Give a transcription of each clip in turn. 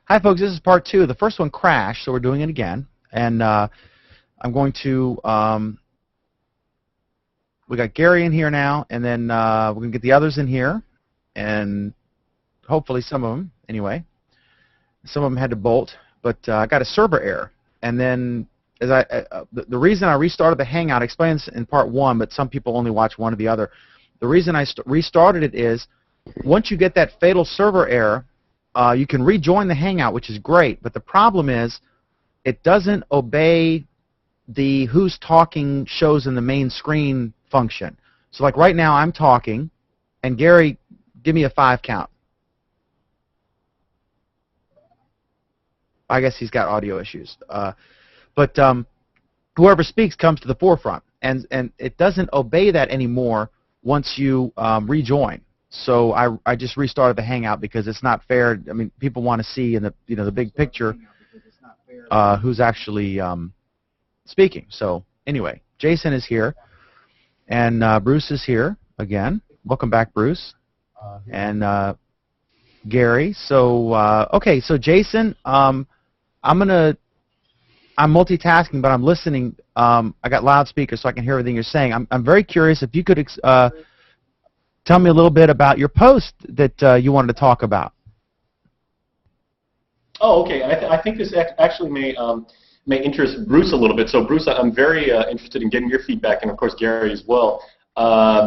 Hi, folks. This is part 2. The first one crashed, so we're doing it again. And I'm going to, we got Gary in here now, and then we're going to get the others in here, and hopefully some of them, anyway. Some of them had to bolt, but I got a server error. And then as the reason I restarted the Hangout, I explained this in part 1, but some people only watch one or the other. The reason I restarted it is once you get that fatal server error, you can rejoin the Hangout, which is great, but the problem is it doesn't obey the who's talking shows in the main screen function. So like right now I'm talking, and Gary, give me a 5 count. I guess he's got audio issues. But whoever speaks comes to the forefront, and it doesn't obey that anymore once you rejoin. So I just restarted the Hangout because it's not fair. I mean, people want to see in the the big picture who's actually speaking. So anyway, Jason is here, and Bruce is here again. Welcome back, Bruce, and Gary. So okay, so Jason, I'm multitasking, but I'm listening. I got loudspeakers so I can hear everything you're saying. I'm very curious if you could tell me a little bit about your post that you wanted to talk about. Oh, okay. I think this actually may interest Bruce a little bit. So, Bruce, I'm very interested in getting your feedback, and of course Gary as well,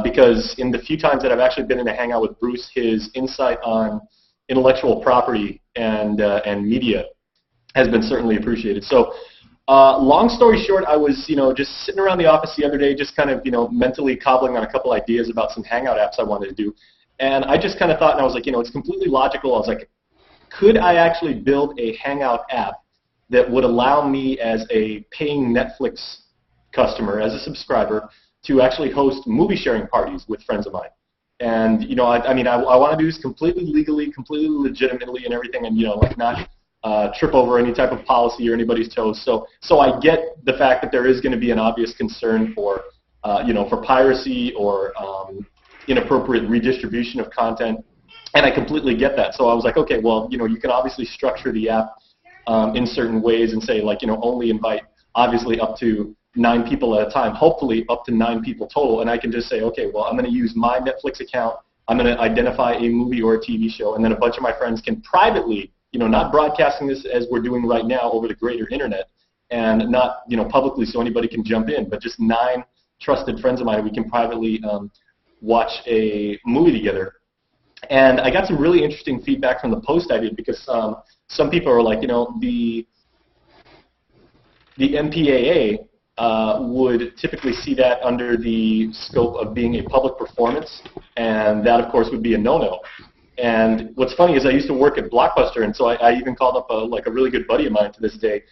because in the few times that I've actually been in a Hangout with Bruce, his insight on intellectual property and media has been certainly appreciated. So, long story short, I was just sitting around the office the other day, just kind of mentally cobbling on a couple ideas about some Hangout apps I wanted to do, and I just kind of thought, and I was like, it's completely logical. I was like, could I actually build a Hangout app that would allow me as a paying Netflix customer, as a subscriber, to actually host movie sharing parties with friends of mine? And I mean, I want to do this completely legally, completely legitimately, and everything, and like not trip over any type of policy or anybody's toes. So I get the fact that there is going to be an obvious concern for for piracy or inappropriate redistribution of content, and I completely get that. So I was like, okay, well, you can obviously structure the app in certain ways and say, like, only invite obviously up to 9 people at a time, hopefully up to 9 people total, and I can just say, okay, well, I'm going to use my Netflix account, I'm going to identify a movie or a TV show, and then a bunch of my friends can privately, not broadcasting this as we're doing right now over the greater internet, and not, publicly so anybody can jump in, but just 9 trusted friends of mine, we can privately watch a movie together. And I got some really interesting feedback from the post I did, because some people are like, the MPAA would typically see that under the scope of being a public performance, and that, of course, would be a no-no. And what's funny is I used to work at Blockbuster, and so I even called up a really good buddy of mine to this day.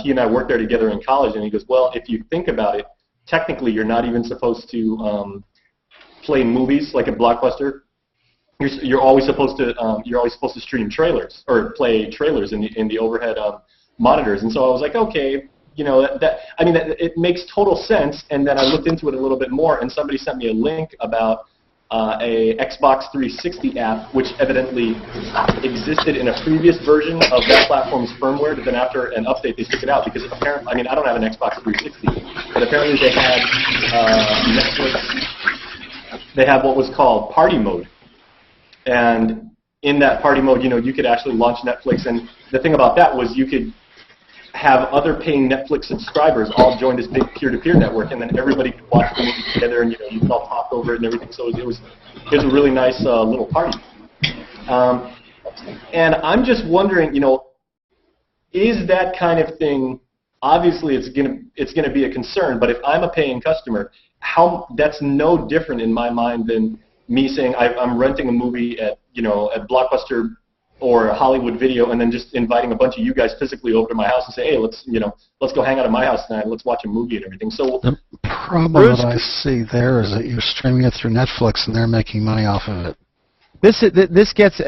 He and I worked there together in college, and he goes, well, if you think about it, technically you're not even supposed to play movies like at Blockbuster. You're always supposed to stream trailers or play trailers in the overhead monitors. And so I was like, okay, it makes total sense. And then I looked into it a little bit more, and somebody sent me a link about a Xbox 360 app, which evidently existed in a previous version of that platform's firmware, but then after an update they took it out because apparently, I don't have an Xbox 360, but apparently they had Netflix. They have what was called Party Mode. And in that party mode, you could actually launch Netflix, and the thing about that was you could have other paying Netflix subscribers all join this big peer-to-peer network, and then everybody could watch the movie together, and you all talk over it and everything. So it was a really nice little party. And I'm just wondering, is that kind of thing? Obviously, it's gonna be a concern. But if I'm a paying customer, that's no different in my mind than me saying I'm renting a movie at at Blockbuster or Hollywood Video, and then just inviting a bunch of you guys physically over to my house and say, hey, let's go hang out at my house tonight, let's watch a movie and everything. So the problem that I see there is that you're streaming it through Netflix and they're making money off of it. This gets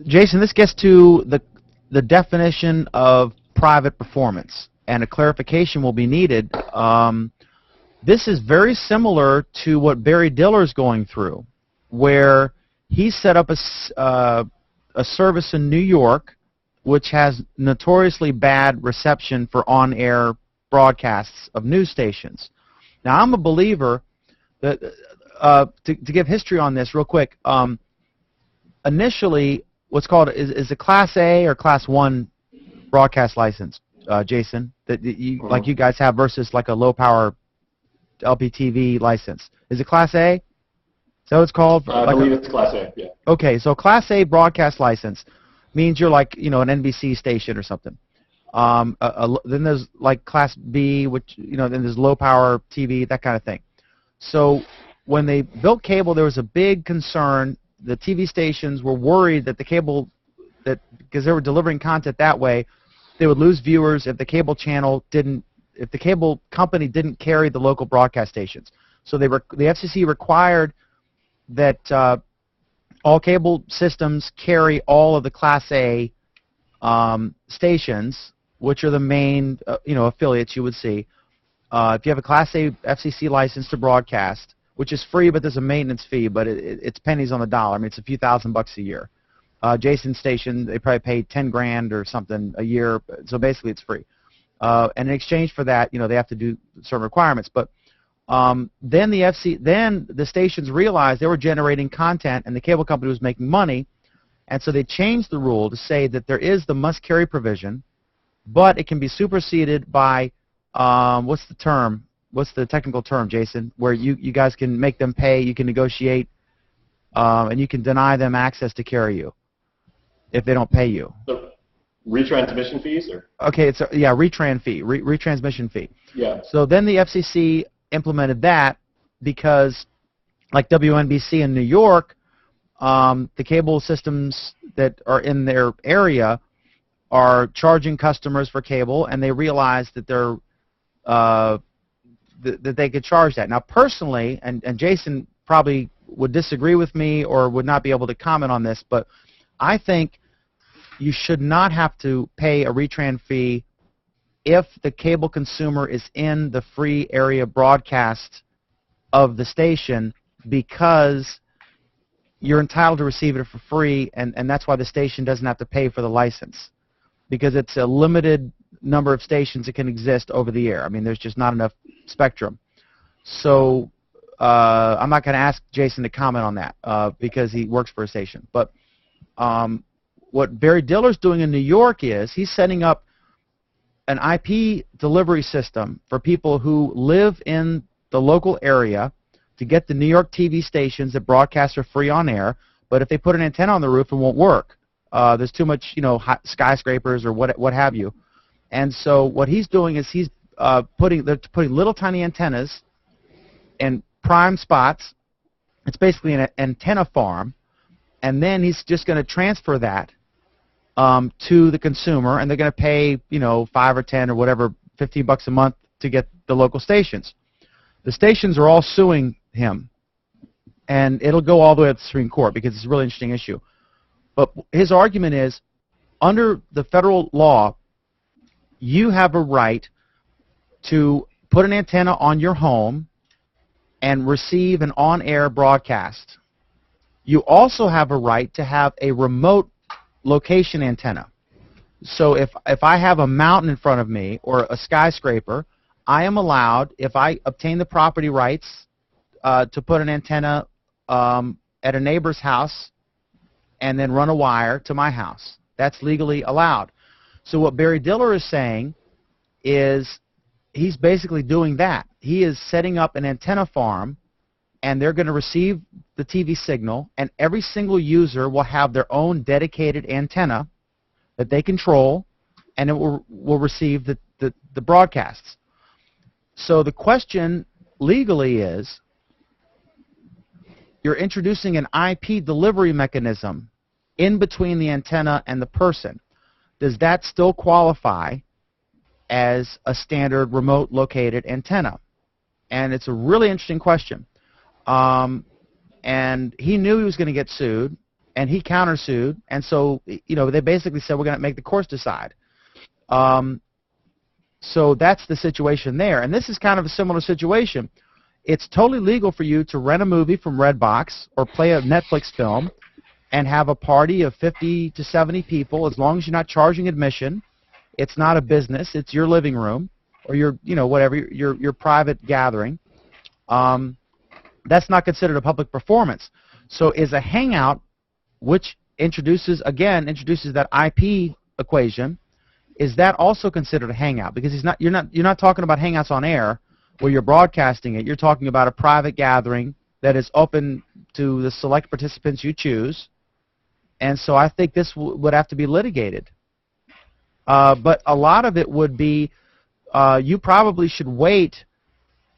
Jason. This gets to the definition of private performance, and a clarification will be needed. This is very similar to what Barry Diller is going through, where he set up a service in New York which has notoriously bad reception for on-air broadcasts of news stations. Now, I'm a believer that, to give history on this real quick, initially, what's called, is a Class A or Class 1 broadcast license, Jason, that you, like you guys have versus like a low-power LPTV license. Is it Class A? Is that what it's called? I believe it's Class A, yeah. Okay, so Class A broadcast license means you're like, an NBC station or something. Then there's like Class B, which, then there's low-power TV, that kind of thing. So when they built cable, there was a big concern. The TV stations were worried that the cable, because they were delivering content that way, they would lose viewers if the cable channel didn't, if the cable company didn't carry the local broadcast stations. So the FCC required that all cable systems carry all of the Class A stations, which are the main, affiliates you would see. If you have a Class A FCC license to broadcast, which is free, but there's a maintenance fee, but it's pennies on the dollar. I mean, it's a few $1,000s a year. Jason's station, they probably pay 10 grand or something a year, so basically it's free. And in exchange for that, they have to do certain requirements. But then the stations realized they were generating content, and the cable company was making money, and so they changed the rule to say that there is the must-carry provision, but it can be superseded by what's the term? What's the technical term, Jason? Where you guys can make them pay, you can negotiate, and you can deny them access to carry you if they don't pay you. So, retransmission fees, or? Okay, it's retran fee, retransmission fee. Yeah. So then the FCC implemented that because, like WNBC in New York, the cable systems that are in their area are charging customers for cable, and they realized that they're that they could charge that. Now, personally, and Jason probably would disagree with me or would not be able to comment on this, but I think you should not have to pay a retran fee if the cable consumer is in the free area broadcast of the station, because you're entitled to receive it for free, and that's why the station doesn't have to pay for the license, because it's a limited number of stations that can exist over the air. I mean, there's just not enough spectrum. So I'm not going to ask Jason to comment on that because he works for a station. But what Barry Diller's doing in New York is he's setting up an IP delivery system for people who live in the local area to get the New York TV stations that broadcast are free on air, but if they put an antenna on the roof, it won't work. There's too much, skyscrapers or what have you. And so what he's doing is he's putting little tiny antennas in prime spots. It's basically an antenna farm, and then he's just going to transfer that to the consumer, and they're going to pay, 5 or 10 or whatever, $15 a month to get the local stations. The stations are all suing him, and it'll go all the way up to the Supreme Court because it's a really interesting issue. But his argument is, under the federal law, you have a right to put an antenna on your home and receive an on-air broadcast. You also have a right to have a remote location antenna. So if I have a mountain in front of me or a skyscraper, I am allowed, if I obtain the property rights, to put an antenna at a neighbor's house and then run a wire to my house. That's legally allowed. So what Barry Diller is saying is he's basically doing that. He is setting up an antenna farm, and they're going to receive the TV signal, and every single user will have their own dedicated antenna that they control, and it will receive the broadcasts. So the question legally is, you're introducing an IP delivery mechanism in between the antenna and the person. Does that still qualify as a standard remote located antenna? And it's a really interesting question. And he knew he was going to get sued, and he countersued, and so they basically said, we're going to make the courts decide. So that's the situation there. And this is kind of a similar situation. It's totally legal for you to rent a movie from Redbox or play a Netflix film and have a party of 50 to 70 people, as long as you're not charging admission. It's not a business. It's your living room or your, whatever, your private gathering. That's not considered a public performance. So is a hangout, which introduces that IP equation, is that also considered a hangout? Because you're not talking about hangouts on air where you're broadcasting it. You're talking about a private gathering that is open to the select participants you choose. And so I think this would have to be litigated. But a lot of it would be, you probably should wait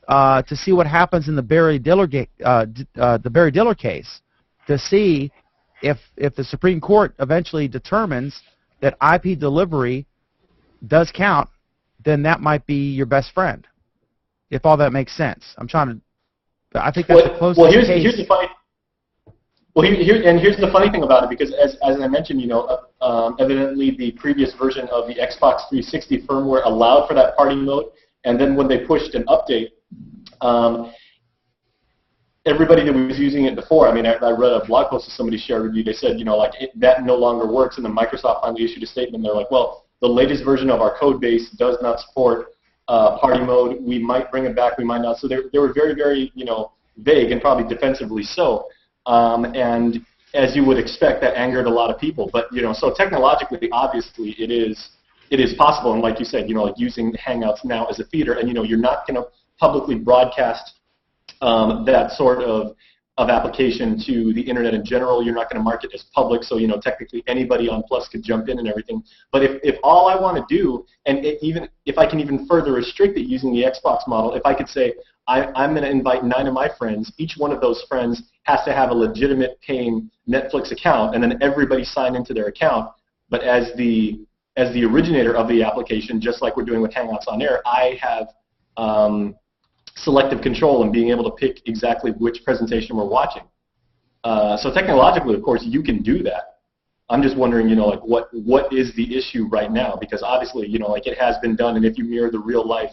to see what happens in the Barry Diller case, to see if the Supreme Court eventually determines that IP delivery does count. Then that might be your best friend, if all that makes sense. I think that's the closest case. Here's the funny. Here's the funny thing about it, because as I mentioned, evidently the previous version of the Xbox 360 firmware allowed for that party mode, and then when they pushed an update, everybody that was using it before, I read a blog post that somebody shared with you. They said, that no longer works, and then Microsoft finally issued a statement. They're like, well, the latest version of our code base does not support party mode. We might bring it back, we might not. So they were very, very, vague, and probably defensively so. And as you would expect, that angered a lot of people. But so technologically, obviously, it is possible. And like you said, using Hangouts now as a feeder, and you're not going to publicly broadcast that sort of application to the internet in general. You're not going to market as public, so technically anybody on Plus could jump in and everything. But if all I want to do, and even if I can even further restrict it using the Xbox model, if I could say I'm going to invite 9 of my friends, each one of those friends has to have a legitimate paying Netflix account, and then everybody sign into their account. But as the originator of the application, just like we're doing with Hangouts on Air, I have selective control and being able to pick exactly which presentation we're watching. So technologically, of course, you can do that. I'm just wondering, what is the issue right now? Because obviously, it has been done, and if you mirror the real life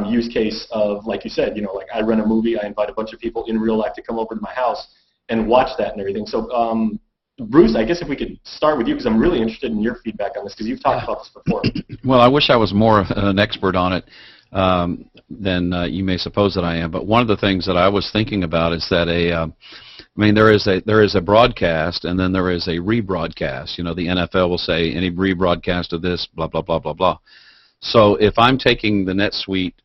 use case of, like you said, I run a movie, I invite a bunch of people in real life to come over to my house and watch that and everything. So, Bruce, I guess if we could start with you, because I'm really interested in your feedback on this, because you've talked about this before. Well, I wish I was more an expert on it than you may suppose that I am. But one of the things that I was thinking about is that there is a broadcast, and then there is a rebroadcast. The NFL will say any rebroadcast of this, blah blah blah blah blah. So if I'm taking the NetSuite,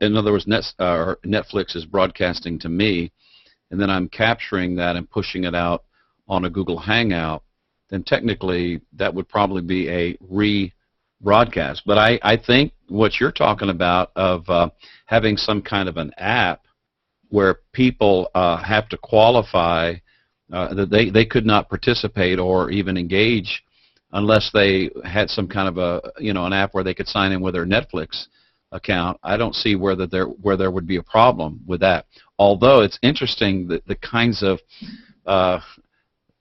in other words, Netflix is broadcasting to me, and then I'm capturing that and pushing it out on a Google Hangout, then technically that would probably be a rebroadcast. But I think what you're talking about of having some kind of an app where people have to qualify that they could not participate or even engage unless they had some kind of an app where they could sign in with their Netflix account. I don't see where there would be a problem with that. Although it's interesting that the kinds of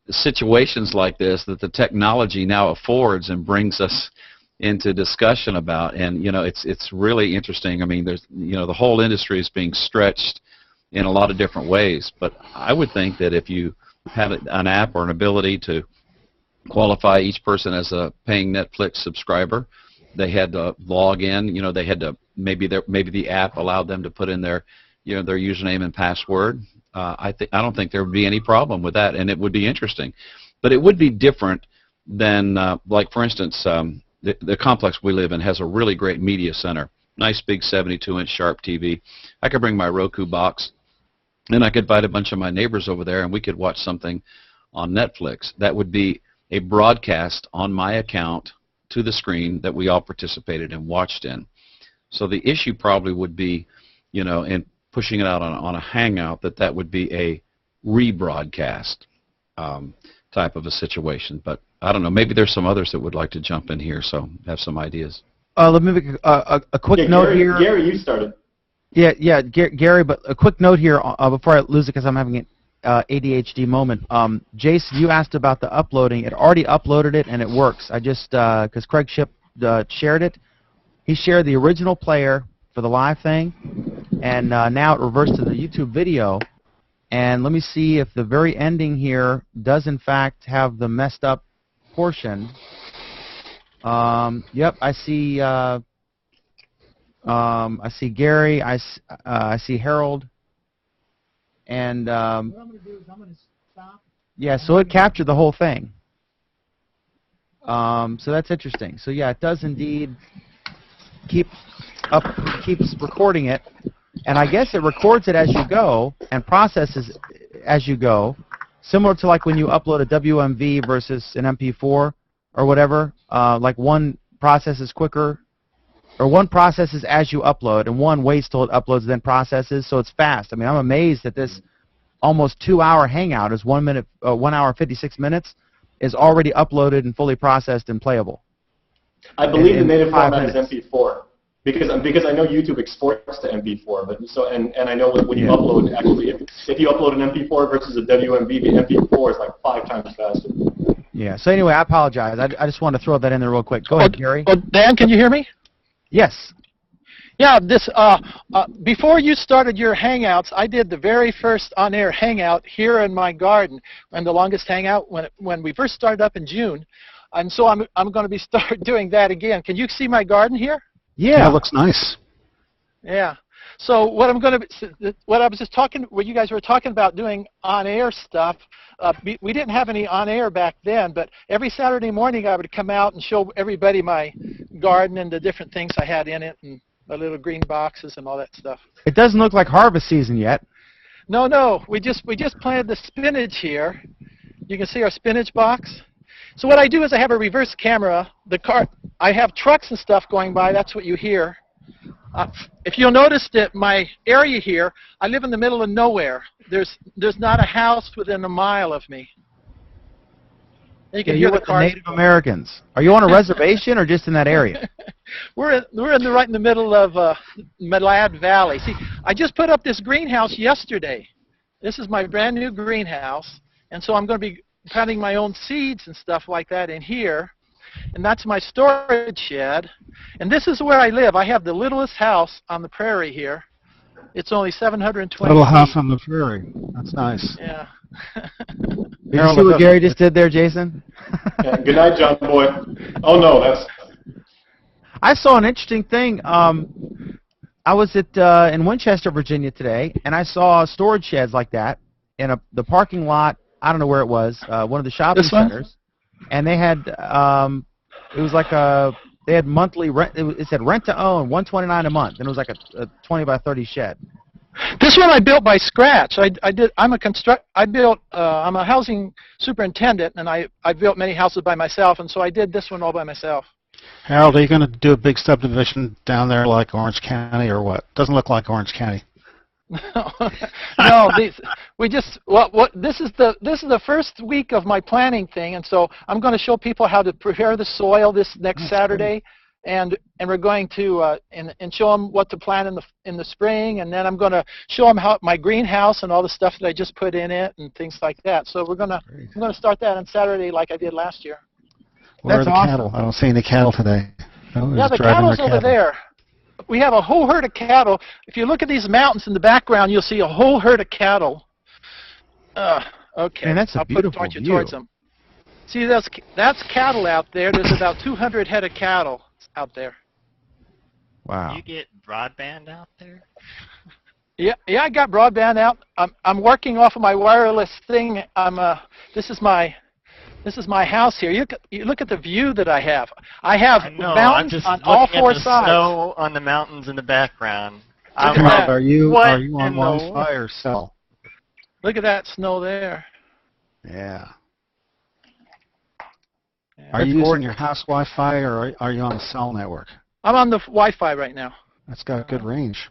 situations like this that the technology now affords and brings us into discussion about, and it's really interesting. There's the whole industry is being stretched in a lot of different ways. But I would think that if you had an app or an ability to qualify each person as a paying Netflix subscriber, they had to log in. They had to maybe the app allowed them to put in their their username and password. I don't think there would be any problem with that, and it would be interesting. But it would be different than like, for instance, the complex we live in has a really great media center, nice big 72-inch Sharp TV. I could bring my Roku box, and I could invite a bunch of my neighbors over there, and we could watch something on Netflix. That would be a broadcast on my account to the screen that we all participated and watched in. So the issue probably would be, in pushing it out on a Hangout, that would be a rebroadcast type of a situation. But I don't know. Maybe there's some others that would like to jump in here, so have some ideas. Let me make a quick note here. Gary, you started. Yeah, Gary, but a quick note here before I lose it, because I'm having an ADHD moment. Jason, you asked about the uploading. It already uploaded it, and it works. I just, because Craig Shipp shared it. He shared the original player for the live thing, and now it reversed to the YouTube video. And let me see if the very ending here does in fact have the messed up portion. Yep, I see. I see Gary. I see Harold. And what I'm going to do is I'm going to stop. Yeah, so it captured the whole thing. So that's interesting. So yeah, it does indeed keeps recording it, and I guess it records it as you go and processes as you go, similar to like when you upload a WMV versus an MP4 or whatever. Like one processes quicker, or one processes as you upload, and one waits till it uploads then processes. So it's fast. I mean, I'm amazed that this almost 2-hour hangout is 1 hour 56 minutes is already uploaded and fully processed and playable. I believe the native 5 format minutes. is MP4 because I know YouTube exports to MP4, but and I know when you upload, actually if you upload an MP4 versus a WMV, the MP4 is like 5 times faster. Yeah. So anyway, I apologize. I just wanted to throw that in there real quick. Go ahead, Gary. Well, Dan, can you hear me? Yes. Yeah, this before you started your Hangouts, I did the very first on-air Hangout here in my garden, and the longest Hangout when we first started up in June, and so I'm going to be start doing that again. Can you see my garden here? Yeah, it looks nice. Yeah. So what I was just talking, what you guys were talking about doing on-air stuff. We didn't have any on-air back then, but every Saturday morning I would come out and show everybody my garden and the different things I had in it, and my little green boxes and all that stuff. It doesn't look like harvest season yet. No, we just planted the spinach here. You can see our spinach box. So what I do is I have a reverse camera. I have trucks and stuff going by. That's what you hear. If you'll notice that my area here, I live in the middle of nowhere. There's not a house within a mile of me. You can hear the cars. Native Americans. Are you on a reservation or just in that area? We're right in the middle of Malad Valley. See, I just put up this greenhouse yesterday. This is my brand new greenhouse, and so I'm going to be planting my own seeds and stuff like that in here. And that's my storage shed. And this is where I live. I have the littlest house on the prairie here. It's only 720 Little feet. house on the prairie. That's nice. Yeah. Did you see what Gary just did there, Jason? Yeah, good night, John Boy. Oh no, that's. I saw an interesting thing. I was in Winchester, Virginia today, and I saw storage sheds like that in the parking lot. I don't know where it was, one of the shopping centers, and they had it was like they had monthly rent. It said rent to own, $129 a month, and it was like a 20 by 30 shed. This one I built by scratch. I'm a housing superintendent, and I built many houses by myself, and so I did this one all by myself. Harold, are you going to do a big subdivision down there like Orange County or what? Doesn't look like Orange County. No, this is the first week of my planning thing, and so I'm going to show people how to prepare the soil this next Saturday, and we're going to and show them what to plant in the spring, and then I'm going to show them how my greenhouse and all the stuff that I just put in it and things like that. So I'm going to start that on Saturday like I did last year. Where are the cattle? I don't see any cattle today. Yeah, the cattle's over there. We have a whole herd of cattle. If you look at these mountains in the background, you'll see a whole herd of cattle. Okay, Man, that's a beautiful I'll point you view. towards them. See, that's cattle out there. There's about 200 head of cattle out there. Wow. You get broadband out there? Yeah, I got broadband out. I'm working off of my wireless thing. This is my house here. You look at the view that I have. I have mountains on all four sides. Snow on the mountains in the background. Harold, Are you What on in the Wi-Fi or cell? Look at that snow there. Yeah. Yeah. Are you using your house Wi-Fi or are you on the cell network? I'm on the Wi-Fi right now. That's got good range.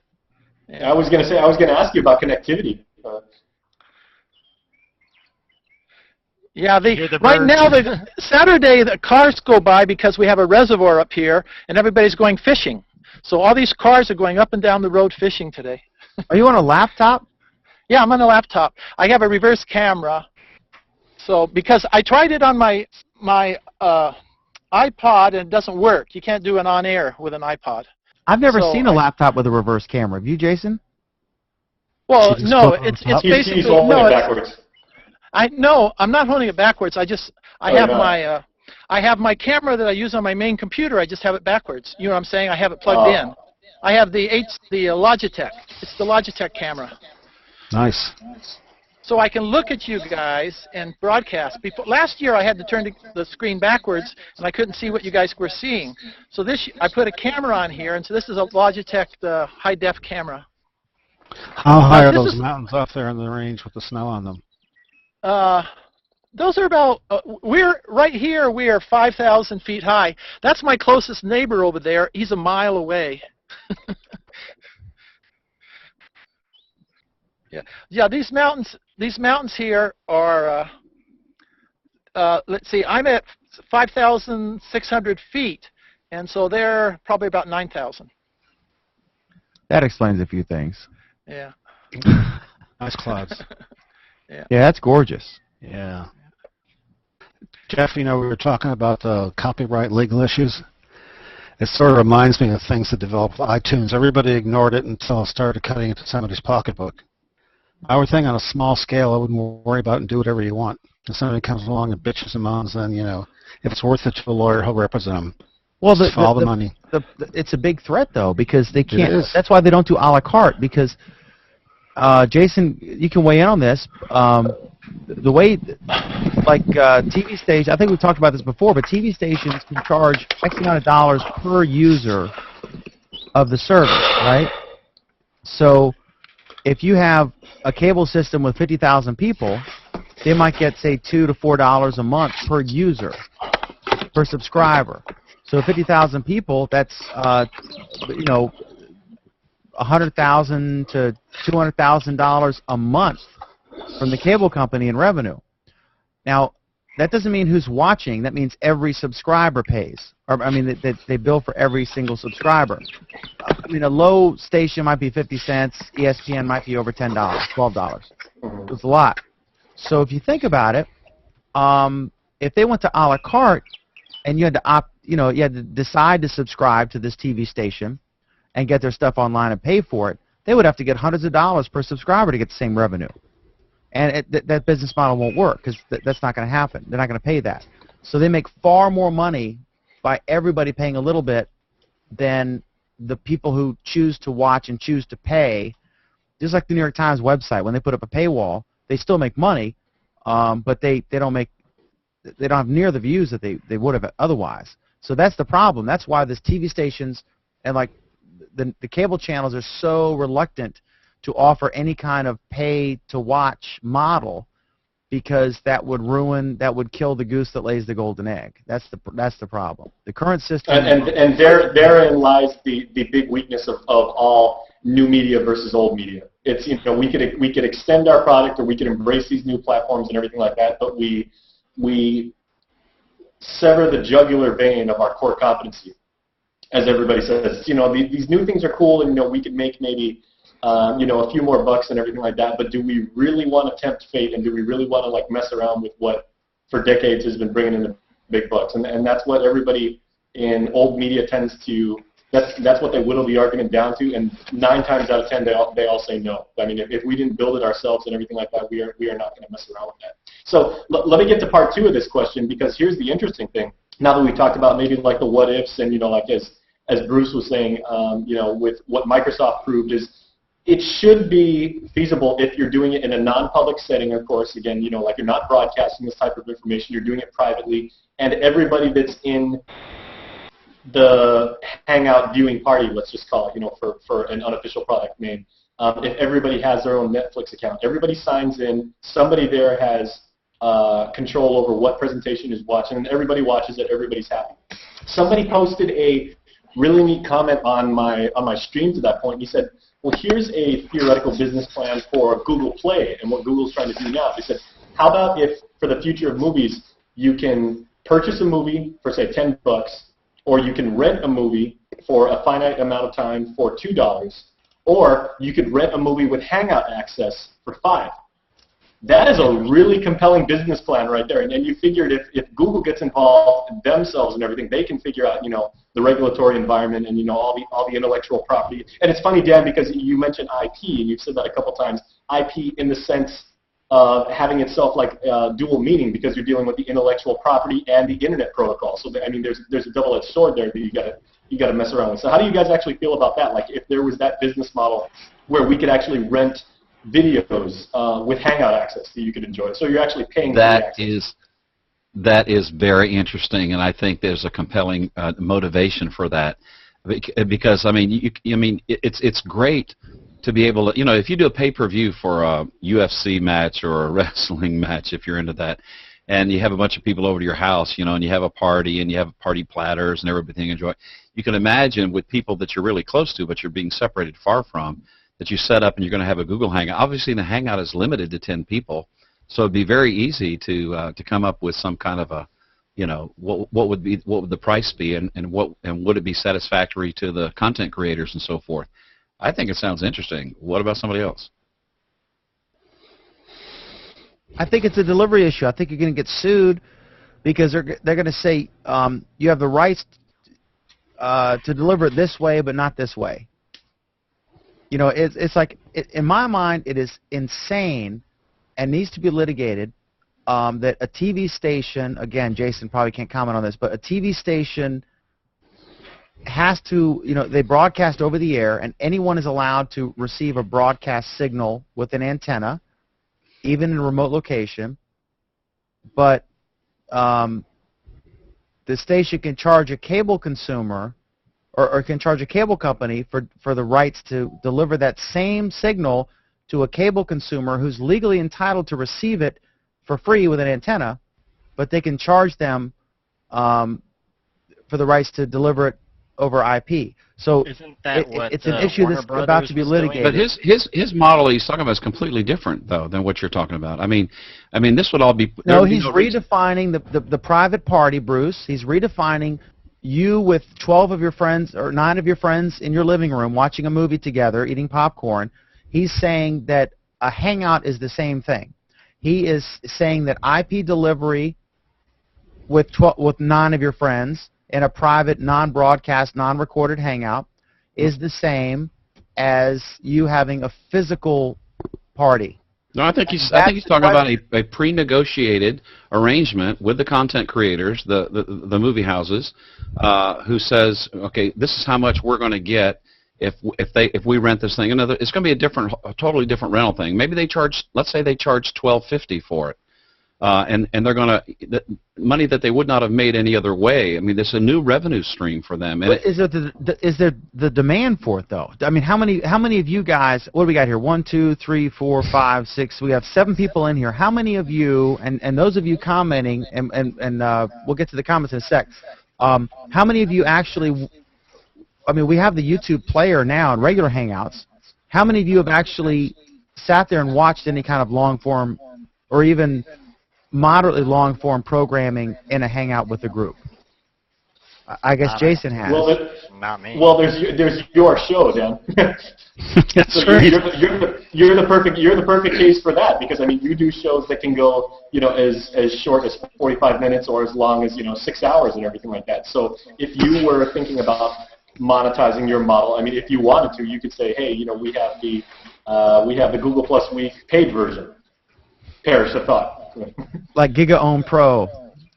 Yeah. I was going to ask you about connectivity. Yeah, Hear the right birds. now, Saturday, the cars go by because we have a reservoir up here, and everybody's going fishing. So all these cars are going up and down the road fishing today. Are you on a laptop? Yeah, I'm on a laptop. I have a reverse camera. So because I tried it on my iPod, and it doesn't work. You can't do it on air with an iPod. I've never So seen a laptop with a reverse camera. Have you, Jason? Well, just no, flip it on it's top? basically He's holding no. it backwards. No, I'm not holding it backwards. I Oh, have you're not. I have my camera that I use on my main computer. I just have it backwards. You know what I'm saying? I have it plugged in. I have the Logitech. It's the Logitech camera. Nice. So I can look at you guys and broadcast. Last year I had to turn the screen backwards and I couldn't see what you guys were seeing. So I put a camera on here, and so this is a Logitech high def camera. How high are this those is- mountains up there in the range with the snow on them? Those are about, we're right here, we are 5,000 feet high. That's my closest neighbor over there. He's a mile away. Yeah, these mountains here are, let's see, I'm at 5,600 feet, and so they're probably about 9,000. That explains a few things. Yeah. Nice clouds. Yeah, that's gorgeous. Yeah. Jeff, you know, we were talking about the copyright legal issues. It sort of reminds me of things that developed with iTunes. Everybody ignored it until it started cutting into somebody's pocketbook. I would think on a small scale, I wouldn't worry about it and do whatever you want. If somebody comes along and bitches and moans, then, you know, if it's worth it to the lawyer, he'll represent them. Well, Follow the money. It's a big threat, though, because they can't. is. That's why they don't do a la carte, because, Jason, you can weigh in on this. The way, like TV stations, I think we've talked about this before, but TV stations can charge X amount of dollars per user of the service, right? So if you have a cable system with 50,000 people, they might get, say, $2 to $4 a month per user, per subscriber. So 50,000 people, that's, you know, $100,000 to $200,000 a month from the cable company in revenue. Now, that doesn't mean who's watching. That means every subscriber pays. Or, I mean, they bill for every single subscriber. I mean, a low station might be 50 cents. ESPN might be over $10, $12. It's a lot. So if you think about it, if they went to a la carte and you had to you had to decide to subscribe to this TV station and get their stuff online and pay for it, they would have to get hundreds of dollars per subscriber to get the same revenue. And that business model won't work because that's not going to happen. They're not going to pay that. So they make far more money by everybody paying a little bit than the people who choose to watch and choose to pay. Just like the New York Times website, when they put up a paywall, they still make money, but they don't have near the views that they would have otherwise. So that's the problem. That's why this TV stations and like the cable channels are so reluctant to offer any kind of pay-to-watch model, because that would kill the goose that lays the golden egg. That's the problem. The current system. And therein lies the big weakness of all new media versus old media. It's, you know, we could extend our product, or we could embrace these new platforms and everything like that, but we sever the jugular vein of our core competency, as everybody says. You know, these new things are cool, and, you know, we could make maybe a few more bucks and everything like that, but do we really want to tempt fate, and do we really want to like mess around with what for decades has been bringing in the big bucks? And that's what everybody in old media tends to, that's what they whittle the argument down to, and 9 times out of 10 they all say no. I mean, if we didn't build it ourselves and everything like that, we are not going to mess around with that. So let me get to part 2 of this question, because here's the interesting thing. Now that we've talked about maybe like the what ifs, and, you know, like as Bruce was saying, with what Microsoft proved is, it should be feasible if you're doing it in a non-public setting, of course. Again, you know, like you're not broadcasting this type of information, you're doing it privately, and everybody that's in the Hangout viewing party, let's just call it, you know, for an unofficial product name, if everybody has their own Netflix account, everybody signs in, somebody there has control over what presentation is watching, and everybody watches it, everybody's happy. Somebody posted a really neat comment on my stream to that point, and he said, well, here's a theoretical business plan for Google Play and what Google's trying to do now. They said, how about if, for the future of movies, you can purchase a movie for, say, $10, or you can rent a movie for a finite amount of time for $2, or you could rent a movie with Hangout access for $5. That is a really compelling business plan right there. And you figured if Google gets involved themselves and everything, they can figure out, you know, the regulatory environment and all the intellectual property. And it's funny, Dan, because you mentioned IP, and you've said that a couple times. IP in the sense of having itself like dual meaning, because you're dealing with the intellectual property and the internet protocol. So I mean, there's a double-edged sword there that you got to mess around with. So how do you guys actually feel about that? Like, if there was that business model where we could actually rent videos with Hangout access that you could enjoy, so you're actually paying for the access. That is very interesting, and I think there's a compelling motivation for that, because I mean, it's great to be able to, if you do a pay-per-view for a UFC match or a wrestling match, if you're into that, and you have a bunch of people over to your house, and you have a party, and you have party platters and everything enjoy. You can imagine with people that you're really close to, but you're being separated far from, that you set up and you're going to have a Google Hangout. Obviously, the Hangout is limited to 10 people. So it'd be very easy to come up with some kind of a, what would the price be, and would it be satisfactory to the content creators and so forth. I think it sounds interesting. What about somebody else? I think it's a delivery issue. I think you're going to get sued because they're going to say you have the rights to deliver it this way, but not this way. It's like, in my mind, it is insane and needs to be litigated, that a TV station, again, Jason probably can't comment on this, but a TV station has to, they broadcast over the air, and anyone is allowed to receive a broadcast signal with an antenna, even in a remote location, but the station can charge a cable consumer or can charge a cable company for the rights to deliver that same signal to a cable consumer who's legally entitled to receive it for free with an antenna, but they can charge them for the rights to deliver it over IP. So isn't that it's an issue that's about to be litigated. But his model he's talking about is completely different, though, than what you're talking about. I mean, this would all be... No, he's redefining the private party, Bruce. He's redefining you with 12 of your friends or 9 of your friends in your living room watching a movie together, eating popcorn. He's saying that a hangout is the same thing. He is saying that IP delivery with 9 of your friends in a private, non-broadcast, non-recorded hangout is the same as you having a physical party. No, I think he's talking about a pre-negotiated arrangement with the content creators, the movie houses, who says, okay, this is how much we're going to get if we rent this thing. It's going to be a totally different rental thing. Maybe let's say they charge $12.50 for it, and they're going to money that they would not have made any other way. I mean, there's a new revenue stream for them. And is there the demand for it though? I mean, how many of you guys? What do we got here? 1, 2, 3, 4, 5, 6. We have 7 people in here. How many of you, and those of you commenting, and we'll get to the comments in a sec. How many of you actually? I mean, we have the YouTube player now in regular Hangouts. How many of you have actually sat there and watched any kind of long-form or even moderately long-form programming in a Hangout with a group? I guess Jason has. Well, not me. Well, there's your show, Dan. That's so right. You're the perfect case for that, because I mean, you do shows that can go as short as 45 minutes or as long as 6 hours and everything like that. So if you were thinking about monetizing your model, I mean, if you wanted to, you could say, hey, we have the Google Plus Week paid version. Perish the thought. Like GigaOM Pro,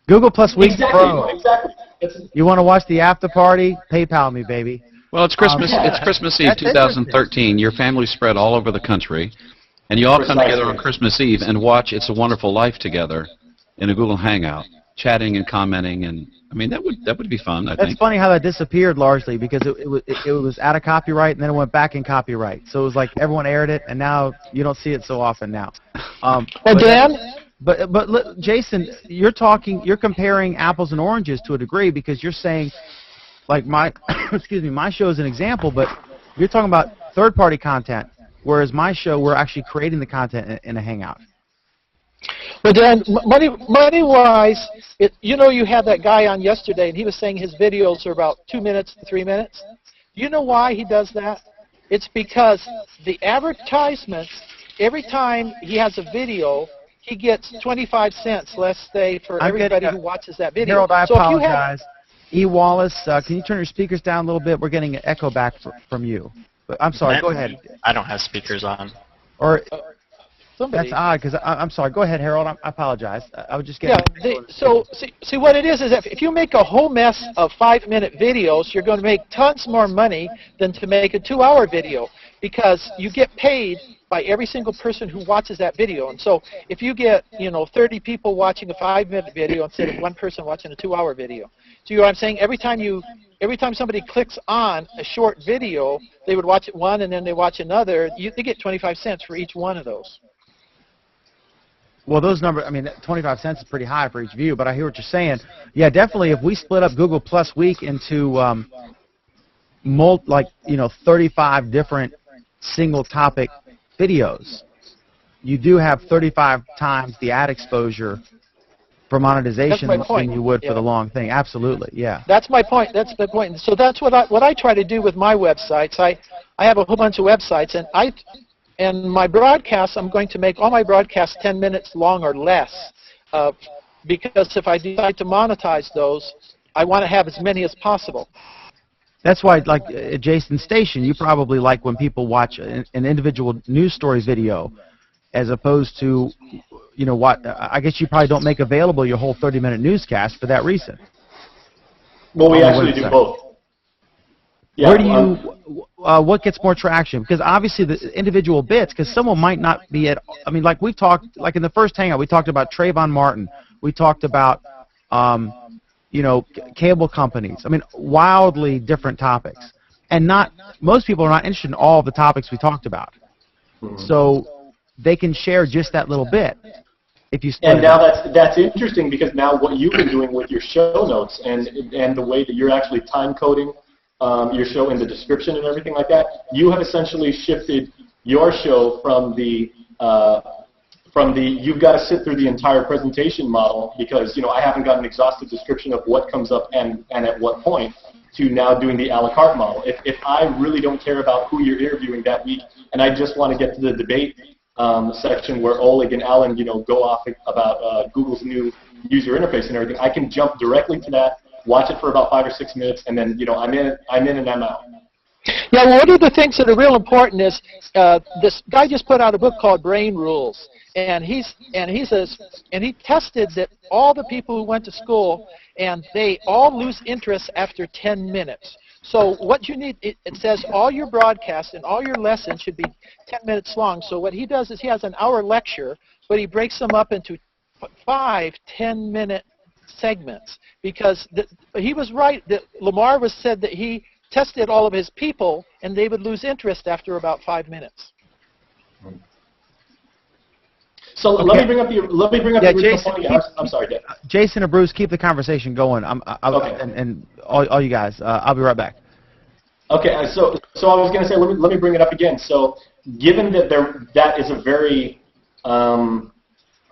Google Plus Week Pro. Exactly. You want to watch the after party? PayPal me, baby. Well, it's Christmas. It's Christmas Eve 2013. Your family's spread all over the country, and you all come together on Christmas Eve and watch It's a Wonderful Life together in a Google Hangout, chatting and commenting, and I mean that would be fun. I think. That's funny how that disappeared largely because it was out of copyright and then it went back in copyright. So it was like everyone aired it, and now you don't see it so often now. Dan? But Jason, you're comparing apples and oranges to a degree, because you're saying, like my my show is an example, but you're talking about third-party content, whereas my show, we're actually creating the content in a Hangout. But Dan, money-wise, you had that guy on yesterday, and he was saying his videos are about 2 minutes to 3 minutes. Do you know why he does that? It's because the advertisements, every time he has a video, he gets 25 cents, let's say, for everybody who watches that video. Harold, I apologize. E. Wallace, can you turn your speakers down a little bit? We're getting an echo back from you. But I'm sorry. Go ahead. I don't have speakers on. Or Somebody. that's odd because I'm sorry. Go ahead, Harold. I apologize. I was just getting. Yeah. So see what it is if you make a whole mess of 5-minute videos, you're going to make tons more money than to make a 2-hour video because you get paid by every single person who watches that video. And so if you get 30 people watching a 5-minute video instead of one person watching a 2-hour video, so you know what I'm saying? Every time somebody clicks on a short video, they would watch it one and then they watch another. They get 25 cents for each one of those. Well, those numbers, I mean, 25 cents is pretty high for each view, but I hear what you're saying. Yeah, definitely if we split up Google Plus Week into 35 different single topic videos, you do have 35 times the ad exposure for monetization than you would for the long thing. Absolutely, yeah. That's my point. That's the point. So that's what I try to do with my websites. I have a whole bunch of websites, and my broadcasts, I'm going to make all my broadcasts 10 minutes long or less, because if I decide to monetize those, I want to have as many as possible. That's why, like at Jason's station, you probably like when people watch an individual news story video, as opposed to, I guess you probably don't make available your whole 30-minute newscast for that reason. Well, we actually do both. Yeah, where do you, what gets more traction? Because obviously the individual bits, because someone might not be like we've talked, like in the first hangout, we talked about Trayvon Martin. We talked about, cable companies. I mean, wildly different topics. And most people are not interested in all of the topics we talked about. Mm-hmm. So they can share just that little bit. If you and now that's interesting because now what you've been doing with your show notes and the way that you're actually time coding your show in the description and everything like that, you have essentially shifted your show from the you've got to sit through the entire presentation model because I haven't got an exhaustive description of what comes up and at what point, to now doing the a la carte model. If I really don't care about who you're interviewing that week and I just want to get to the debate section where Oleg and Alan go off about Google's new user interface and everything, I can jump directly to that, watch it for about 5 or 6 minutes, and then I'm in and I'm out. Yeah, well, one of the things that are real important is this guy just put out a book called Brain Rules, and he tested that all the people who went to school and they all lose interest after 10 minutes. So what you need, it says all your broadcasts and all your lessons should be 10 minutes long. So what he does is he has an hour lecture, but he breaks them up into 5 10-minute segments because he was right that Lamar said that he tested all of his people and they would lose interest after about 5 minutes. So okay. let me bring up the original point. I'm sorry, Dave. Jason or Bruce, keep the conversation going. Okay. And all you guys, I'll be right back. Okay, so I was going to say, let me bring it up again. So given that that is a very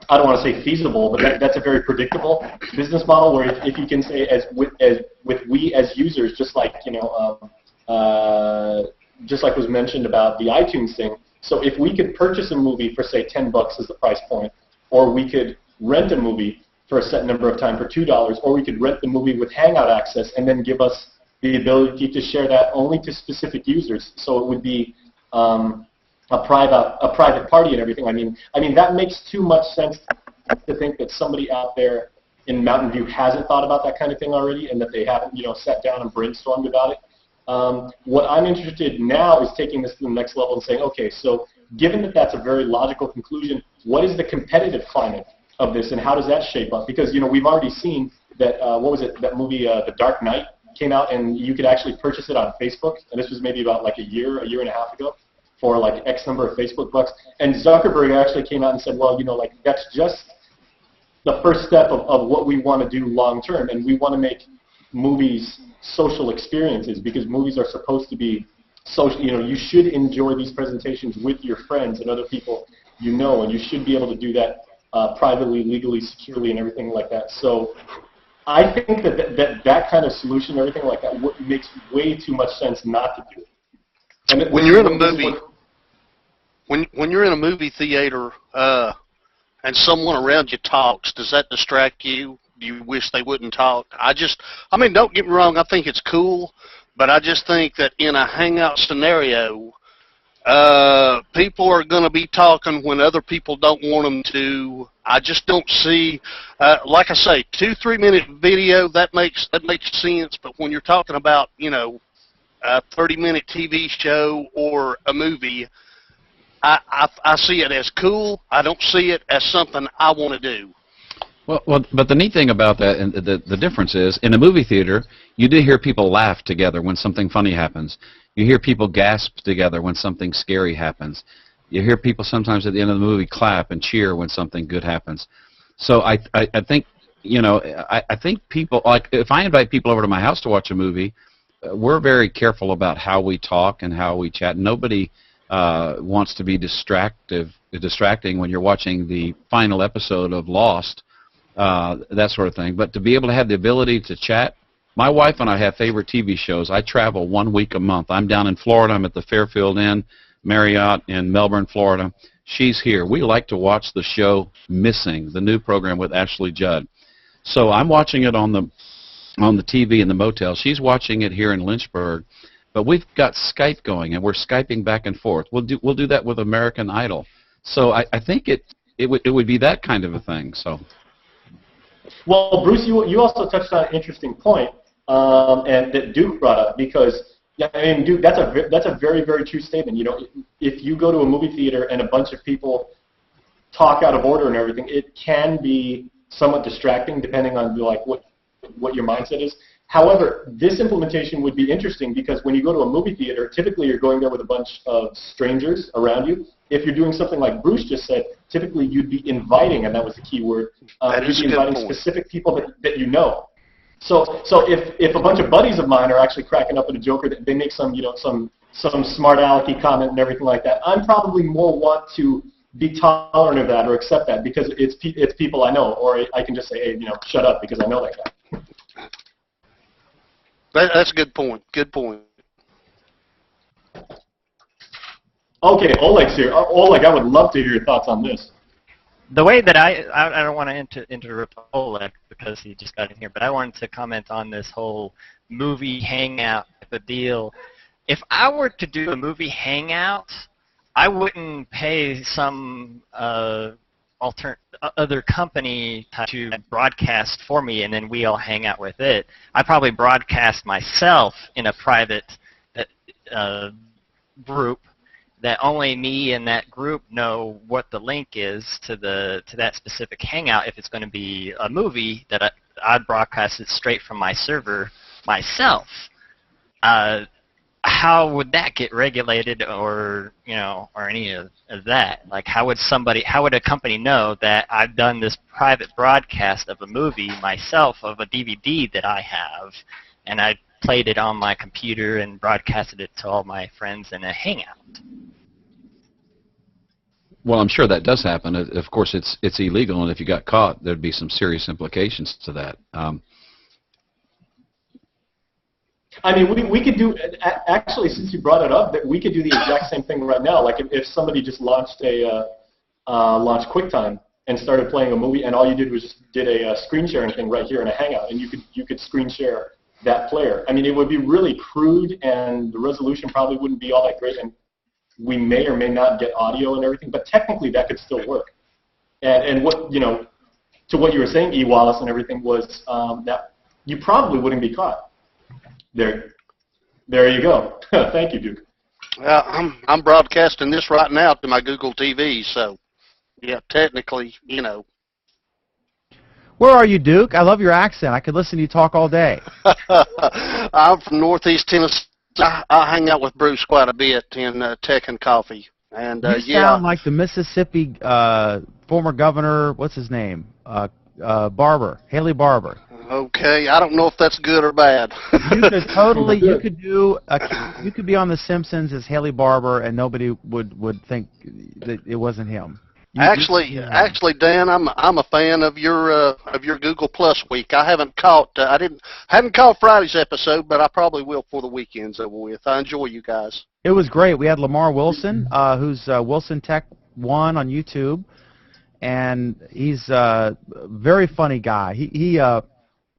I don't want to say feasible, but that's a very predictable business model where if you can say with we as users, just like just like was mentioned about the iTunes thing. So if we could purchase a movie for say $10 as the price point, or we could rent a movie for a set number of time for $2, or we could rent the movie with Hangout access and then give us the ability to share that only to specific users. So it would be a private party and everything. I mean that makes too much sense to think that somebody out there in Mountain View hasn't thought about that kind of thing already, and that they haven't sat down and brainstormed about it. What I'm interested in now is taking this to the next level and saying, okay, so given that that's a very logical conclusion, what is the competitive climate of this, and how does that shape up? Because we've already seen that that movie, The Dark Knight, came out, and you could actually purchase it on Facebook, and this was maybe about like a year and a half ago, for like X number of Facebook bucks. And Zuckerberg actually came out and said, well, like that's just the first step of what we want to do long term, and we want to make movies social experiences because movies are supposed to be social. You should enjoy these presentations with your friends and other people and you should be able to do that privately, legally, securely, and everything like that. So I think that kind of solution, everything like that, makes way too much sense not to do it. And when you're in a movie, when you're in a movie theater and someone around you talks, does that distract you you wish they wouldn't talk? I mean, don't get me wrong, I think it's cool, but I just think that in a hangout scenario, people are going to be talking when other people don't want them to. I just don't see, like I say, 2-3 minute video, that makes sense. But when you're talking about, a 30-minute TV show or a movie, I see it as cool. I don't see it as something I want to do. Well, but the neat thing about that, and the difference is, in a movie theater, you do hear people laugh together when something funny happens. You hear people gasp together when something scary happens. You hear people sometimes at the end of the movie clap and cheer when something good happens. So I think, I think people, like, if I invite people over to my house to watch a movie, we're very careful about how we talk and how we chat. Nobody wants to be distracting when you're watching the final episode of Lost, that sort of thing. But to be able to have the ability to chat, my wife and I have favorite TV shows. I travel 1 week a month. I'm down in Florida. I'm at the Fairfield Inn Marriott in Melbourne, Florida. She's here. We like to watch the show Missing, the new program with Ashley Judd. So I'm watching it on the TV in the motel. She's watching it here in Lynchburg. But we've got Skype going, and we're Skyping back and forth. We'll do that with American Idol. So I think it would be that kind of a thing. So. Well, Bruce, you also touched on an interesting point, and that Duke brought up, because Duke, that's a very, very true statement. If you go to a movie theater and a bunch of people talk out of order and everything, it can be somewhat distracting depending on what your mindset is. However, this implementation would be interesting because when you go to a movie theater, typically you're going there with a bunch of strangers around you. If you're doing something like Bruce just said, typically you'd be inviting, and that was the key word, you'd be inviting specific people that you know. So if a bunch of buddies of mine are actually cracking up at a joke, or they make some smart alecky comment and everything like that, I'm probably more want to be tolerant of that or accept that because it's people I know, or I can just say, hey, shut up because I know that guy. That's a good point. Good point. Okay, Oleg's here. Oleg, I would love to hear your thoughts on this. The way that I don't want to interrupt Oleg because he just got in here, but I wanted to comment on this whole movie hangout type of deal. If I were to do a movie hangout, I wouldn't pay some other company to broadcast for me, and then we all hang out with it. I probably broadcast myself in a private group that only me and that group know what the link is to that specific hangout. If it's going to be a movie, that I'd broadcast it straight from my server myself. How would that get regulated, or any of that? Like, how would a company know that I've done this private broadcast of a movie myself, of a DVD that I have, and I played it on my computer and broadcasted it to all my friends in a hangout? Well, I'm sure that does happen. Of course, it's illegal, and if you got caught, there'd be some serious implications to that. I mean, we could do, actually, since you brought it up, that we could do the exact same thing right now. Like if somebody just launched launched QuickTime and started playing a movie, and all you did was just did a screen sharing thing right here in a Hangout, and you could screen share that player. I mean, it would be really crude, and the resolution probably wouldn't be all that great, and we may or may not get audio and everything, but technically that could still work. And what, to what you were saying, E. Wallace, and everything, was that you probably wouldn't be caught. There you go. Thank you, Duke. I'm broadcasting this right now to my Google TV, so yeah, technically, Where are you, Duke? I love your accent. I could listen to you talk all day. I'm from Northeast Tennessee. I hang out with Bruce quite a bit in Tech and Coffee, and you sound like the Mississippi former governor. What's his name? Barber, Haley Barber. Okay, I don't know if that's good or bad. You could you could be on The Simpsons as Haley Barber, and nobody would think that it wasn't him. Actually, Dan, I'm a fan of your Google Plus week. I haven't caught hadn't caught Friday's episode, but I probably will for the weekend's over with. I enjoy you guys. It was great. We had Lamar Wilson, who's Wilson Tech 1 on YouTube, and he's a very funny guy.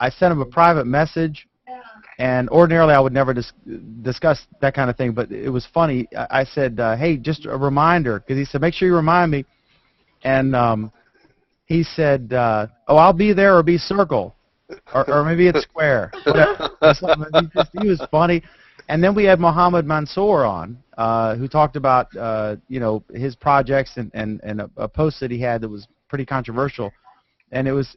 I sent him a private message, and ordinarily I would never discuss that kind of thing, but it was funny. I said, hey, just a reminder, because he said, make sure you remind me. And he said, oh, I'll be there or be circle, or maybe it's square. Whatever. He was funny. And then we had Mohammed Mansour on, who talked about his projects and a post that he had that was pretty controversial, and it was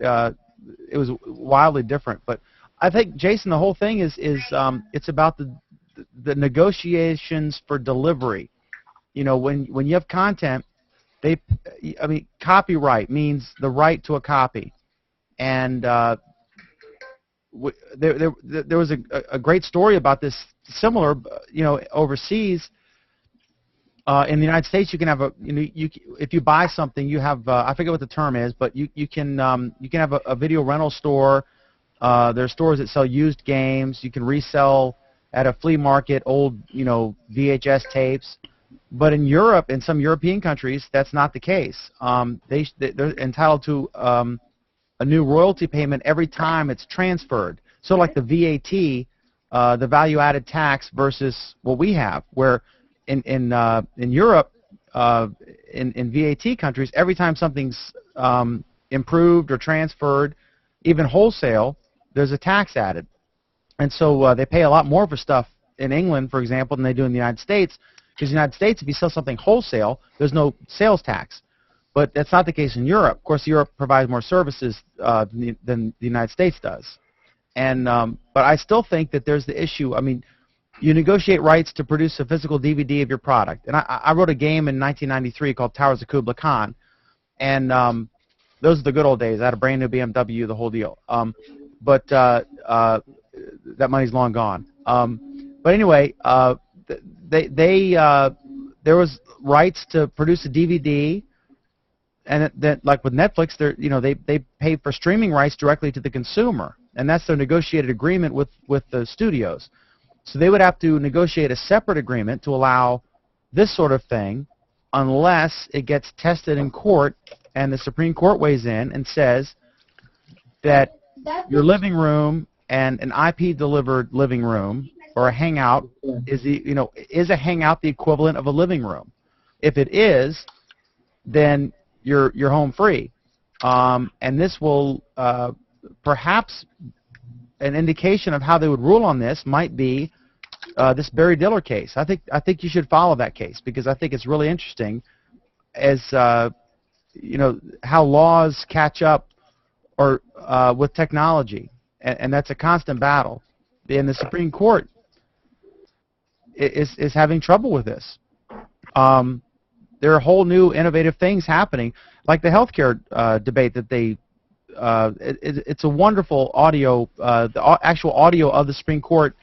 wildly different. But I think, Jason, the whole thing is it's about the negotiations for delivery. When you have content, copyright means the right to a copy, and there was a great story about this. Similar, overseas. In the United States, you can have if you buy something, you have I forget what the term is, but you can have a video rental store. There are stores that sell used games. You can resell at a flea market old VHS tapes. But in Europe, in some European countries, that's not the case. They're entitled to a new royalty payment every time it's transferred. So like the VAT. The value-added tax versus what we have, where in Europe, in VAT countries, every time something's improved or transferred, even wholesale, there's a tax added. And so they pay a lot more for stuff in England, for example, than they do in the United States, because in the United States, if you sell something wholesale, there's no sales tax. But that's not the case in Europe. Of course, Europe provides more services than the United States does. And but I still think that there's the issue. You negotiate rights to produce a physical DVD of your product. And I wrote a game in 1993 called Towers of Kubla Khan, and those are the good old days. I had a brand new BMW, the whole deal. But that money's long gone. But anyway, there was rights to produce a DVD, and that, like with Netflix, they pay for streaming rights directly to the consumer. And that's their negotiated agreement with the studios. So they would have to negotiate a separate agreement to allow this sort of thing unless it gets tested in court and the Supreme Court weighs in and says that your living room and an IP-delivered living room or a hangout is a hangout the equivalent of a living room. If it is, then you're home free. And this will perhaps an indication of how they would rule on this might be this Barry Diller case. I think you should follow that case, because I think it's really interesting as how laws catch up or with technology, and that's a constant battle. And the Supreme Court is having trouble with this. There are whole new innovative things happening, like the healthcare debate that they. It's a wonderful audio. The actual audio of the Supreme Court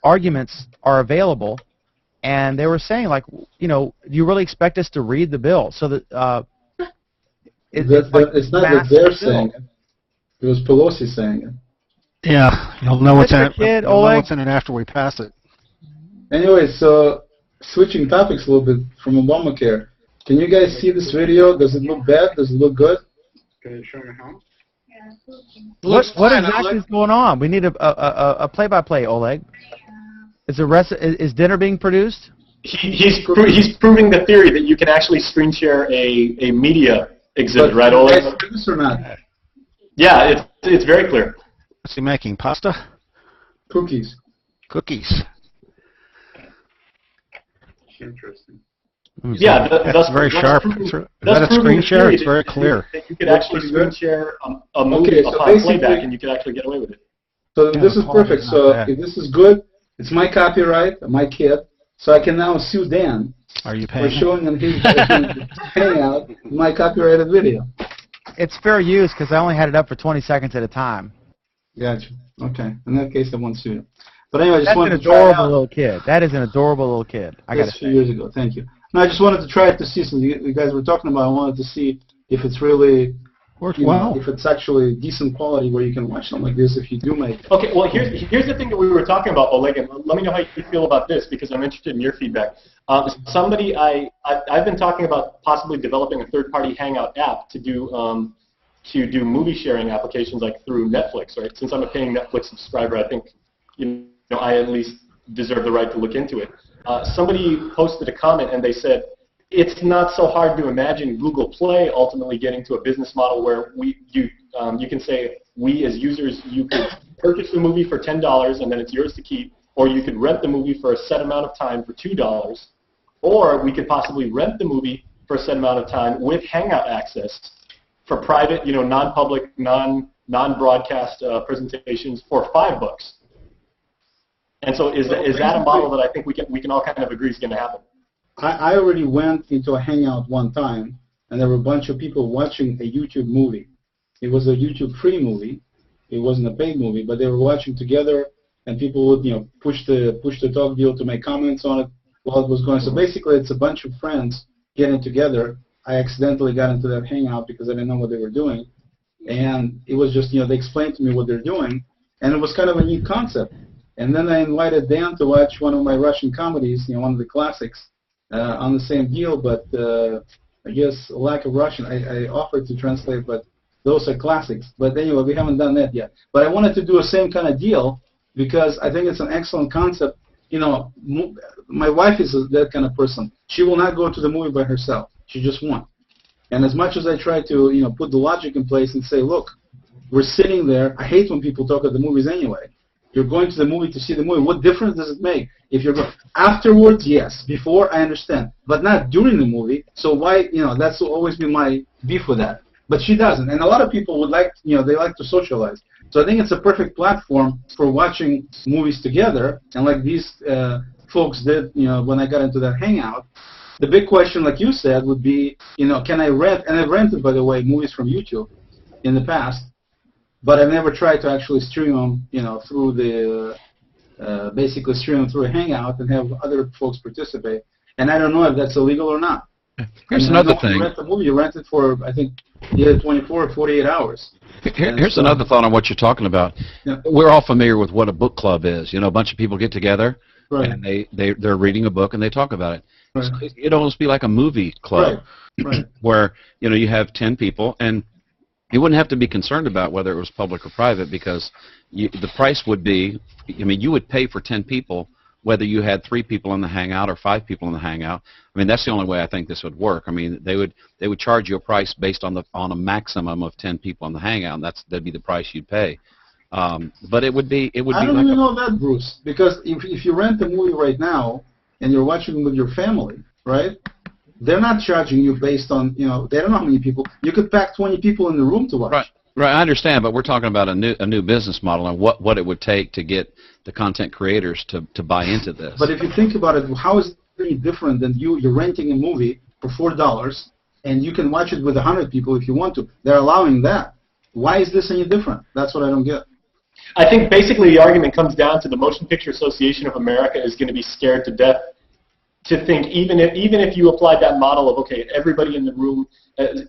arguments are available, and they were saying, like, do you really expect us to read the bill? So that it's not that they're saying it. It was Pelosi saying it. Yeah, you'll know what's in it. Kid, you'll know what's in it after we pass it. Anyway, so switching topics a little bit from Obamacare. Can you guys see this video? Does it look bad? Does it look good? Can you show me how? What exactly is going on? We need a play-by-play, Oleg. Is dinner being produced? He's proving the theory that you can actually screen share a media exhibit, right, Oleg? Guys, this or not? Yeah, it's very clear. What's he making? Pasta? Cookies. Cookies. Interesting. Yeah, that's very sharp. Is that a screen share? It's very clear. That you could actually screen share a movie upon playback, and you could actually get away with it. So this is perfect. So if this is good, it's my copyright, my kid. So I can now sue Dan Are you paying? for showing on his hangout my copyrighted video. It's fair use because I only had it up for 20 seconds at a time. Gotcha. Okay. In that case, I won't sue you. But anyway, I just That's wanted an to try it adorable out. little kid. That is an adorable little kid. I got That's a few years ago. Thank you. No, I just wanted to try it to see, since you guys were talking about it, I wanted to see if it's really Worked you know, well. if it's actually decent quality where you can watch something like this if you do make it. Okay, well, here's the thing that we were talking about, Oleg, and let me know how you feel about this because I'm interested in your feedback. Somebody, I've been talking about possibly developing a third-party Hangout app to do movie sharing applications like through Netflix, right? Since I'm a paying Netflix subscriber, I think I at least deserve the right to look into it. Somebody posted a comment and they said, it's not so hard to imagine Google Play ultimately getting to a business model where you can say, we as users, you could purchase the movie for $10 and then it's yours to keep, or you could rent the movie for a set amount of time for $2, or we could possibly rent the movie for a set amount of time with Hangout access for private, non-public, non-broadcast presentations for $5. And so is that a model that I think we can all kind of agree is going to happen? I already went into a Hangout one time, and there were a bunch of people watching a YouTube movie. It was a YouTube free movie. It wasn't a paid movie, but they were watching together, and people would, push the talk deal to make comments on it while it was going. So basically, it's a bunch of friends getting together. I accidentally got into that Hangout because I didn't know what they were doing, and it was just, they explained to me what they're doing, and it was kind of a neat concept. And then I invited Dan to watch one of my Russian comedies, one of the classics. On the same deal, but I guess lack of Russian. I offered to translate, but those are classics. But anyway, we haven't done that yet. But I wanted to do the same kind of deal because I think it's an excellent concept. My wife is that kind of person. She will not go to the movie by herself. She just won't. And as much as I try to, put the logic in place and say, look, we're sitting there. I hate when people talk at the movies anyway. You're going to the movie to see the movie. What difference does it make? If you're afterwards, yes. Before, I understand, but not during the movie. So why? That's always been my beef with that. But she doesn't, and a lot of people would like, they like to socialize. So I think it's a perfect platform for watching movies together, and like these folks did, when I got into that Hangout. The big question, like you said, would be, can I rent? And I've rented, by the way, movies from YouTube in the past. But I've never tried to actually stream them, through the, basically stream them through a Hangout and have other folks participate. And I don't know if that's illegal or not. Here's another thing. You rent the movie, you rent it for, I think, either 24 or 48 hours. Here's another thought on what you're talking about. Yeah. We're all familiar with what a book club is. A bunch of people get together, Right. and they're reading a book and they talk about it. Right. It'd almost be like a movie club, Right. where you have 10 people, and you wouldn't have to be concerned about whether it was public or private because the price would be, you would pay for 10 people whether you had 3 people in the Hangout or 5 people in the Hangout. That's the only way I think this would work. They would charge you a price based on a maximum of 10 people in the Hangout, and that'd be the price you'd pay. But it would be I don't even know that, Bruce, because if you rent a movie right now and you're watching it with your family, right? They're not charging you based on, they don't know how many people. You could pack 20 people in the room to watch. Right, I understand, but we're talking about a new business model and what it would take to get the content creators to buy into this. But if you think about it, how is it any different than you're renting a movie for $4 and you can watch it with 100 people if you want to? They're allowing that. Why is this any different? That's what I don't get. I think basically the argument comes down to the Motion Picture Association of America is going to be scared to death to think even if you applied that model of, okay, everybody in the room,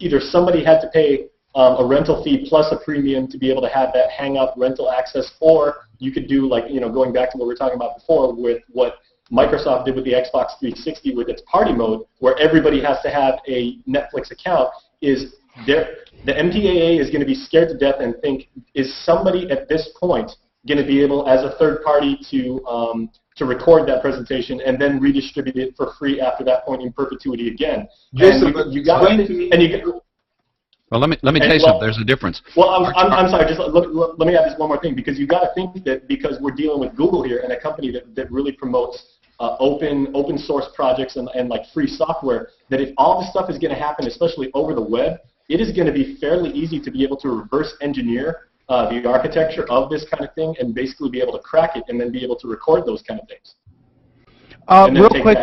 either somebody had to pay a rental fee plus a premium to be able to have that Hangout rental access, or you could do like, going back to what we were talking about before with what Microsoft did with the Xbox 360 with its party mode, where everybody has to have a Netflix account, the MPAA is going to be scared to death and think, is somebody at this point going to be able, as a third party, to record that presentation and then redistribute it for free after that point in perpetuity again? Jason, Well, let me tell you something. There's a difference. Well, I'm sorry. Just let me add this one more thing, because you got to think that because we're dealing with Google here and a company that really promotes open source projects and like free software, that if all this stuff is going to happen, especially over the web, it is going to be fairly easy to be able to reverse engineer the architecture of this kind of thing and basically be able to crack it and then be able to record those kind of things. Real quick,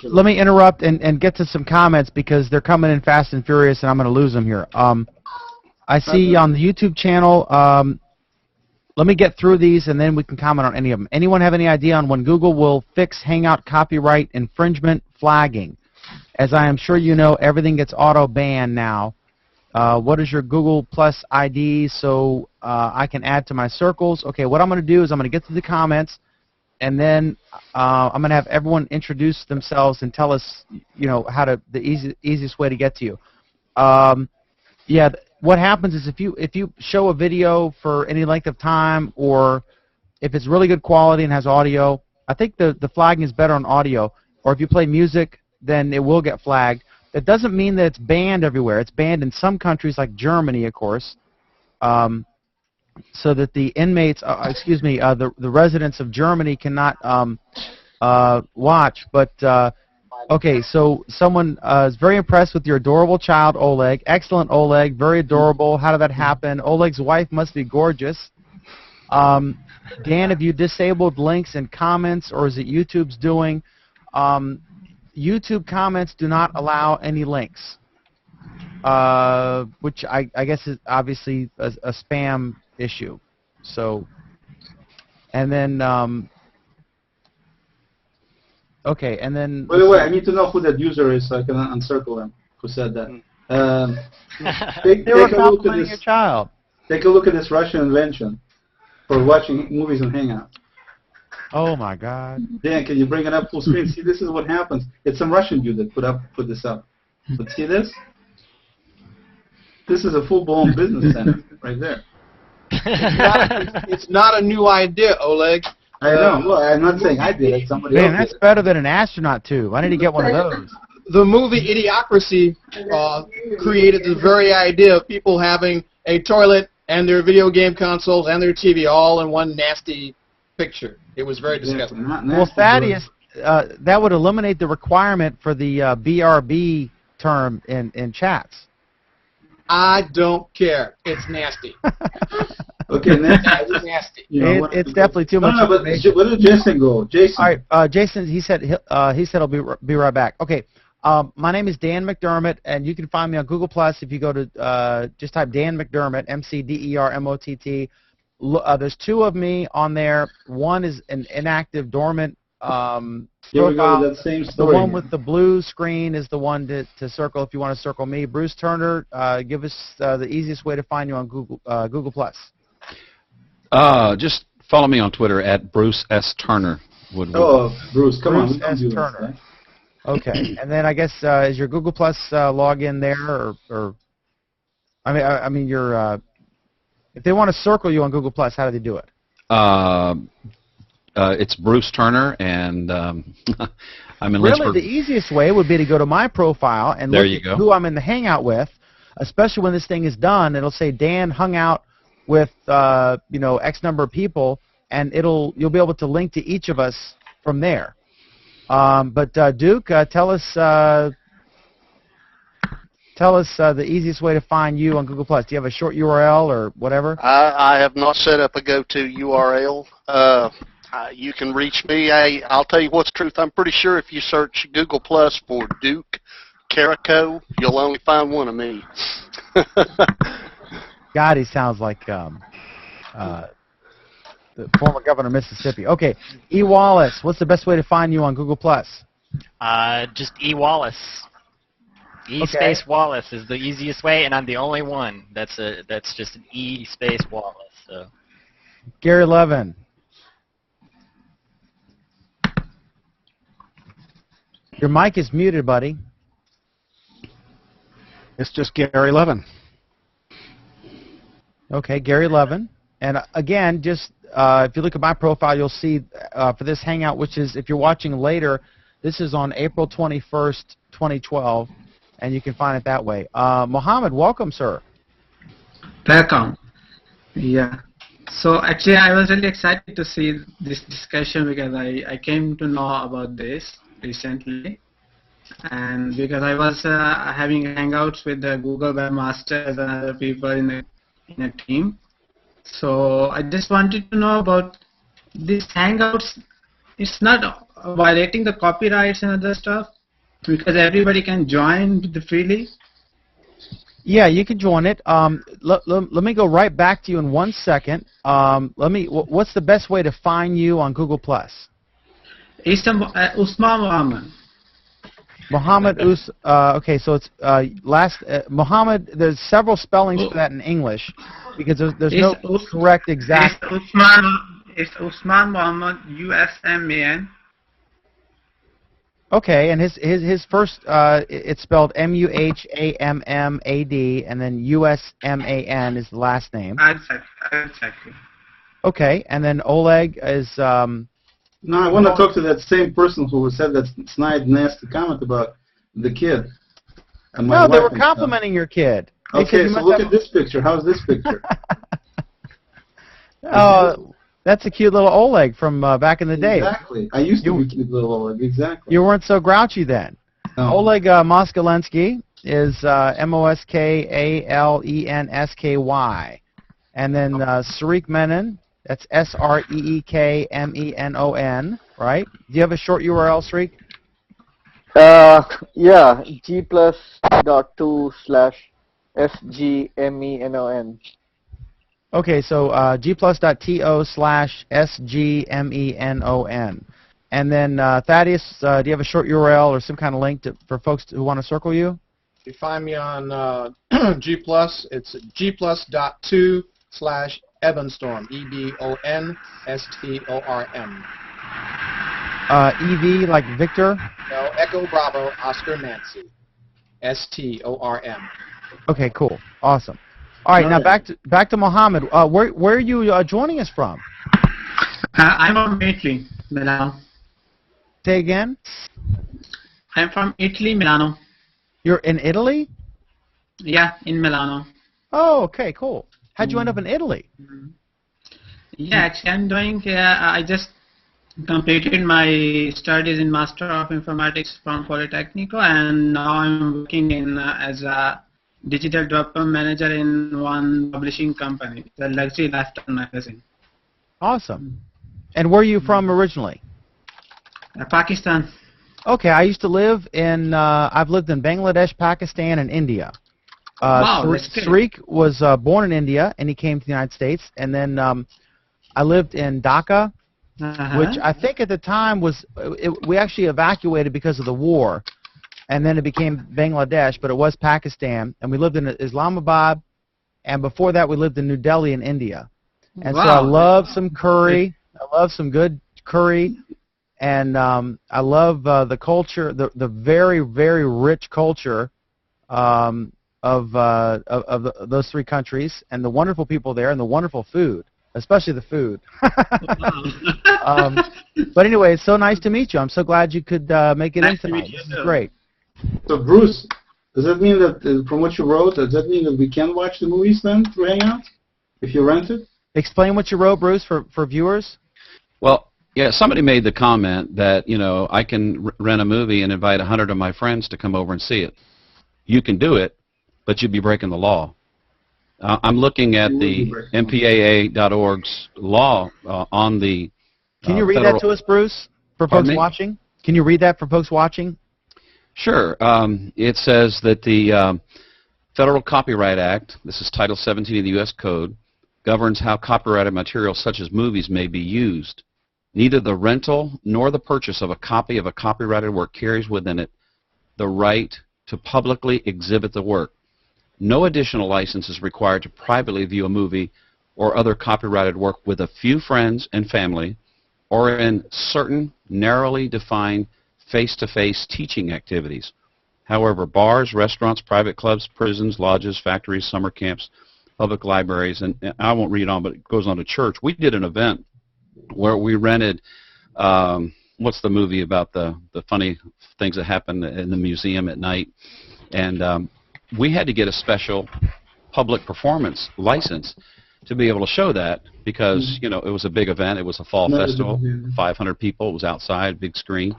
let me interrupt and get to some comments because they're coming in fast and furious, and I'm going to lose them here. I see on the YouTube channel, let me get through these, and then we can comment on any of them. Anyone have any idea on when Google will fix Hangout copyright infringement flagging? As I am sure you know, everything gets auto-banned now. What is your Google Plus ID so I can add to my circles? Okay, what I'm going to do is I'm going to get to the comments, and then I'm going to have everyone introduce themselves and tell us, how to the easiest way to get to you. Yeah, what happens is if you show a video for any length of time, or if it's really good quality and has audio, I think the flagging is better on audio. Or if you play music, then it will get flagged. That doesn't mean that it's banned everywhere. It's banned in some countries, like Germany, of course, so that the inmates, the residents of Germany cannot watch. But okay, so someone is very impressed with your adorable child, Oleg. Excellent, Oleg. Very adorable. How did that happen? Oleg's wife must be gorgeous. Dan, have you disabled links and comments, or is it YouTube's doing? YouTube comments do not allow any links, which I guess is obviously a spam issue. So, and then, okay, and then... By the way, I need to know who that user is so I can uncircle them who said that. Take a look at this, your child. Take a look at this Russian invention for watching movies on Hangout. Oh my God! Dan, can you bring it up full screen? See, this is what happens. It's some Russian dude that put this up. But see this? This is a full-blown business center right there. It's not a new idea, Oleg. I know. Well, I'm not saying I did it. Somebody else Man, that's did it. better than an astronaut tube. I need to get one of those. The movie Idiocracy created the very idea of people having a toilet and their video game consoles and their TV all in one nasty picture. It was very disgusting. Well, Thaddeus, that would eliminate the requirement for the BRB term in chats. I don't care. It's nasty. Okay, next. It's nasty. It's definitely too much. No, but where did Jason go? Jason. All right, Jason. He said he'll be right back. Okay. My name is Dan McDermott, and you can find me on Google Plus if you go to just type Dan McDermott, McDermott. There's two of me on there. One is an inactive, dormant Here we go profile. with that same The story. one with the blue screen is the one to circle if you want to circle me. Bruce Turner, give us the easiest way to find you on Google Plus. Just follow me on Twitter at Bruce S. Turner. Oh, Bruce, come on. Bruce We don't S. do this, Turner. right? Okay, and then I guess is your Google Plus login there, or I mean your if they want to circle you on Google Plus, how do they do it? It's Bruce Turner, and I'm in Really, Lynchburg. the easiest way would be to go to my profile and There look you at go. who I'm in the Hangout with. Especially when this thing is done, it'll say Dan hung out with X number of people, and you'll be able to link to each of us from there. But Duke, tell us the easiest way to find you on Google Plus. Do you have a short URL or whatever? I have not set up a go-to URL. You can reach me. I'll tell you what's the truth. I'm pretty sure if you search Google Plus for Duke Carrico, you'll only find one of me. God, he sounds like the former governor of Mississippi. Okay, E. Wallace, what's the best way to find you on Google Plus? Just E. Wallace. E space Wallace is the easiest way, and I'm the only one. That's just an E space Wallace. So. Gary Levin. Your mic is muted, buddy. It's just Gary Levin. Okay, Gary Levin. And again, just if you look at my profile, you'll see for this Hangout, which is, if you're watching later, this is on April 21st, 2012, and you can find it that way. Mohammed, welcome, sir. Welcome. Yeah. So actually, I was really excited to see this discussion because I came to know about this recently, and because I was having hangouts with the Google Webmasters and other people in a team. So I just wanted to know about these hangouts. It's not violating the copyrights and other stuff because everybody can join freely. Yeah, you can join it. Let me go right back to you in 1 second. What's the best way to find you on Google Plus? Usman Muhammad. Muhammad okay, so it's Muhammad. There's several spellings for that in English because there's no correct exact. It's Usman Muhammad USMAN. Okay, and his first it's spelled MUHAMMAD, and then USMAN is the last name. Exactly. Okay, and then Oleg is. No, I want to talk to that same person who said that snide, nasty comment about the kid. And my No, they wife were complimenting your kid. They said Okay, you so must look have- at this picture. How's this picture? Oh, that's a cute little Oleg from back in the day. Exactly. I used to be cute little Oleg. Exactly. You weren't so grouchy then. No. Oleg Moskalensky is Moskalensky, and then Sarik Menon. That's SREEKMENON, right? Do you have a short URL, Sarik? Yeah, g+.2/SGMENON. Okay, so g+.to/SGMENON. And then Thaddeus, do you have a short URL or some kind of link for folks who want to circle you? If you find me on G+, it's g+.2/Ebonstorm, EBONSTORM. EV like Victor? No, Echo Bravo Oscar Nancy, STORM. Okay, cool, awesome. All right, now back to Mohammed. Where are you joining us from? I'm from Italy, Milano. Say again. I'm from Italy, Milano. You're in Italy? Yeah, in Milano. Oh, okay, cool. How'd you end up in Italy? Yeah, actually, I'm doing. I just completed my studies in Master of Informatics from Politecnico, and now I'm working in as a digital development manager in one publishing company, the Luxury Lifestyle magazine. Awesome. And where are you from originally? Pakistan. Okay, I used to live in. I've lived in Bangladesh, Pakistan, and India. Wow, that's good. Sarik was born in India, and he came to the United States. And then I lived in Dhaka, which I think at the time was we actually evacuated because of the war, and then it became Bangladesh, but it was Pakistan. And we lived in Islamabad, and before that we lived in New Delhi in India. And so I love some curry. I love some good curry, and I love the culture, the very, very rich culture of those three countries, and the wonderful people there, and the wonderful food, especially the food. But anyway, it's so nice to meet you. I'm so glad you could make it in tonight. This is great. So Bruce, does that mean that from what you wrote, does that mean that we can watch the movies then through Hangout if you rent it? Explain what you wrote, Bruce, for viewers. Well, yeah, somebody made the comment that, you know, I can rent a movie and invite 100 of my friends to come over and see it. You can do it, but you'd be breaking the law. I'm looking at the MPAA.org's law on the Can you read that to us, Bruce, for folks watching? Can you read that for folks watching? Sure. It says that the Federal Copyright Act, this is Title 17 of the U.S. Code, governs how copyrighted material such as movies may be used. Neither the rental nor the purchase of a copy of a copyrighted work carries within it the right to publicly exhibit the work. No additional license is required to privately view a movie or other copyrighted work with a few friends and family or in certain narrowly defined face-to-face teaching activities. However, bars, restaurants, private clubs, prisons, lodges, factories, summer camps, public libraries, and I won't read on, but it goes on to church. We did an event where we rented, what's the movie about the funny things that happen in the museum at night? And we had to get a special public performance license to be able to show that because, you know, it was a big event. It was a fall festival, 500 people. It was outside, big screen.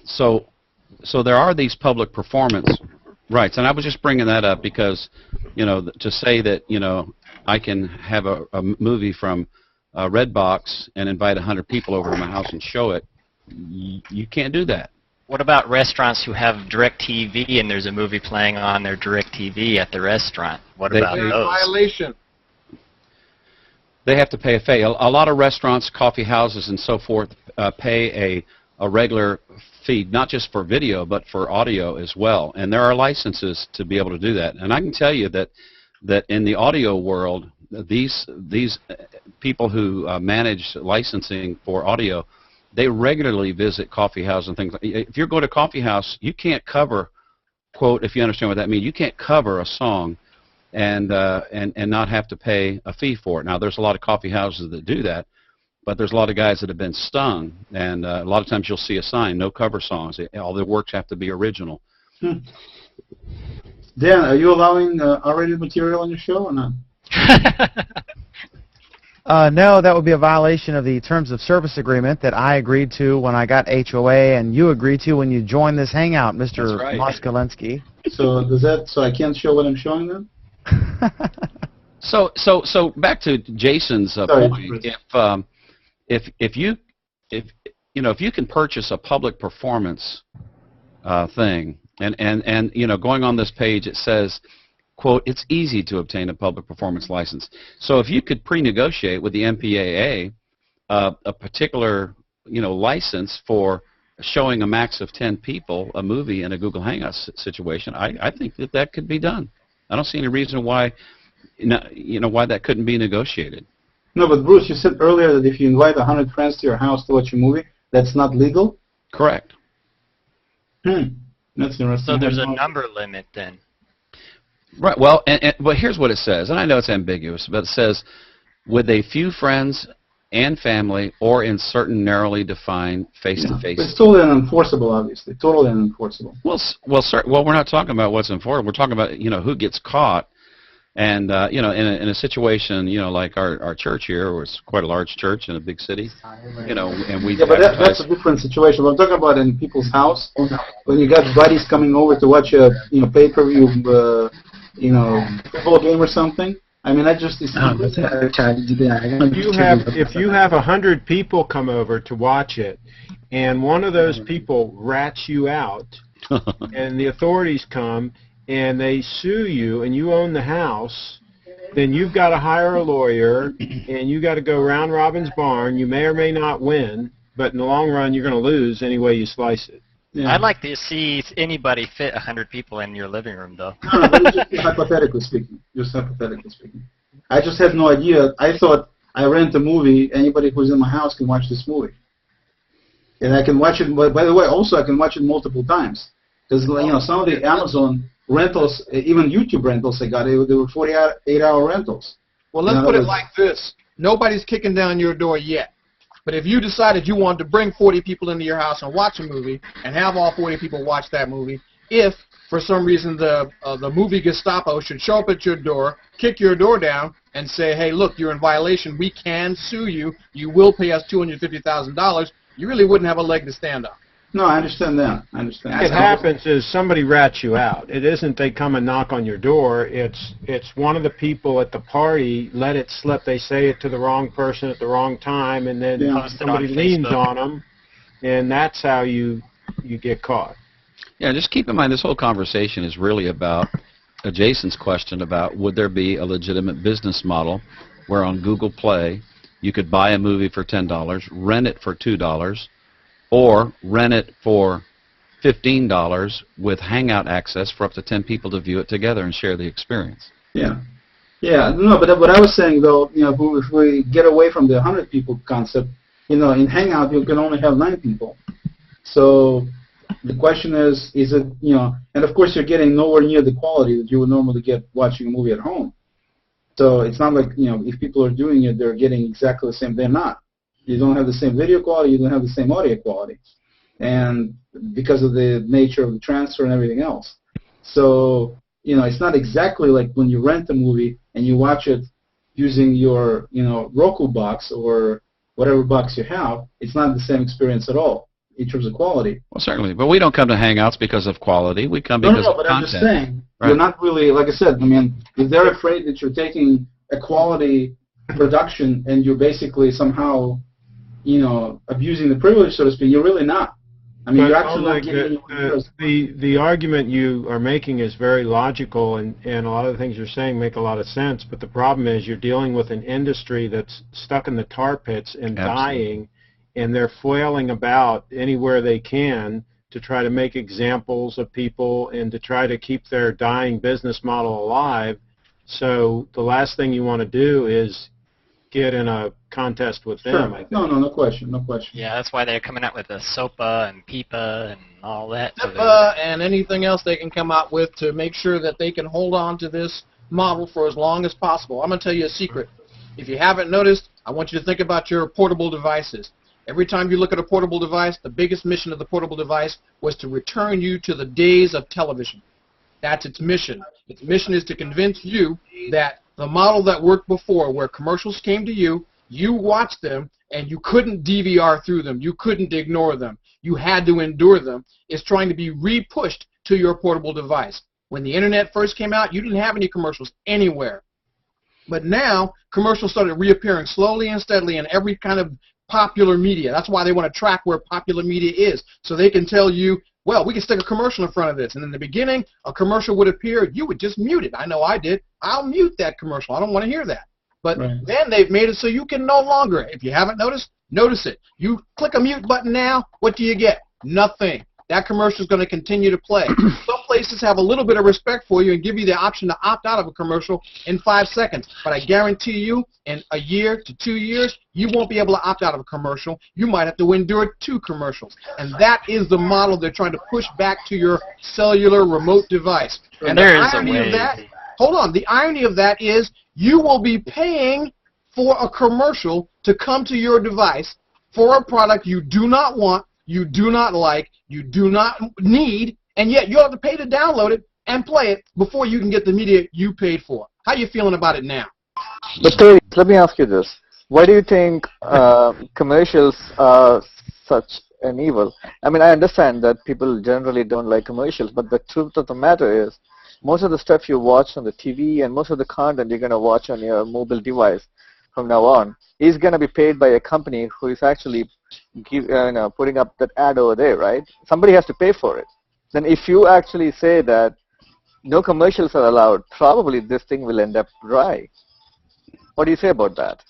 So there are these public performance rights. And I was just bringing that up because, you know, to say that, you know, I can have a movie from Redbox and invite 100 people over to my house and show it, you can't do that. What about restaurants who have DirecTV and there's a movie playing on their DirecTV at the restaurant? What about those? Violation. They have to pay a fee. A lot of restaurants, coffee houses, and so forth pay a a regular feed, not just for video, but for audio as well. And there are licenses to be able to do that. And I can tell you that in the audio world, these people who manage licensing for audio, they regularly visit coffee houses and things. If you're going to a coffee house, you can't cover, quote, if you understand what that means, you can't cover a song and not have to pay a fee for it. Now, there's a lot of coffee houses that do that, but there's a lot of guys that have been stung, and a lot of times you'll see a sign, no cover songs. All their works have to be original. Dan, are you allowing R-rated material on your show or not? No, that would be a violation of the terms of service agreement that I agreed to when I got HOA, and you agreed to when you joined this hangout, Mr. That's right. Moskalinsky. So I can't show what I'm showing then? So back to Jason's point. If you can purchase a public performance thing, and going on this page it says, quote, it's easy to obtain a public performance license. So if you could pre-negotiate with the MPAA a particular license for showing a max of 10 people a movie in a Google Hangouts situation, I think that could be done. I don't see any reason why why that couldn't be negotiated. No, but Bruce, you said earlier that if you invite 100 friends to your house to watch a movie, that's not legal? Correct. That's interesting. So there's a number limit then. Right. Well, but here's what it says, and I know it's ambiguous, but it says, with a few friends and family, or in certain narrowly defined face-to-face. It's totally unenforceable, obviously. Totally unenforceable. Well, we're not talking about what's enforceable. We're talking about who gets caught, and in a situation like our church here, where it's quite a large church in a big city, and we. Yeah, but that's a different situation. What I'm talking about in people's house, when you got buddies coming over to watch a pay-per-view football game or something. I mean, that just is. If you have 100 people come over to watch it, and one of those people rats you out, and the authorities come and they sue you, and you own the house, then you've got to hire a lawyer, and you got to go round robin's barn. You may or may not win, but in the long run, you're going to lose any way you slice it. Yeah. I'd like to see anybody fit 100 people in your living room, though. No, but just hypothetically speaking. Just hypothetically speaking. I just had no idea. I thought I rent a movie. Anybody who's in my house can watch this movie, and I can watch it. By the way, also I can watch it multiple times because some of the Amazon rentals, even YouTube rentals, they were 48-hour rentals. Well, let's put it like this: nobody's kicking down your door yet. But if you decided you wanted to bring 40 people into your house and watch a movie and have all 40 people watch that movie, if for some reason the movie Gestapo should show up at your door, kick your door down, and say, hey, look, you're in violation, we can sue you, you will pay us $250,000, you really wouldn't have a leg to stand on. No, I understand that. I understand. What happens is somebody rats you out. It isn't they come and knock on your door. It's one of the people at the party let it slip. They say it to the wrong person at the wrong time, and then somebody leans on them, and that's how you get caught. Yeah, just keep in mind this whole conversation is really about Jason's question about would there be a legitimate business model where on Google Play you could buy a movie for $10, rent it for $2, or rent it for $15 with Hangout access for up to 10 people to view it together and share the experience. Yeah. Yeah, no, but what I was saying, though, if we get away from the 100 people concept, in Hangout you can only have 9 people. So the question is it, and of course you're getting nowhere near the quality that you would normally get watching a movie at home. So it's not like, if people are doing it, they're getting exactly the same. They're not. You don't have the same video quality, you don't have the same audio quality, and because of the nature of the transfer and everything else. So, it's not exactly like when you rent a movie and you watch it using your, Roku box or whatever box you have. It's not the same experience at all in terms of quality. Well, certainly, but we don't come to Hangouts because of quality. We come because of content. No, but I'm just saying, You're not really, like I said, if they're afraid that you're taking a quality production and you're basically somehow abusing the privilege, so to speak, you're really not. You're actually not getting the argument you are making is very logical, and a lot of the things you're saying make a lot of sense, but the problem is you're dealing with an industry that's stuck in the tar pits and dying, and they're flailing about anywhere they can to try to make examples of people and to try to keep their dying business model alive. So the last thing you want to do is get in a contest with them. I think. No question. Yeah, that's why they're coming out with the SOPA and PIPA and all that. SOPA and anything else they can come out with to make sure that they can hold on to this model for as long as possible. I'm going to tell you a secret. If you haven't noticed, I want you to think about your portable devices. Every time you look at a portable device, the biggest mission of the portable device was to return you to the days of television. That's its mission. Its mission is to convince you that the model that worked before, where commercials came to you, you watched them, and you couldn't DVR through them. You couldn't ignore them. You had to endure them, is trying to be re-pushed to your portable device. When the Internet first came out, you didn't have any commercials anywhere. But now, commercials started reappearing slowly and steadily in every kind of popular media. That's why they want to track where popular media is, so they can tell you, well, we can stick a commercial in front of this. And in the beginning, a commercial would appear. You would just mute it. I know I did. I'll mute that commercial. I don't want to hear that. But then they've made it so you can no longer, if you haven't noticed, notice it. You click a mute button now, what do you get? Nothing. That commercial is going to continue to play. Some places have a little bit of respect for you and give you the option to opt out of a commercial in 5 seconds. But I guarantee you, in a year to 2 years, you won't be able to opt out of a commercial. You might have to endure 2 commercials. And that is the model they're trying to push back to your cellular remote device. And the irony of that, hold on, the irony of that is you will be paying for a commercial to come to your device for a product you do not want, you do not like, you do not need, and yet you'll have to pay to download it and play it before you can get the media you paid for. How are you feeling about it now? But Terry, let me ask you this. Why do you think commercials are such an evil? I mean, I understand that people generally don't like commercials, but the truth of the matter is most of the stuff you watch on the TV and most of the content you're going to watch on your mobile device from now on is going to be paid by a company who is actually putting up that ad over there, right? Somebody has to pay for it. Then if you actually say that no commercials are allowed, probably this thing will end up dry. What do you say about that?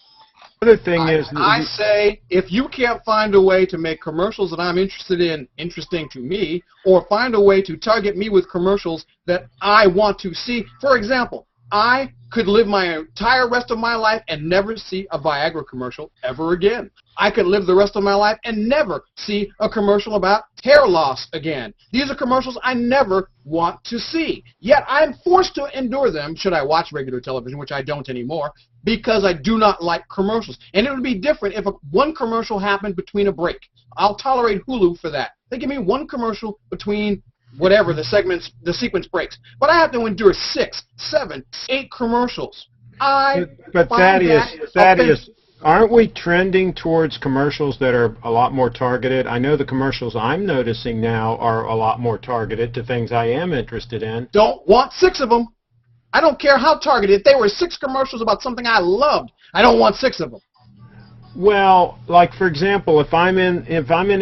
The other thing is, I say if you can't find a way to make commercials that I'm interested in interesting to me, or find a way to target me with commercials that I want to see, for example, I could live my entire rest of my life and never see a Viagra commercial ever again. I could live the rest of my life and never see a commercial about hair loss again. These are commercials I never want to see. Yet I'm forced to endure them should I watch regular television, which I don't anymore, because I do not like commercials. And it would be different if one commercial happened between a break. I'll tolerate Hulu for that. They give me one commercial between whatever the sequence breaks. But I have to endure 6, 7, 8 commercials. But Thaddeus, aren't we trending towards commercials that are a lot more targeted? I know the commercials I'm noticing now are a lot more targeted to things I am interested in. Don't want 6 of them. I don't care how targeted. If they were 6 commercials about something I loved, I don't want 6 of them. Well, like for example, if I'm in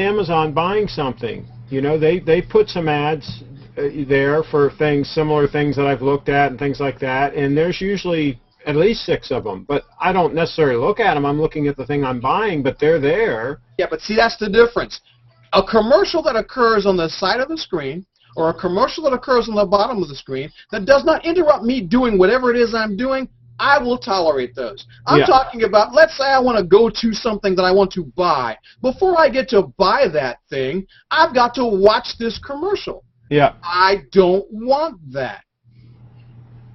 Amazon buying something, you know, they put some ads there for similar things that I've looked at and things like that, and there's usually at least 6 of them. But I don't necessarily look at them. I'm looking at the thing I'm buying, but they're there. Yeah, but see, that's the difference. A commercial that occurs on the side of the screen or a commercial that occurs on the bottom of the screen that does not interrupt me doing whatever it is I'm doing, I will tolerate those. I'm talking about, let's say I want to go to something that I want to buy. Before I get to buy that thing, I've got to watch this commercial. Yeah. I don't want that.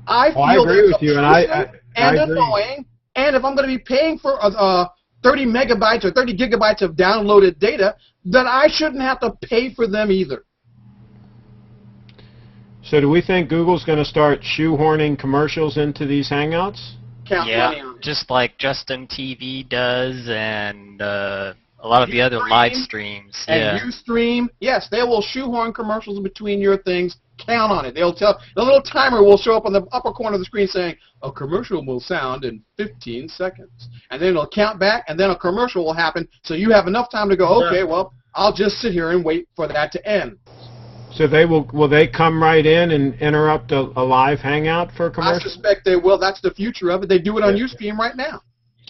I feel I agree with you, and I annoying, and if I'm going to be paying for 30 megabytes or 30 gigabytes of downloaded data, then I shouldn't have to pay for them either. So do we think Google's going to start shoehorning commercials into these Hangouts? Yeah, just like Justin TV does and a lot of the other live streams. And Ustream, yes, they will shoehorn commercials between your things. Count on it. They'll tell, the little timer will show up on the upper corner of the screen saying, a commercial will sound in 15 seconds. And then it'll count back, and then a commercial will happen, so you have enough time to go, okay, well, I'll just sit here and wait for that to end. So will they come right in and interrupt a live Hangout for a commercial? I suspect they will. That's the future of it. They do it on Ustream right now.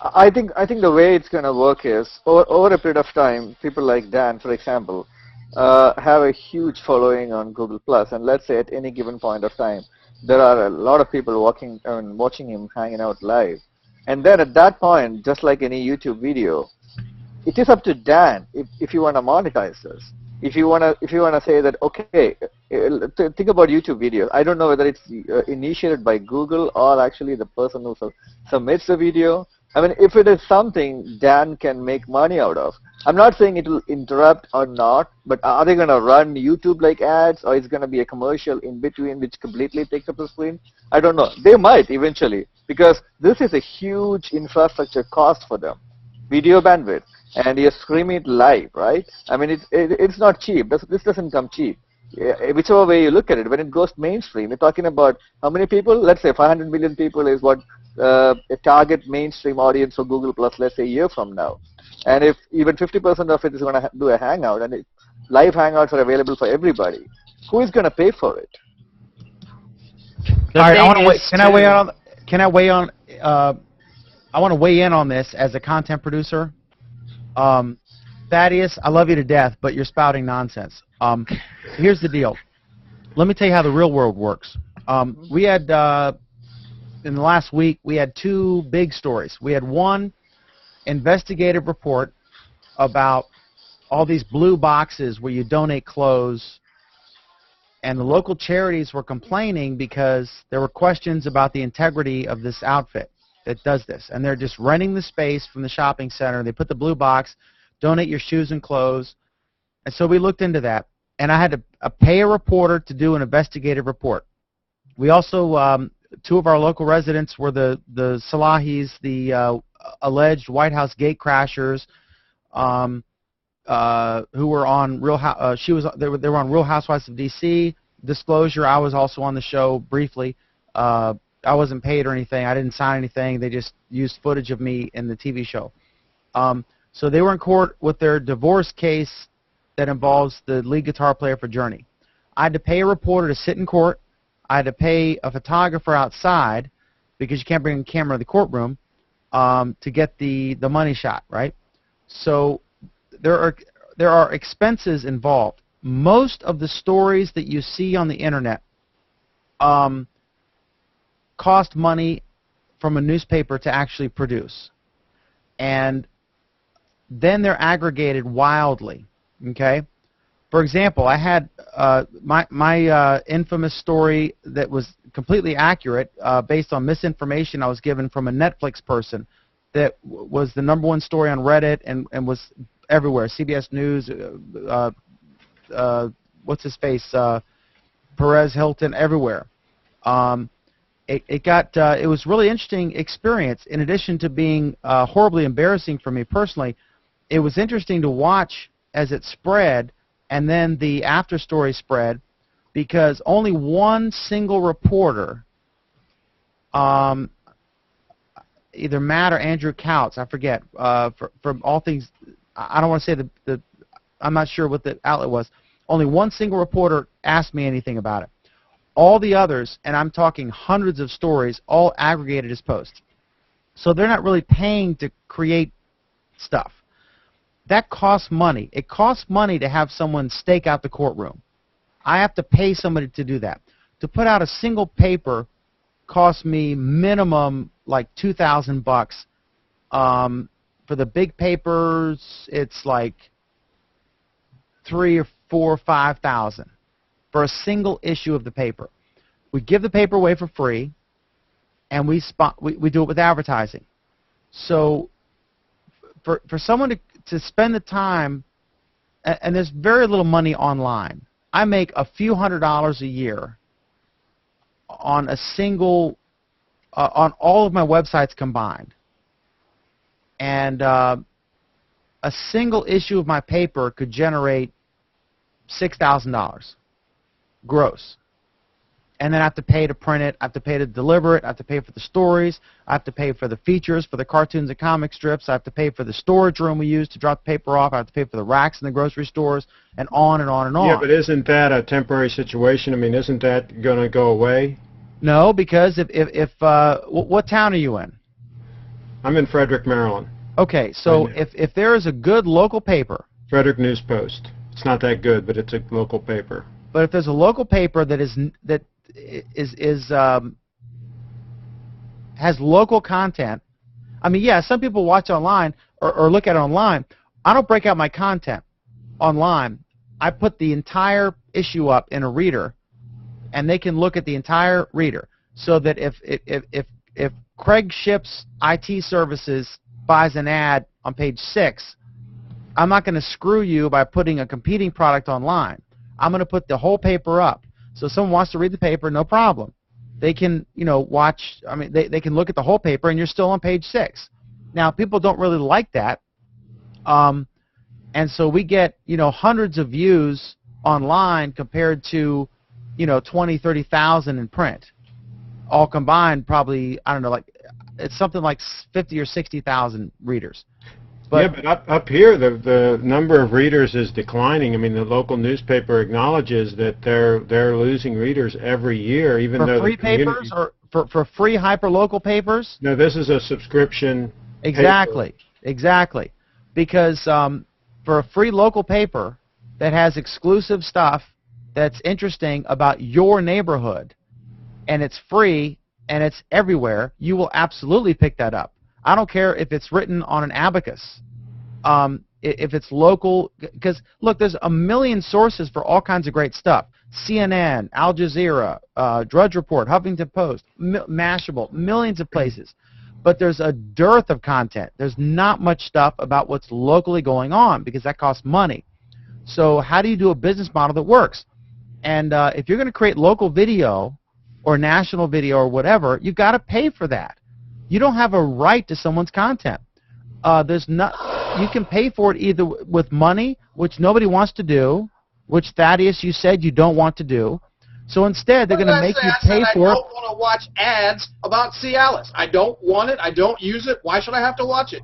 I think the way it's going to work is over a period of time, people like Dan, for example, have a huge following on Google Plus, and let's say at any given point of time, there are a lot of people watching him hanging out live, and then at that point, just like any YouTube video, it is up to Dan if you want to monetize this. If you want to say that, okay, think about YouTube videos. I don't know whether it's initiated by Google or actually the person who submits the video. I mean, if it is something Dan can make money out of, I'm not saying it will interrupt or not, but are they going to run YouTube-like ads, or is it going to be a commercial in between which completely takes up the screen? I don't know. They might eventually, because this is a huge infrastructure cost for them. Video bandwidth, and you're streaming it live, right? I mean, it's not cheap. This doesn't come cheap. Yeah, whichever way you look at it, when it goes mainstream, you're talking about how many people? Let's say 500 million people is what a target mainstream audience for Google Plus, let's say a year from now. And if even 50% of it is going to do a hangout, and live hangouts are available for everybody, who is going to pay for it? All right, I want to wait. Can I weigh on? Can I weigh on? I want to weigh in on this as a content producer. Thaddeus, I love you to death, but you're spouting nonsense. Here's the deal. Let me tell you how the real world works. We had, in the last week, we had two big stories. We had one investigative report about all these blue boxes where you donate clothes, and the local charities were complaining because there were questions about the integrity of this outfit that does this, and they're just renting the space from the shopping center. They put the blue box, donate your shoes and clothes, and so we looked into that, and I had to pay a reporter to do an investigative report. We also, two of our local residents were the Salahis, the alleged White House gate crashers, who were on they were on Real Housewives of D.C. Disclosure, I was also on the show briefly. I wasn't paid or anything. I didn't sign anything. They just used footage of me in the TV show. So they were in court with their divorce case that involves the lead guitar player for Journey. I had to pay a reporter to sit in court. I had to pay a photographer outside, because you can't bring a camera in the courtroom, to get the money shot, right? So there are expenses involved. Most of the stories that you see on the internet cost money from a newspaper to actually produce, and then they're aggregated wildly. Okay, for example, I had my infamous story that was completely accurate based on misinformation I was given from a Netflix person that was the #1 story on Reddit and was everywhere. CBS News, what's his face, Perez Hilton, everywhere. It was really interesting experience. In addition to being horribly embarrassing for me personally, it was interesting to watch as it spread, and then the after story spread, because only one single reporter, either Matt or Andrew Couts, I forget, from All Things, I don't want to say I'm not sure what the outlet was. Only one single reporter asked me anything about it. All the others, and I'm talking hundreds of stories, all aggregated as posts. So they're not really paying to create stuff. That costs money. It costs money to have someone stake out the courtroom. I have to pay somebody to do that. To put out a single paper costs me minimum like $2,000. For the big papers, it's like $3,000 or $4,000 or $5,000 for a single issue of the paper. We give the paper away for free, and we do it with advertising. So for someone to spend the time, and there's very little money online. I make a few $100s a year on a single, on all of my websites combined. And a single issue of my paper could generate $6,000 gross. And then I have to pay to print it, I have to pay to deliver it, I have to pay for the stories, I have to pay for the features, for the cartoons and comic strips, I have to pay for the storage room we use to drop the paper off, I have to pay for the racks in the grocery stores, and on and on and on. Yeah, but isn't that a temporary situation? I mean, isn't that going to go away? No, because if what town are you in? I'm in Frederick, Maryland. Okay, so if there is a good local paper, Frederick News Post. It's not that good, but it's a local paper. but if there's a local paper that has local content, I mean, yeah, some people watch online or look at it online. I don't break out my content online. I put the entire issue up in a reader, and they can look at the entire reader. So that if Craig Ships IT Services buys an ad on page 6, I'm not going to screw you by putting a competing product online. I'm going to put the whole paper up. So if someone wants to read the paper, no problem. They can, watch. I mean, they can look at the whole paper, and you're still on page 6. Now, people don't really like that, and so we get, hundreds of views online compared to, 20, 30,000 in print, all combined. Probably, I don't know, it's something like 50 or 60,000 readers. But, yeah, but up here, the number of readers is declining. I mean, the local newspaper acknowledges that they're losing readers every year, even though for free papers or for free hyperlocal papers. No, this is a subscription. Exactly, exactly, because for a free local paper that has exclusive stuff that's interesting about your neighborhood, and it's free and it's everywhere, you will absolutely pick that up. I don't care if it's written on an abacus, if it's local, because look, there's a million sources for all kinds of great stuff. CNN, Al Jazeera, Drudge Report, Huffington Post, Mashable, millions of places. But there's a dearth of content. There's not much stuff about what's locally going on because that costs money. So how do you do a business model that works? And if you're going to create local video or national video or whatever, you've got to pay for that. You don't have a right to someone's content. You can pay for it either with money, which nobody wants to do, which Thaddeus, you said you don't want to do. So instead, they're going to make you pay for it. I don't want to watch ads about Cialis. I don't want it. I don't use it. Why should I have to watch it?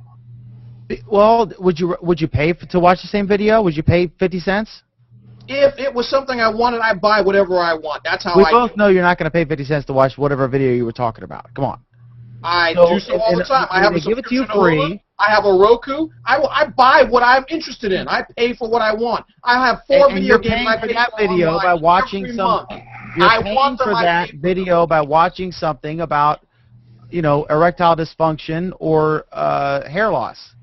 Well, would you pay to watch the same video? Would you pay 50 cents? If it was something I wanted, I'd buy whatever I want. That's how we both know you're not going to pay 50 cents to watch whatever video you were talking about. Come on. I do so all the time. I have a give it to you free. free. I have a Roku. I buy what I'm interested in. I pay for what I want. I have 4 video games. You're paying for that video by watching some. You're paying for that video by watching something about, erectile dysfunction or hair loss.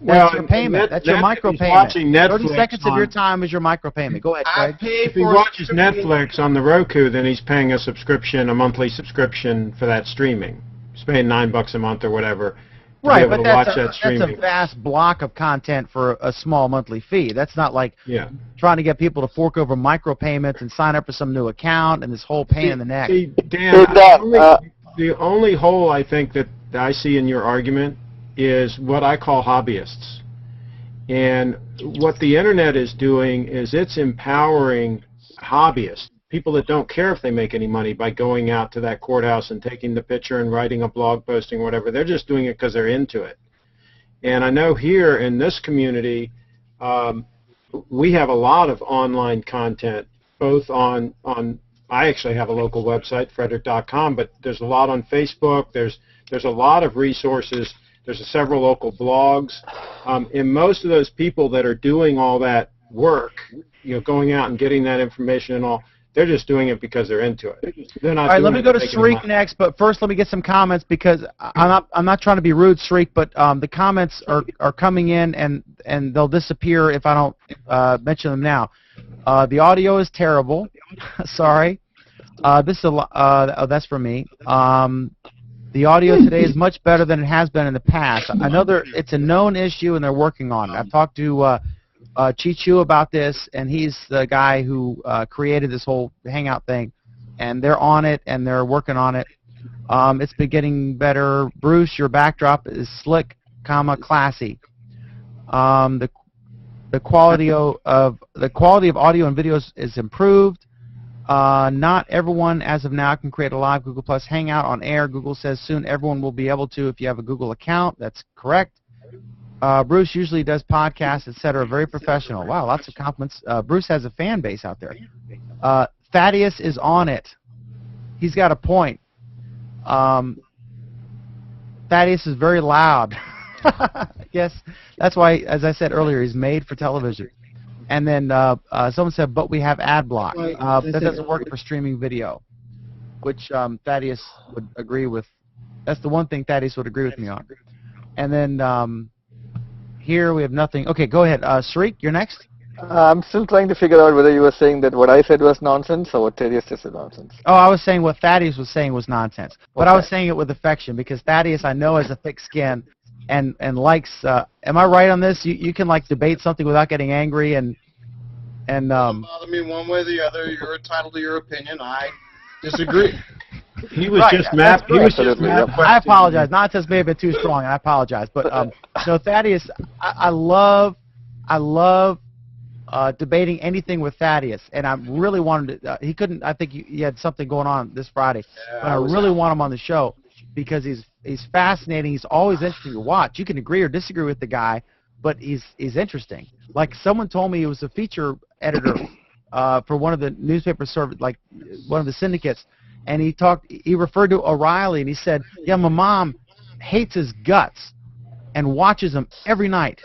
That's your payment. That's your micropayment. 30 seconds of your time is your micropayment. Go ahead, Craig. If he watches Netflix on the Roku, then he's paying a monthly subscription for that streaming. He's paying $9 a month or whatever. Right, but that's a vast block of content for a small monthly fee. That's not like trying to get people to fork over micropayments and sign up for some new account and this whole pain in the neck. See, Dan, the only hole I think that I see in your argument is what I call hobbyists. And what the Internet is doing is it's empowering hobbyists, people that don't care if they make any money by going out to that courthouse and taking the picture and writing a blog posting or whatever. They're just doing it because they're into it. And I know here in this community, we have a lot of online content, both on I actually have a local website, frederick.com, but there's a lot on Facebook. There's a lot of resources. There's several local blogs. And most of those people that are doing all that work, going out and getting that information and all, they're just doing it because they're into it. They're not. All right, let me go to Shriek next, but first let me get some comments because I'm not trying to be rude, Shriek, but the comments are coming in and they'll disappear if I don't mention them now. The audio is terrible. Sorry. This is that's for me. The audio today is much better than it has been in the past. I know it's a known issue and they're working on it. I've talked to Chichu about this, and he's the guy who created this whole Hangout thing, and they're on it and they're working on it. It's been getting better. Bruce, your backdrop is slick, classy. The quality of audio and videos is improved. Not everyone as of now can create a live Google Plus Hangout on air. Google says soon everyone will be able to if you have a Google account. That's correct. Bruce usually does podcasts, etc. Very professional. Wow, lots of compliments. Bruce has a fan base out there. Thaddeus is on it. He's got a point. Thaddeus is very loud. Yes, that's why, as I said earlier, he's made for television. And then someone said, but we have ad block. That doesn't work for streaming video, which Thaddeus would agree with. That's the one thing Thaddeus would agree with me on. And then here we have nothing. Okay, go ahead. Sarik, you're next. I'm still trying to figure out whether you were saying that what I said was nonsense or what Thaddeus said was nonsense. Oh, I was saying what Thaddeus was saying was nonsense. But I was saying it with affection because Thaddeus, I know, has a thick skin and likes. Am I right on this? You can like debate something without getting angry and. Doesn't bother me one way or the other. You're entitled to your opinion. I disagree. He was just mapped. He was just mapped. I apologize. Nonsense may have been too strong. I apologize. But no, Thaddeus, I love debating anything with Thaddeus, and I really wanted to. He couldn't. I think he had something going on this Friday, but I really want him on the show because he's fascinating. He's always interesting to watch. You can agree or disagree with the guy, but he's interesting. Like someone told me he was a feature editor for one of the newspaper like one of the syndicates, and he referred to O'Reilly and he said, yeah, my mom hates his guts and watches him every night.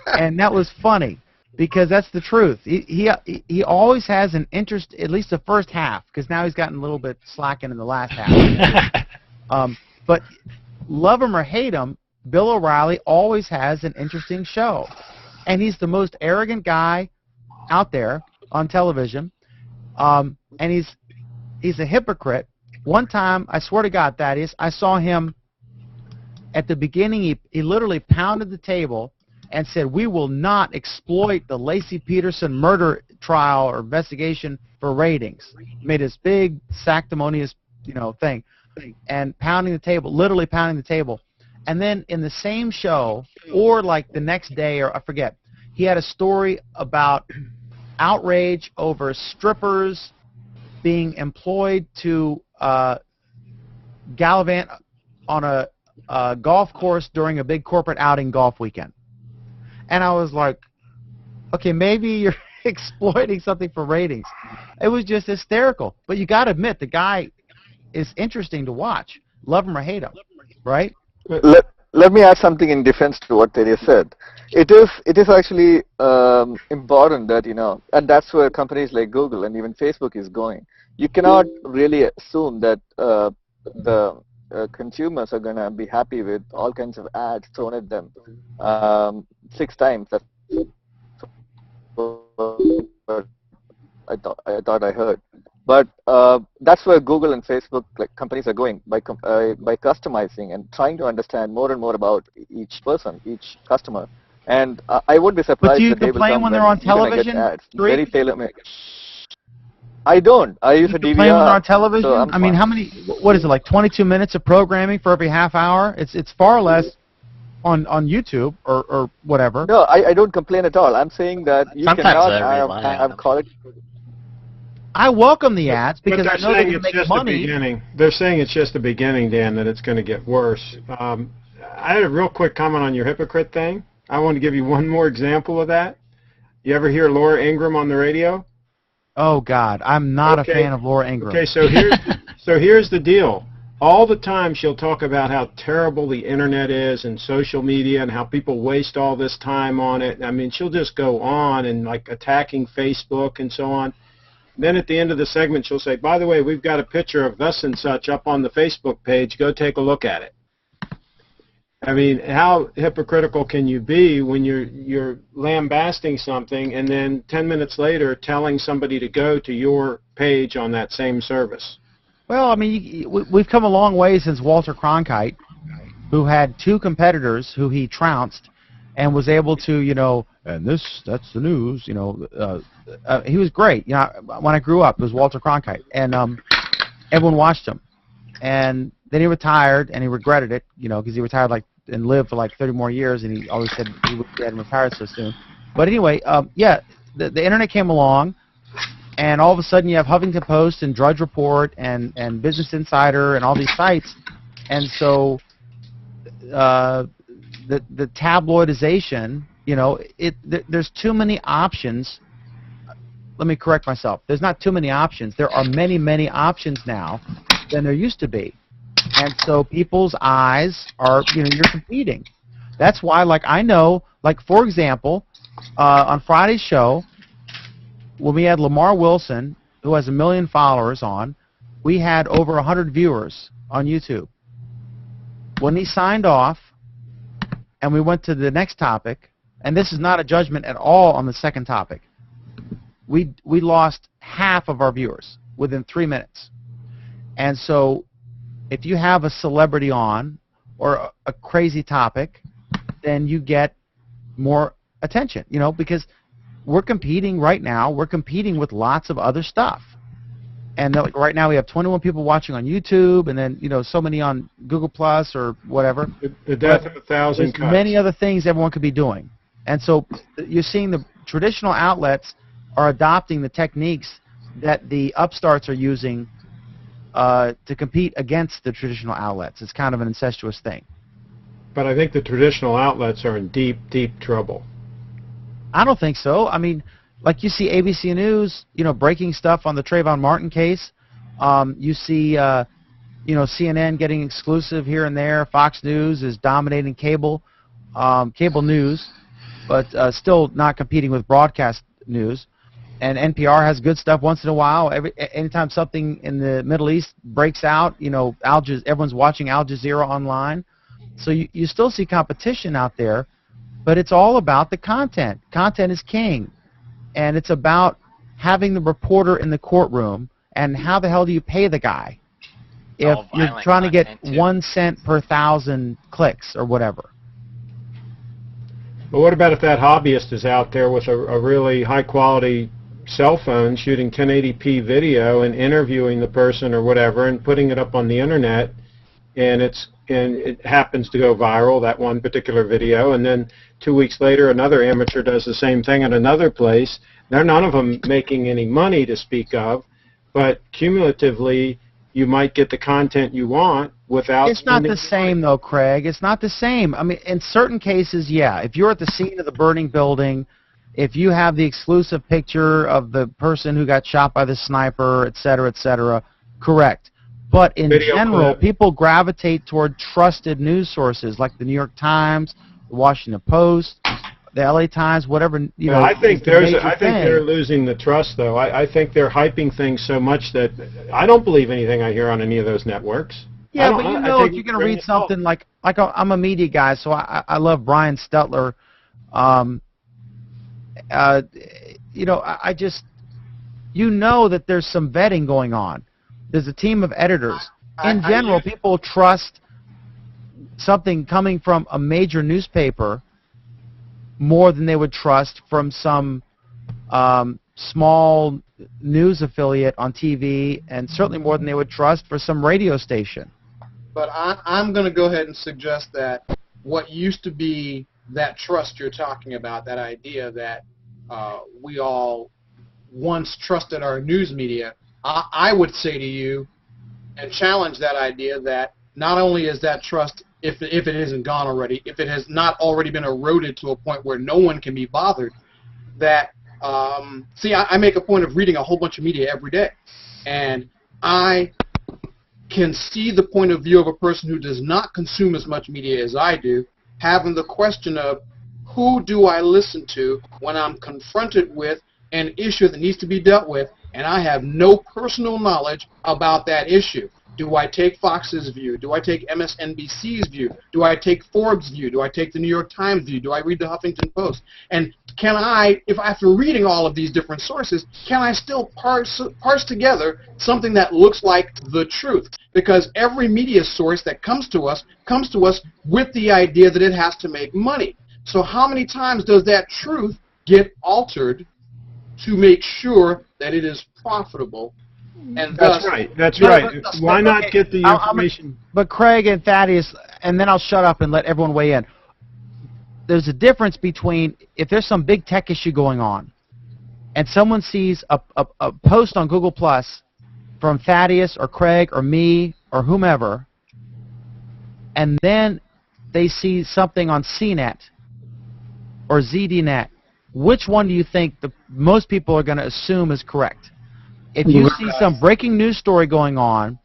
And that was funny because that's the truth. He always has an interest, at least the first half, because now he's gotten a little bit slacking in the last half. But love him or hate him, Bill O'Reilly always has an interesting show. And he's the most arrogant guy out there on television. And he's a hypocrite. One time, I swear to God, Thaddeus, I saw him at the beginning. He literally pounded the table and said, we will not exploit the Lacey Peterson murder trial or investigation for ratings. He made this big sanctimonious, thing, and pounding the table, literally pounding the table. And then in the same show, or like the next day, or I forget, he had a story about outrage over strippers being employed to gallivant on a golf course during a big corporate outing golf weekend. And I was like, okay, maybe you're exploiting something for ratings. It was just hysterical. But you got to admit, the guy is interesting to watch. Love him or hate him, right? Let me add something in defense to what Thaddeus said. It is actually important that, and that's where companies like Google and even Facebook is going. You cannot really assume that the consumers are going to be happy with all kinds of ads thrown at them 6 times. That's what I thought I heard. But that's where Google and Facebook companies are going by customizing and trying to understand more and more about each person, each customer. And I would be surprised. But do you that they will complain come when they're on television? Ads. Very tailor-made. I don't. I use a DVR. Complain when they're on television? So I mean, how many? What is it, like 22 minutes of programming for every half hour? It's far less on YouTube or whatever. No, I don't complain at all. I'm saying that you cannot have quality. I welcome the ads because I know they can make money. They're saying it's just the beginning, Dan, that it's going to get worse. I had a real quick comment on your hypocrite thing. I want to give you one more example of that. You ever hear Laura Ingraham on the radio? Oh, God. I'm not a fan of Laura Ingraham. Okay, so here's the deal. All the time she'll talk about how terrible the internet is and social media and how people waste all this time on it. I mean, she'll just go on and like attacking Facebook and so on. Then at the end of the segment, she'll say, by the way, we've got a picture of thus and such up on the Facebook page. Go take a look at it. I mean, how hypocritical can you be when you're lambasting something and then 10 minutes later telling somebody to go to your page on that same service? Well, I mean, we've come a long way since Walter Cronkite, who had 2 competitors who he trounced and was able to, and that's the news, he was great. When I grew up, it was Walter Cronkite, and everyone watched him. And then he retired, and he regretted it, because he retired and lived for like 30 more years, and he always said he hadn't retired so soon. But anyway, the internet came along, and all of a sudden you have Huffington Post and Drudge Report and Business Insider and all these sites, and so the tabloidization, there's too many options. Let me correct myself. There's not too many options. There are many, many options now than there used to be. And so people's eyes are, you're competing. That's why, like, I know, like, for example, on Friday's show, when we had Lamar Wilson, who has 1 million followers on, we had over 100 viewers on YouTube. When he signed off, and we went to the next topic, and this is not a judgment at all on the second topic, we lost half of our viewers within 3 minutes. And so if you have a celebrity on or a crazy topic, then you get more attention, because we're competing right now. We're competing with lots of other stuff. And like right now we have 21 people watching on YouTube, and then so many on Google Plus or whatever. The death of 1,000 There's cuts. many other things everyone could be doing. And so you're seeing the traditional outlets are adopting the techniques that the upstarts are using to compete against the traditional outlets. It's kind of an incestuous thing. But I think the traditional outlets are in deep, deep trouble. I don't think so. I mean, like you see ABC News, breaking stuff on the Trayvon Martin case. You see, CNN getting exclusive here and there. Fox News is dominating cable news, but still not competing with broadcast news. And NPR has good stuff once in a while. Anytime something in the Middle East breaks out, everyone's watching Al Jazeera online. So you still see competition out there, but it's all about the content. Content is king. And it's about having the reporter in the courtroom, and how the hell do you pay the guy if you're trying to get 1 cent per 1,000 clicks or whatever? But what about if that hobbyist is out there with a really high-quality cell phone shooting 1080p video and interviewing the person or whatever and putting it up on the internet, and it happens to go viral, that one particular video, and then 2 weeks later another amateur does the same thing at another place. They're none of them making any money to speak of, but cumulatively you might get the content you want without... It's not the same, though, Craig. It's not the same. I mean, in certain cases, yeah. If you're at the scene of the burning building, if you have the exclusive picture of the person who got shot by the sniper, et cetera, correct. But in general, people gravitate toward trusted news sources like the New York Times, the Washington Post, the LA Times, whatever. I think they're losing the trust, though. I think they're hyping things so much that I don't believe anything I hear on any of those networks. Yeah, but if you're going to read something like I'm a media guy, so I love Brian Stelter. I just that there's some vetting going on. There's a team of editors. In general, people trust something coming from a major newspaper more than they would trust from some small news affiliate on TV, and certainly more than they would trust for some radio station. But I'm going to go ahead and suggest that what used to be that trust you're talking about, that idea that we all once trusted our news media, I would say to you and challenge that idea that not only is that trust, if it isn't gone already, if it has not already been eroded to a point where no one can be bothered, that, I make a point of reading a whole bunch of media every day, and I can see the point of view of a person who does not consume as much media as I do, having the question of who do I listen to when I'm confronted with an issue that needs to be dealt with, and I have no personal knowledge about that issue. Do I take Fox's view? Do I take MSNBC's view? Do I take Forbes' view? Do I take the New York Times view? Do I read the Huffington Post? And can I, if after reading all of these different sources, can I still parse together something that looks like the truth? Because every media source that comes to us with the idea that it has to make money. So how many times does that truth get altered to make sure that it is profitable? And that's right. That's right. Why not get the information? But Craig and Thaddeus, and then I'll shut up and let everyone weigh in. There's a difference between if there's some big tech issue going on, and someone sees a post on Google Plus from Thaddeus or Craig or me or whomever, and then they see something on CNET or ZDNet. Which one do you think most people are going to assume is correct? If you see some breaking news story going on,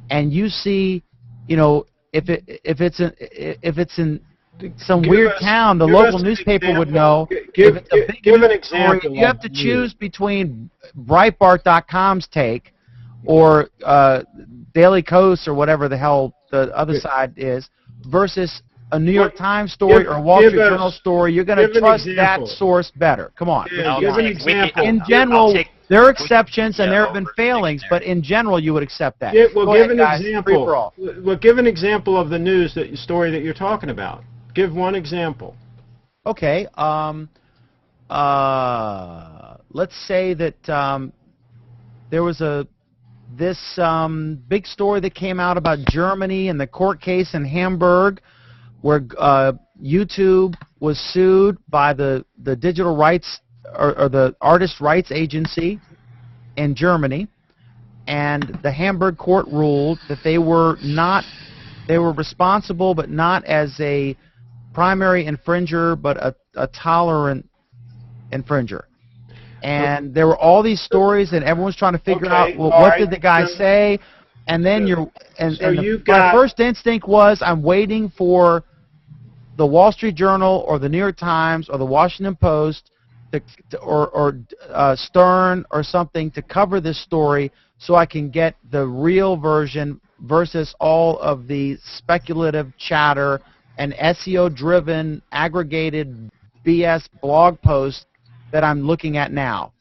and you see you know, if it's in some weird town, the local newspaper would know. Give if it's a big give an story, example. you have to choose between Breitbart.com's take or Daily Kos or whatever the hell the other side is versus a New York Times story or a Wall Street Journal story. You're going to trust that source better. Come on. Yeah, give an example. In general, there are exceptions and there have been failings, but in general, you would accept that. Yeah, well, Go give ahead, an guys. example. Free for all. Well, give an example of the news story that you're talking about. Give one example. Okay. Let's say that there was this big story that came out about Germany and the court case in Hamburg, where YouTube was sued by the digital rights or the artist rights agency in Germany, and the Hamburg court ruled that they were responsible, but not as a primary infringer, but a tolerant infringer. And there were all these stories, and everyone's trying to figure out, well, what did the guy say? And then my first instinct was, I'm waiting for the Wall Street Journal or the New York Times or the Washington Post or Stern or something to cover this story so I can get the real version versus all of the speculative chatter and SEO-driven, aggregated BS blog posts that I'm looking at now.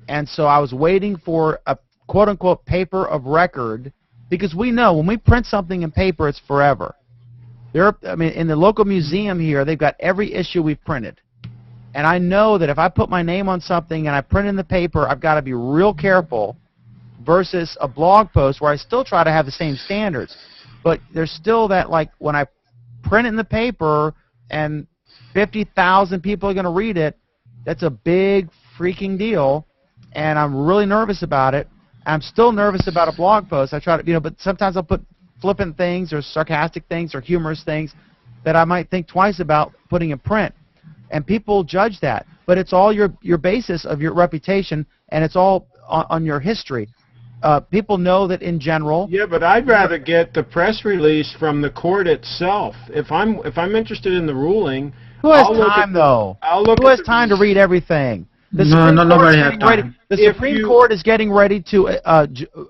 And so I was waiting for a quote-unquote paper of record, because we know when we print something in paper, it's forever. In the local museum here, they've got every issue we've printed. And I know that if I put my name on something and I print in the paper, I've got to be real careful versus a blog post where I still try to have the same standards. But there's still that, like, when I print it in the paper and 50,000 people are going to read it, that's a big freaking deal, and I'm really nervous about it. I'm still nervous about a blog post. I try to, but sometimes I'll put flippant things or sarcastic things or humorous things that I might think twice about putting in print, and people judge that. But it's all your basis of your reputation, and it's all on your history. People know that in general. Yeah, but I'd rather get the press release from the court itself. If I'm interested in the ruling. Who has time, though? Who has time to read everything? Nobody has time. The Supreme Court is getting ready to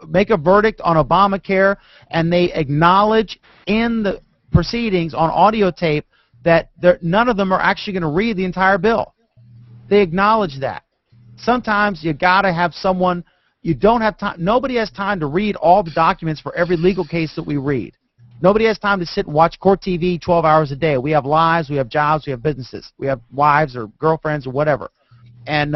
make a verdict on Obamacare, and they acknowledge in the proceedings on audio tape that none of them are actually going to read the entire bill. They acknowledge that. Sometimes you got to have someone. You don't have time. Nobody has time to read all the documents for every legal case that we read. Nobody has time to sit and watch court TV 12 hours a day. We have lives, we have jobs, we have businesses, we have wives or girlfriends or whatever. And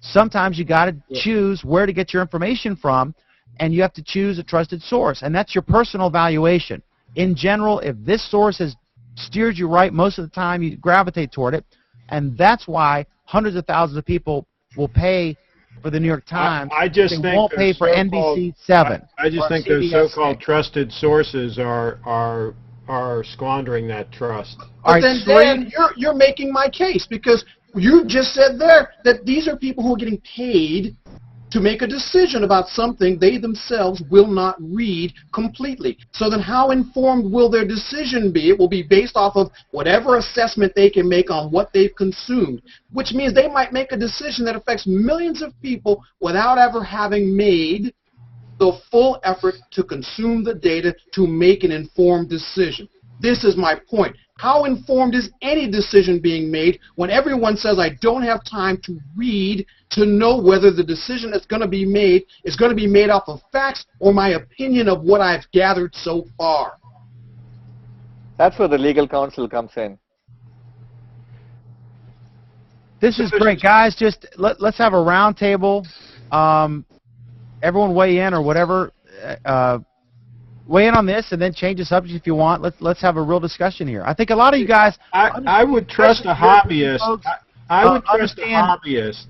sometimes you got to choose where to get your information from, and you have to choose a trusted source, and that's your personal evaluation. In general, if this source has steered you right, most of the time you gravitate toward it, and that's why hundreds of thousands of people will pay for the New York Times. I just they think won't pay for NBC 7. I just think those so-called trusted sources are squandering that trust. But then, Dan, you're making my case, because you just said there that these are people who are getting paid to make a decision about something they themselves will not read completely. So then how informed will their decision be? It will be based off of whatever assessment they can make on what they've consumed, which means they might make a decision that affects millions of people without ever having made the full effort to consume the data to make an informed decision. This is my point. How informed is any decision being made when everyone says, I don't have time to read to know whether the decision that's going to be made is going to be made off of facts or my opinion of what I've gathered so far? That's where the legal counsel comes in. This is great, guys. Just let's have a round table. Everyone weigh in or whatever. Weigh in on this and then change the subject if you want. Let's have a real discussion here. I think a lot of you guys. I would trust a hobbyist. I would trust a hobbyist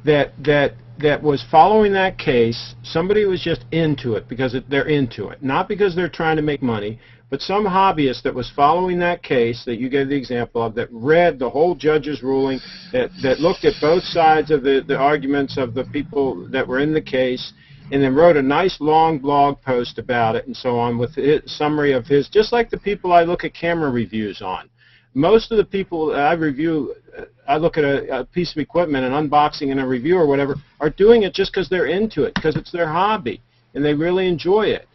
that was following that case. Somebody was just into it because they're into it, not because they're trying to make money. But some hobbyist that was following that case that you gave the example of, that read the whole judge's ruling, that looked at both sides of the arguments of the people that were in the case, and then wrote a nice long blog post about it and so on with a summary of his, just like the people I look at camera reviews on. Most of the people I review, I look at a piece of equipment, an unboxing and a review or whatever, are doing it just because they're into it, because it's their hobby, and they really enjoy it.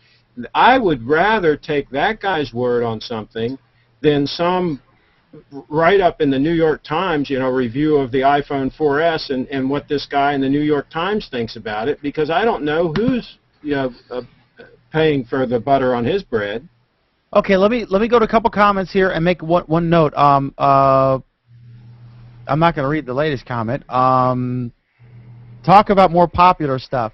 I would rather take that guy's word on something than some write-up in the New York Times, review of the iPhone 4S and what this guy in the New York Times thinks about it, because I don't know who's paying for the butter on his bread. Okay, let me go to a couple comments here and make one note. I'm not going to read the latest comment. Talk about more popular stuff.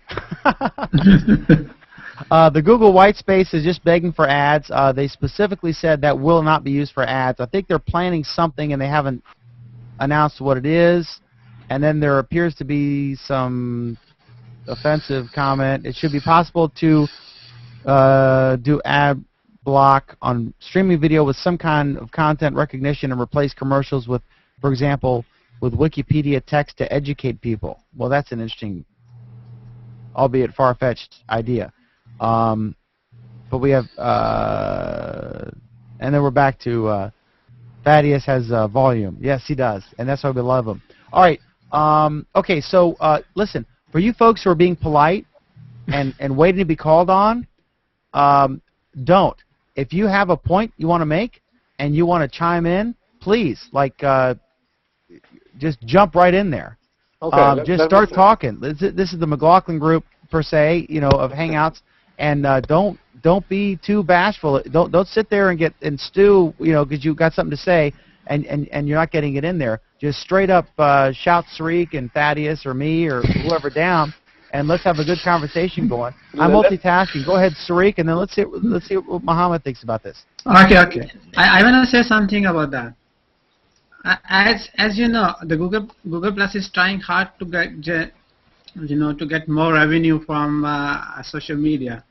The Google Whitespace is just begging for ads. They specifically said that will not be used for ads. I think they're planning something and they haven't announced what it is. And then there appears to be some offensive comment. It should be possible to do ad block on streaming video with some kind of content recognition and replace commercials with, for example, with Wikipedia text to educate people. Well, that's an interesting, albeit far-fetched idea. But we have, and then we're back to Thaddeus has volume. Yes, he does, and that's why we love him. All right. Okay, so listen, for you folks who are being polite and waiting to be called on, don't. If you have a point you want to make and you want to chime in, please, just jump right in there. Okay, just start talking. This is the McLaughlin group per se, of Hangouts, and don't be too bashful. Don't sit there and stew, because you got something to say and you're not getting it in there. Just straight up shout Sariq and Thaddeus or me or whoever down, and let's have a good conversation going. I'm multitasking. Go ahead, Sariq, and then let's see what Muhammad thinks about this. Okay. I want to say something about that. As you know, the Google Plus is trying hard to get more revenue from social media.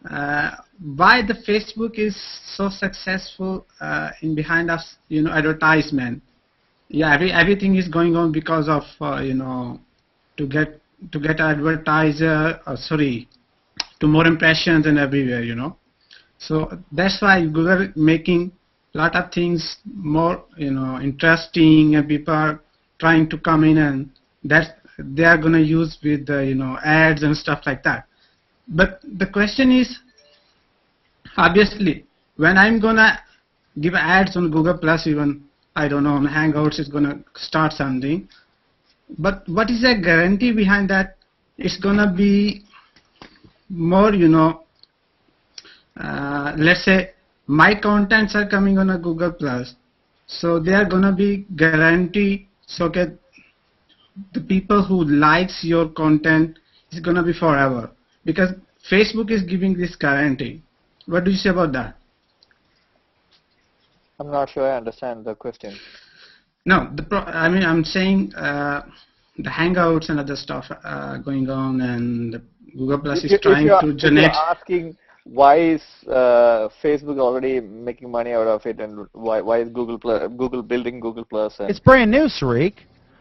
Why the Facebook is so successful in behind us, advertisement? Yeah, everything is going on because of to get advertiser, to more impressions and everywhere, So that's why Google making a lot of things more, interesting, and people are trying to come in, and that they are going to use with ads and stuff like that. But the question is, obviously, when I'm going to give ads on Google Plus, even, I don't know, on Hangouts is going to start something. But what is the guarantee behind that? It's going to be more, let's say, my contents are coming on a Google Plus, so they are going to be guaranteed, so that the people who likes your content is going to be forever, because Facebook is giving this guarantee. What do you say about that? I'm not sure I understand the question. No, I'm saying the Hangouts and other stuff going on, and Google Plus is trying to generate. If you're asking why is Facebook already making money out of it, and why is Google building Google Plus? It's brand new, Sariq.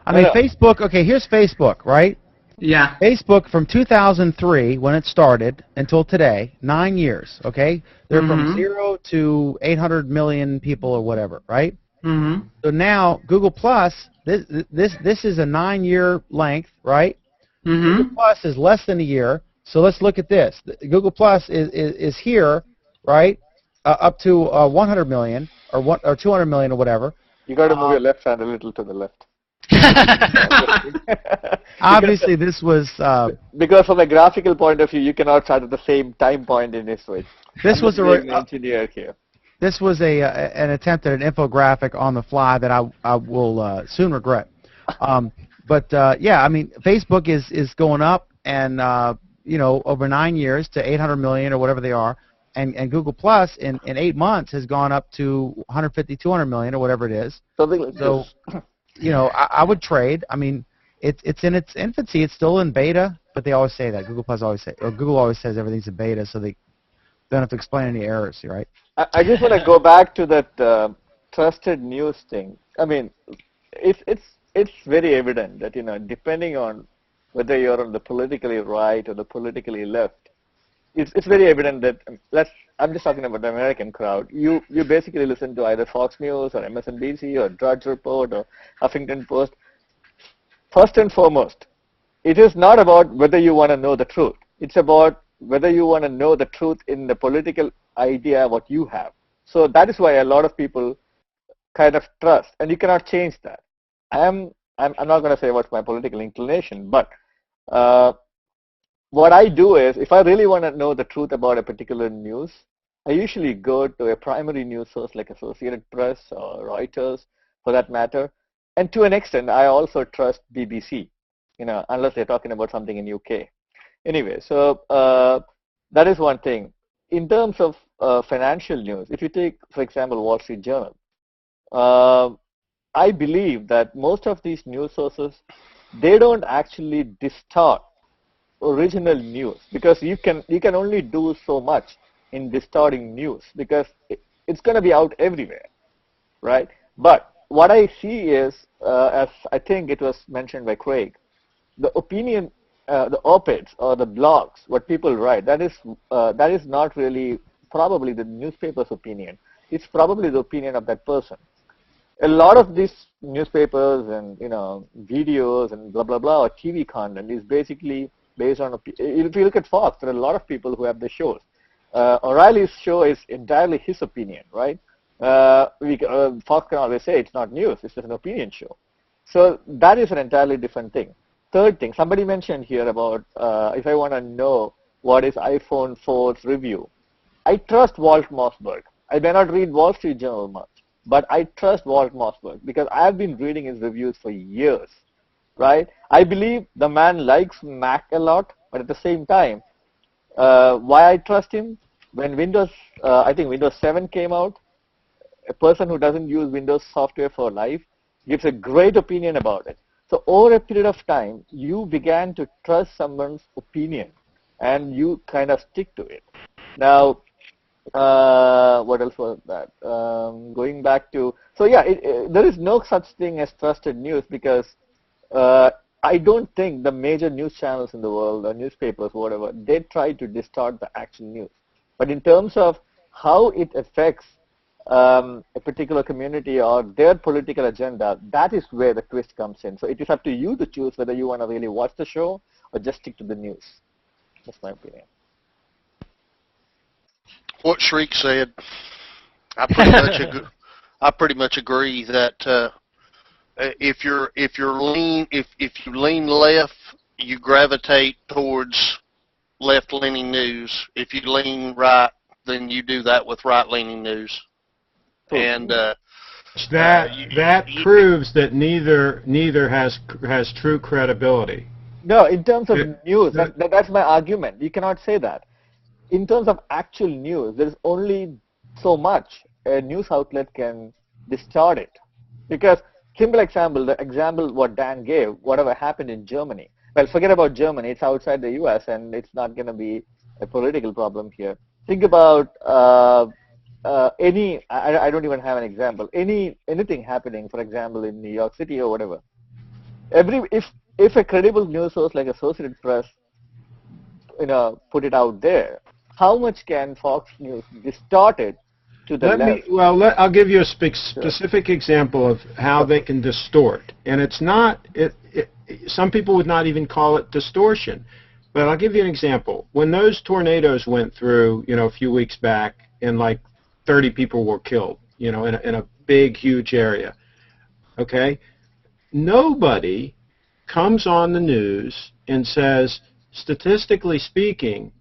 I mean, Facebook. Okay, here's Facebook, right? Yeah. Facebook from 2003 when it started until today, 9 years. Okay, they're from 0 to 800 million people or whatever, right? Mm-hmm. So now Google Plus, this is a 9-year length, right? Mm-hmm. Google Plus is less than a year. So let's look at this. Google Plus is here, right? Up to 100 million or 200 million or whatever. You got to move your left hand a little to the left. Obviously, this was because from a graphical point of view, you cannot start at the same time point in this way. This was an engineer here. This was an attempt at an infographic on the fly that I will soon regret. But yeah, I mean, Facebook is going up, and over 9 years to 800 million or whatever they are, and Google Plus in 8 months has gone up to 150, 200 million or whatever it is. Something like so, this. I would trade. I mean, it's in its infancy. It's still in beta, but they always say that. Google always says everything's in beta, so they don't have to explain any errors, right? I just want to go back to that trusted news thing. I mean, it's very evident that depending on whether you're on the politically right or the politically left, it's very evident that I'm just talking about the American crowd. You basically listen to either Fox News or MSNBC or Drudge Report or Huffington Post. First and foremost, it is not about whether you want to know the truth. It's about whether you want to know the truth in the political idea what you have. So that is why a lot of people kind of trust, and you cannot change that. I'm not going to say what's my political inclination, but what I do is, if I really want to know the truth about a particular news, I usually go to a primary news source like Associated Press or Reuters, for that matter. And to an extent, I also trust BBC, unless they're talking about something in UK. Anyway, so that is one thing. In terms of financial news, if you take, for example, Wall Street Journal, I believe that most of these news sources, they don't actually distort original news, because you can only do so much in distorting news, because it's going to be out everywhere, right? But what I see is, as I think it was mentioned by Craig, the opinion, the op-eds or the blogs, what people write, that is not really probably the newspaper's opinion. It's probably the opinion of that person. A lot of these newspapers and videos and blah blah blah or TV content is basically based on. If you look at Fox, there are a lot of people who have the shows. O'Reilly's show is entirely his opinion, right? Fox can always say it's not news; it's just an opinion show. So that is an entirely different thing. Third thing, somebody mentioned here about if I want to know what is iPhone 4's review, I trust Walt Mossberg. I may not read Wall Street Journal much, but I trust Walt Mossberg because I have been reading his reviews for years, right? I believe the man likes Mac a lot, but at the same time, why I trust him? When I think Windows 7 came out, a person who doesn't use Windows software for life gives a great opinion about it. So over a period of time, you began to trust someone's opinion, and you kind of stick to it. Now, what else was that? Going back to, so yeah, there is no such thing as trusted news because I don't think the major news channels in the world or newspapers, whatever, they try to distort the actual news. But in terms of how it affects a particular community or their political agenda, that is where the twist comes in. So it is up to you to choose whether you want to really watch the show or just stick to the news. That's my opinion. What Shriek said, I pretty much agree that if you lean left, you gravitate towards left-leaning news. If you lean right, then you do that with right-leaning news. And that proves that neither has true credibility. No, in terms of news, that's my argument. You cannot say that. In terms of actual news, there is only so much a news outlet can distort it. Because, simple example, the example what Dan gave, whatever happened in Germany. Well, forget about Germany. It's outside the U.S. and it's not going to be a political problem here. Think about I don't even have an example. Anything happening, for example, in New York City or whatever. If a credible news source like Associated Press, put it out there, how much can Fox News distort it to the left? I'll give you a specific example of how they can distort, and it's not. Some people would not even call it distortion, but I'll give you an example. When those tornadoes went through, a few weeks back, and like 30 people were killed, in a big, huge area. Okay, nobody comes on the news and says, statistically speaking,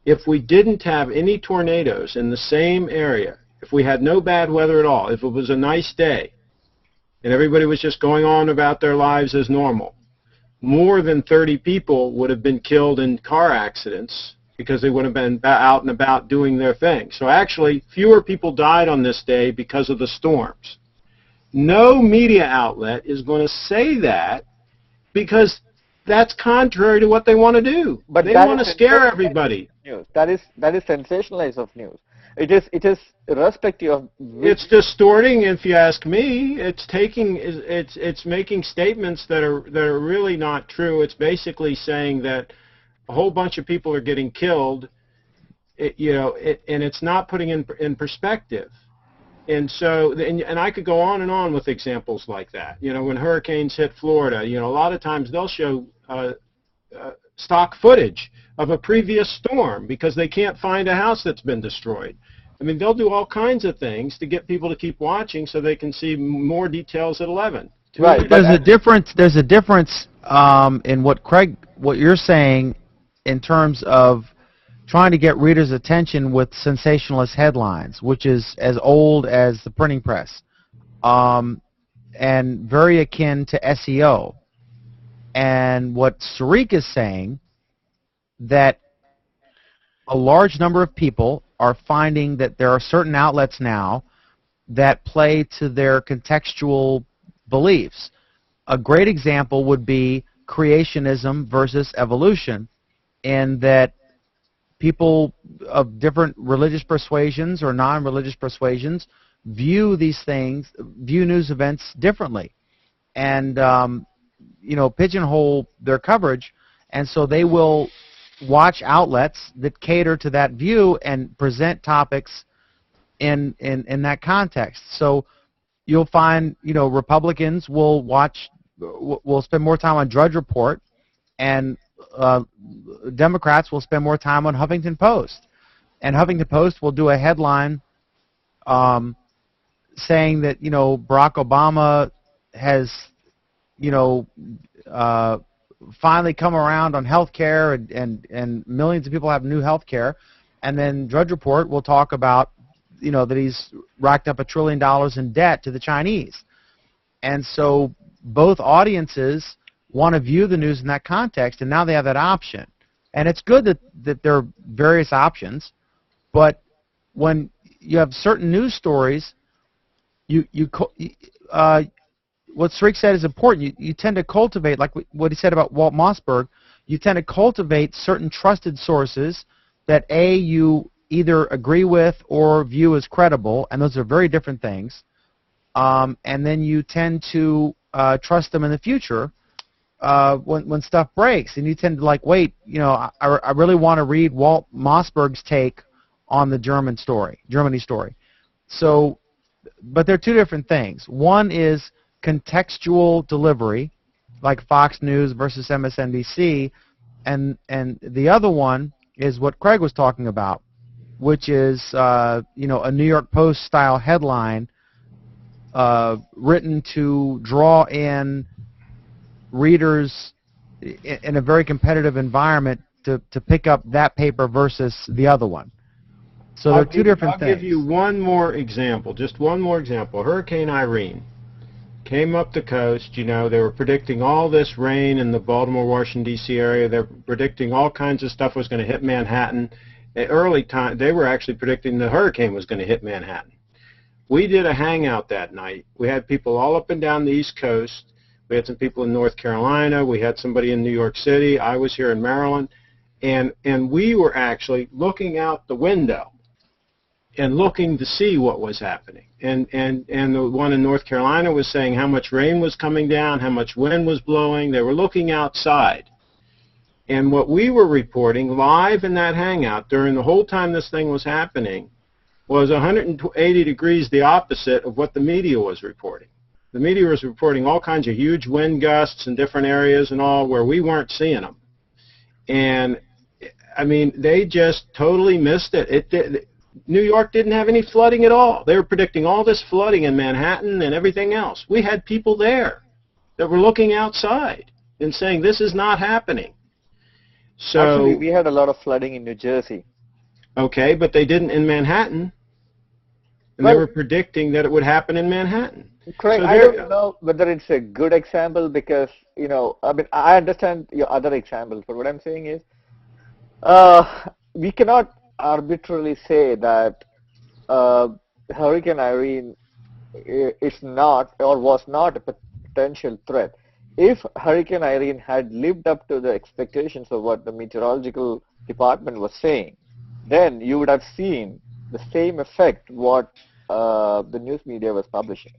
if we didn't have any tornadoes in the same area, if we had no bad weather at all, if it was a nice day, and everybody was just going on about their lives as normal, more than 30 people would have been killed in car accidents because they would have been out and about doing their thing. So actually, fewer people died on this day because of the storms. No media outlet is going to say that because that's contrary to what they want to do. But they want to scare everybody. News. That is sensationalized of news. it is irrespective of which. It's distorting, if you ask me. It's making statements that are really not true. It's basically saying that a whole bunch of people are getting killed, and it's not putting in perspective. And so, and I could go on and on with examples like that. When hurricanes hit Florida, a lot of times they'll show stock footage of a previous storm because they can't find a house that's been destroyed. I mean, they'll do all kinds of things to get people to keep watching so they can see more details at 11. Right. There's a difference in what you're saying in terms of trying to get readers' attention with sensationalist headlines, which is as old as the printing press, and very akin to SEO. And what Sarik is saying, that a large number of people are finding that there are certain outlets now that play to their contextual beliefs. A great example would be creationism versus evolution, in that people of different religious persuasions or non-religious persuasions view news events differently, and pigeonhole their coverage, and so they will watch outlets that cater to that view and present topics in that context. So you'll find Republicans will spend more time on Drudge Report, and Democrats will spend more time on Huffington Post, and Huffington Post will do a headline saying that Barack Obama has finally come around on health care, and millions of people have new health care, and then Drudge Report will talk about that he's racked up $1 trillion in debt to the Chinese. And so both audiences want to view the news in that context, and now they have that option. And it's good that there are various options, but when you have certain news stories, what Sarik said is important. You tend to cultivate, like what he said about Walt Mossberg, you tend to cultivate certain trusted sources that you either agree with or view as credible, and those are very different things. And then you tend to trust them in the future when stuff breaks, and you tend to wait, I really want to read Walt Mossberg's take on the Germany story. So, but they're two different things. One is contextual delivery, like Fox News versus MSNBC, and the other one is what Craig was talking about, which is a New York Post style headline written to draw in readers in a very competitive environment to pick up that paper versus the other one. So they're two different things. I'll give you one more example, just one more example. Hurricane Irene came up the coast. They were predicting all this rain in the Baltimore, Washington, D.C. area. They're predicting all kinds of stuff was going to hit Manhattan. At early time, they were actually predicting the hurricane was going to hit Manhattan. We did a hangout that night. We had people all up and down the East Coast. We had some people in North Carolina. We had somebody in New York City. I was here in Maryland. And we were actually looking out the window and looking to see what was happening. And the one in North Carolina was saying how much rain was coming down, how much wind was blowing. They were looking outside. And what we were reporting live in that hangout during the whole time this thing was happening was 180 degrees the opposite of what the media was reporting. The media was reporting all kinds of huge wind gusts in different areas and all where we weren't seeing them. And, I mean, they just totally missed it. New York didn't have any flooding at all. They were predicting all this flooding in Manhattan and everything else. We had people there that were looking outside and saying, this is not happening. So, actually, we had a lot of flooding in New Jersey. Okay, but they didn't in Manhattan. And they were predicting that it would happen in Manhattan. Craig, So I don't know whether it's a good example because, I mean, I understand your other examples, but what I'm saying is we cannot arbitrarily say that Hurricane Irene is not or was not a potential threat. If Hurricane Irene had lived up to the expectations of what the meteorological department was saying, then you would have seen the same effect what the news media was publishing.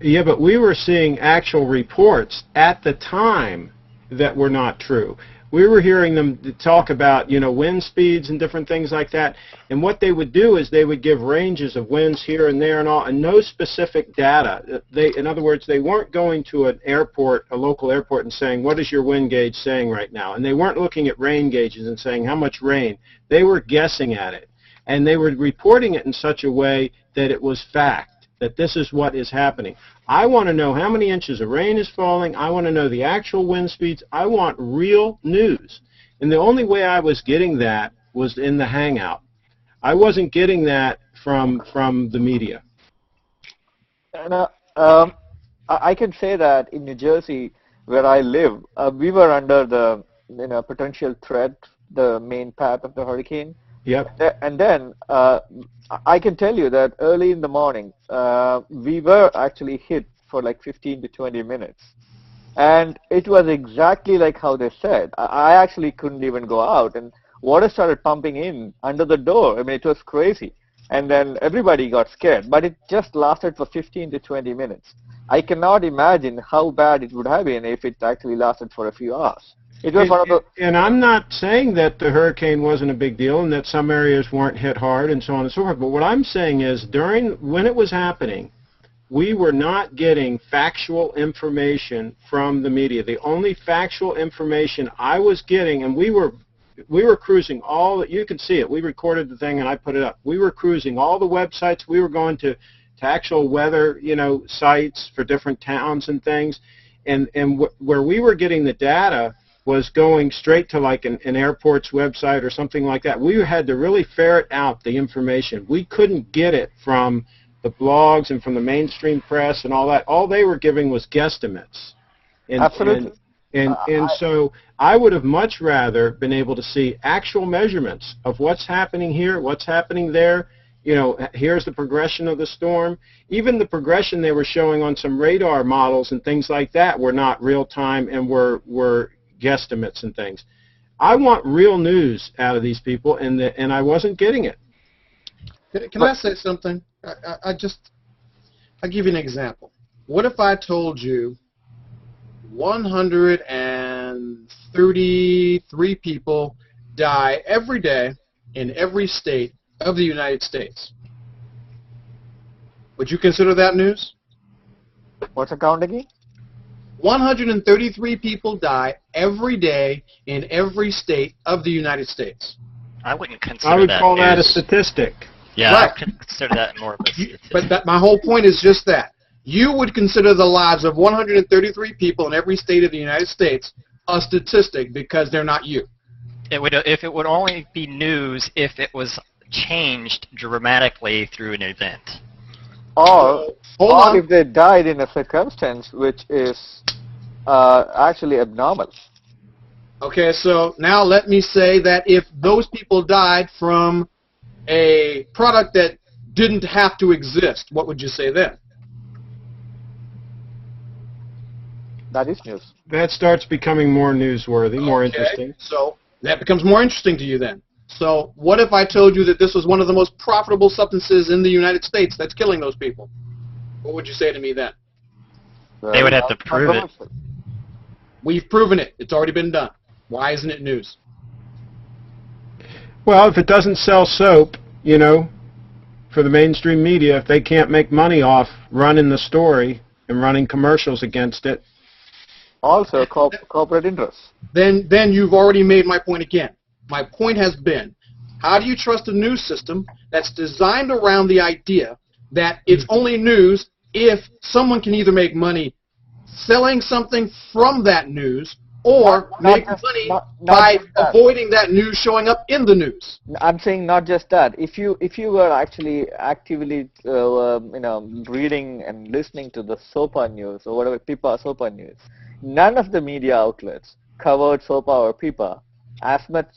Yeah, but we were seeing actual reports at the time that were not true. We were hearing them talk about, wind speeds and different things like that. And what they would do is they would give ranges of winds here and there and all, and no specific data. In other words, they weren't going to an airport, a local airport, and saying, what is your wind gauge saying right now? And they weren't looking at rain gauges and saying how much rain. They were guessing at it. And they were reporting it in such a way that it was fact, that this is what is happening. I want to know how many inches of rain is falling. I want to know the actual wind speeds. I want real news. And the only way I was getting that was in the Hangout. I wasn't getting that from the media. And, I can say that in New Jersey, where I live, we were under the potential threat, the main path of the hurricane. Yep. And then I can tell you that early in the morning, we were actually hit for like 15 to 20 minutes. And it was exactly like how they said. I actually couldn't even go out. And water started pumping in under the door. I mean, it was crazy. And then everybody got scared. But it just lasted for 15 to 20 minutes. I cannot imagine how bad it would have been if it actually lasted for a few hours. It was one of the... And I'm not saying that the hurricane wasn't a big deal and that some areas weren't hit hard and so on and so forth. But what I'm saying is when it was happening, we were not getting factual information from the media. The only factual information I was getting, and we were cruising you can see it. We recorded the thing and I put it up. We were cruising all the websites. We were going to actual weather, sites for different towns and things. And where we were getting the data was going straight to like an airport's website or something like that. We had to really ferret out the information. We couldn't get it from the blogs and from the mainstream press and all that. All they were giving was guesstimates. Absolutely. And so I would have much rather been able to see actual measurements of what's happening here, what's happening there. Here's the progression of the storm. Even the progression they were showing on some radar models and things like that were not real time and were guesstimates and things. I want real news out of these people, and I wasn't getting it. Can I say something? I'll give you an example. What if I told you 133 people die every day in every state of the United States? Would you consider that news? What's the count again? 133 people die every day in every state of the United States. I wouldn't consider that I would call that a news. statistic. Yeah, Right. I would consider that more of a statistic. But my whole point is just that. You would consider the lives of 133 people in every state of the United States a statistic because they're not you. If it would only be news if it was changed dramatically through an event. Or if they died in a circumstance which is actually abnormal. Okay, so now let me say that if those people died from a product that didn't have to exist, what would you say then? That is news. That starts becoming more newsworthy, more interesting. So that becomes more interesting to you then. So what if I told you that this was one of the most profitable substances in the United States that's killing those people? What would you say to me then? They would have to prove it. We've proven it. It's already been done. Why isn't it news? Well, if it doesn't sell soap, for the mainstream media, if they can't make money off running the story and running commercials against it. Also, corporate interests. Then you've already made my point again. My point has been, how do you trust a news system that's designed around the idea that it's only news if someone can either make money selling something from that news or make money by avoiding that news showing up in the news? I'm saying not just that. If you were actually actively reading and listening to the SOPA news or whatever, PIPA SOPA news, none of the media outlets covered SOPA or PIPA as much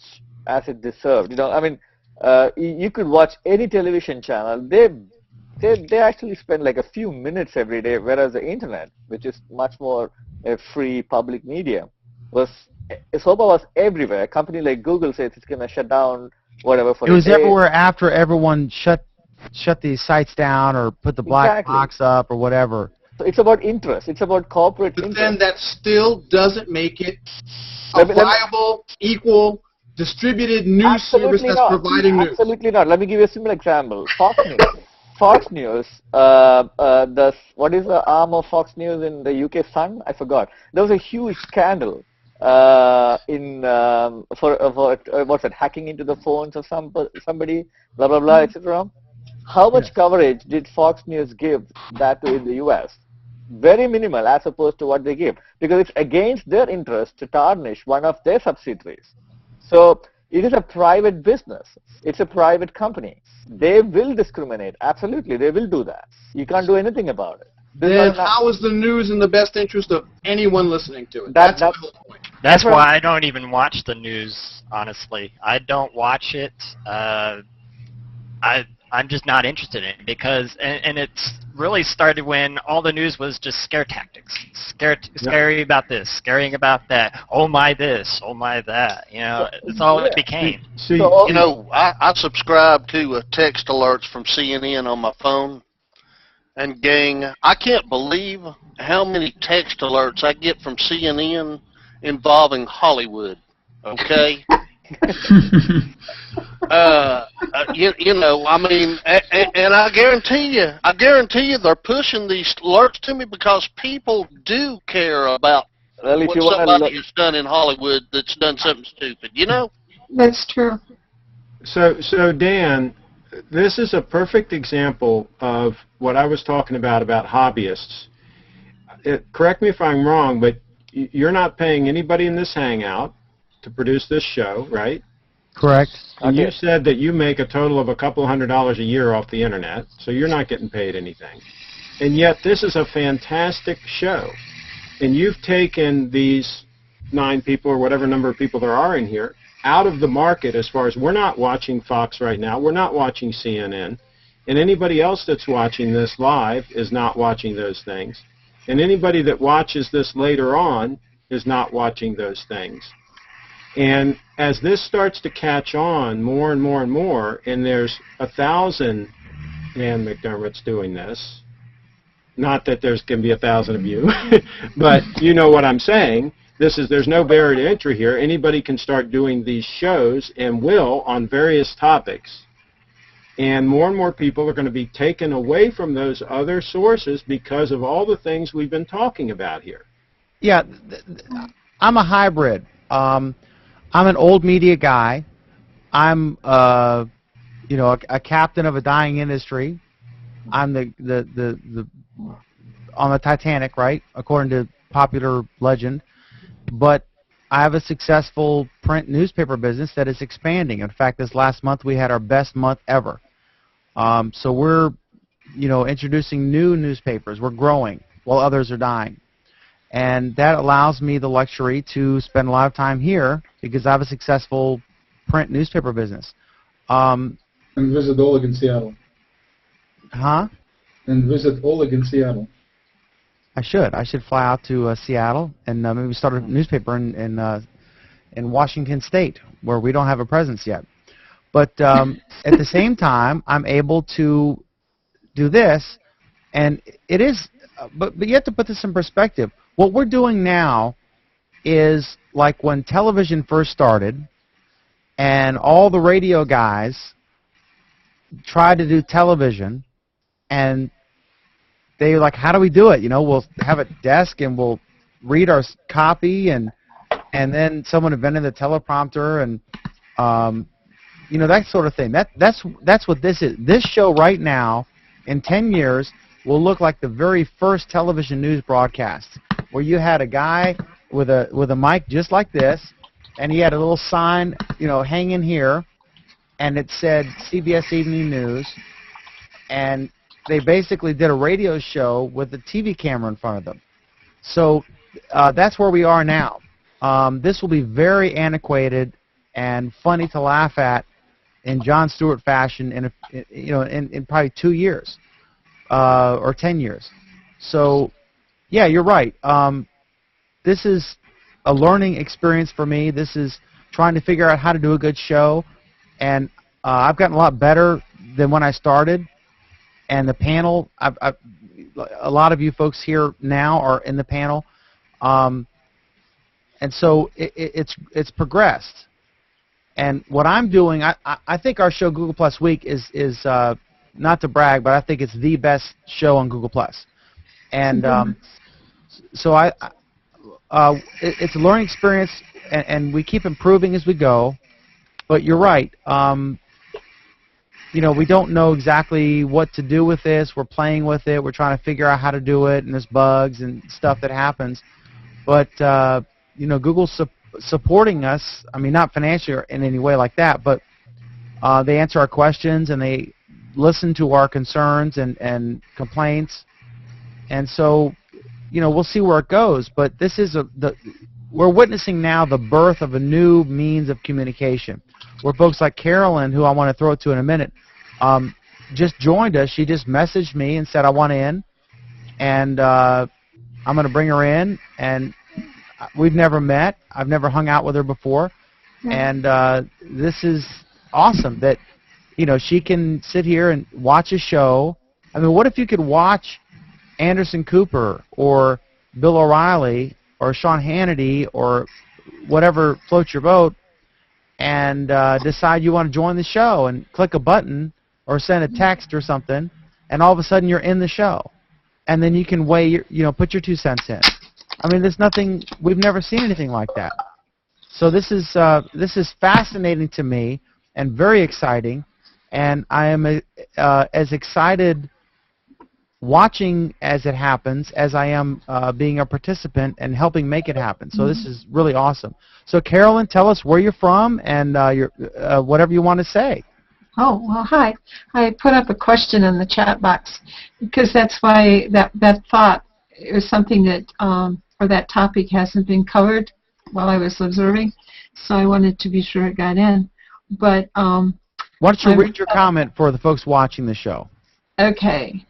as it deserved. You could watch any television channel. They actually spend like a few minutes every day, whereas the internet, which is much more a free public media, SOPA was everywhere. A company like Google says it's going to shut down whatever for a day. It was everywhere after everyone shut shut these sites down or put the black box up or whatever. So it's about interest. It's about corporate But interest. then that still doesn't make it a viable, equal, distributed news service that's providing news. Absolutely not. Let me give you a simple example. Fox News. Fox News, what is the arm of Fox News in the UK, Sun? I forgot. There was a huge scandal what's it, hacking into the phones of somebody, blah, blah, blah, etc. How much coverage did Fox News give that to in the US? Very minimal as opposed to what they give, because it's against their interest to tarnish one of their subsidiaries. So it is a private business. It's a private company. They will discriminate. Absolutely, they will do that. You can't do anything about it. Then how is the news in the best interest of anyone listening to it? That's my whole point. That's why I don't even watch the news, honestly. I don't watch it. I'm just not interested in it because, and it's really started when all the news was just scare tactics. Scary about this, scaring about that, oh my this, oh my that. You know, it's all it became. You know, I subscribe to text alerts from CNN on my phone. And gang, I can't believe how many text alerts I get from CNN involving Hollywood. Okay? You know, I mean, and I guarantee you they're pushing these alerts to me because people do care about what somebody has done in Hollywood that's done something stupid, you know? That's true. So Dan, this is a perfect example of what I was talking about hobbyists. Correct me if I'm wrong, but you're not paying anybody in this hangout to produce this show, right? Correct. And you said that you make a total of a couple $100 a year off the internet, so you're not getting paid anything. And yet this is a fantastic show. And you've taken these 9 people or whatever number of people there are in here out of the market as far as we're not watching Fox right now, we're not watching CNN, and anybody else that's watching this live is not watching those things. And anybody that watches this later on is not watching those things. And as this starts to catch on more and more and more, and there's 1,000 Ann McDermott's doing this, not that there's going to be 1,000 of you, but you know what I'm saying. There's no barrier to entry here. Anybody can start doing these shows and will on various topics. And more people are going to be taken away from those other sources because of all the things we've been talking about here. Yeah, I'm a hybrid. I'm an old media guy. I'm, you know, a captain of a dying industry. I'm on the Titanic, right? According to popular legend. But I have a successful print newspaper business that is expanding. In fact, this last month we had our best month ever. So we're, you know, introducing new newspapers. We're growing while others are dying. And that allows me the luxury to spend a lot of time here because I have a successful print newspaper business. And visit Oleg in Seattle. Huh? And visit Oleg in Seattle. I should fly out to Seattle and maybe start a newspaper in Washington State, where we don't have a presence yet. But at the same time, I'm able to do this, and it is. But you have to put this in perspective. What we're doing now is like when television first started, and all the radio guys tried to do television, and they were like, how do we do it? You know, we'll have a desk and we'll read our copy, and then someone invented the teleprompter, and you know, that sort of thing. That's what this is. This show right now, in 10 years, will look like the very first television news broadcast, where you had a guy with a mic just like this, and he had a little sign, you know, hanging here, and it said CBS Evening News, and they basically did a radio show with a TV camera in front of them. So that's where we are now. This will be very antiquated and funny to laugh at in Jon Stewart fashion in probably 2 years or 10 years. So, yeah, you're right. This is a learning experience for me. This is trying to figure out how to do a good show, and I've gotten a lot better than when I started. And the panel, a lot of you folks here now are in the panel, and so it's progressed. And what I'm doing, I think our show Google Plus Week is not to brag, but I think it's the best show on Google Plus. And so it's a learning experience, and we keep improving as we go. But you're right. You know, we don't know exactly what to do with this. We're playing with it. We're trying to figure out how to do it, and there's bugs and stuff that happens. But you know, Google's supporting us. I mean, not financially or in any way like that, but they answer our questions and they listen to our concerns and complaints. And so, you know, we'll see where it goes. But this is we're witnessing now the birth of a new means of communication, where folks like Carolyn, who I want to throw it to in a minute, just joined us. She just messaged me and said, I want in, and I'm going to bring her in. And we've never met. I've never hung out with her before. And this is awesome that, you know, she can sit here and watch a show. I mean, what if you could watch Anderson Cooper or Bill O'Reilly or Sean Hannity or whatever floats your boat, and decide you want to join the show and click a button or send a text or something, and all of a sudden you're in the show, and then you can put your 2 cents in. I mean, there's nothing, we've never seen anything like that. So this is fascinating to me and very exciting, and I am as excited watching as it happens as I am being a participant and helping make it happen. So this is really awesome. So Carolyn, tell us where you're from and whatever you want to say. Oh, well, hi. I put up a question in the chat box because that's why that thought is something that, or that topic hasn't been covered while I was observing, so I wanted to be sure it got in. But why don't you read your comment for the folks watching the show? Okay.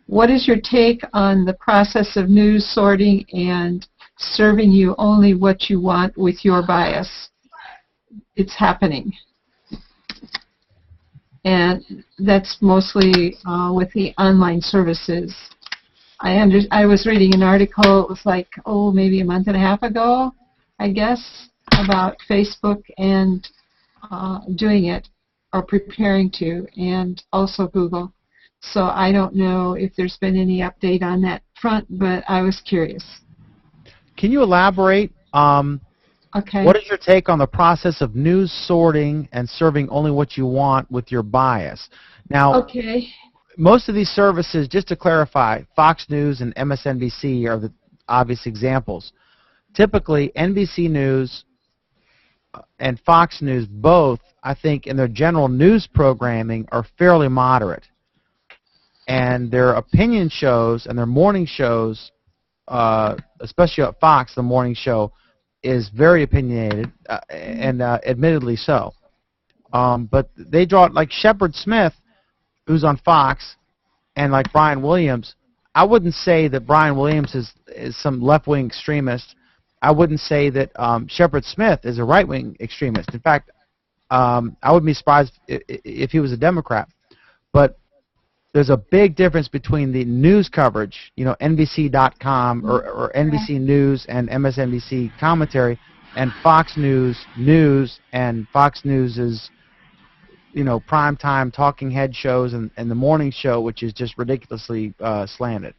What is your take on the process of news sorting and serving you only what you want with your bias? It's happening. And that's mostly with the online services. I was reading an article, it was like, maybe a month and a half ago, I guess, about Facebook and doing it, or preparing to, and also Google. So I don't know if there's been any update on that front, but I was curious. Can you elaborate? Okay. What is your take on the process of news sorting and serving only what you want with your bias? Now, okay. Most of these services, just to clarify, Fox News and MSNBC are the obvious examples. Typically, NBC News and Fox News both, I think, in their general news programming are fairly moderate. And their opinion shows and their morning shows, especially at Fox, the morning show, is very opinionated, and admittedly so. But they draw, like Shepard Smith, who's on Fox, and like Brian Williams. I wouldn't say that Brian Williams is some left-wing extremist. I wouldn't say that Shepard Smith is a right-wing extremist. In fact, I wouldn't be surprised if he was a Democrat. But there's a big difference between the news coverage, you know, NBC.com or NBC News and MSNBC commentary, and Fox News and Fox News's, you know, primetime talking head shows and the morning show, which is just ridiculously slanted.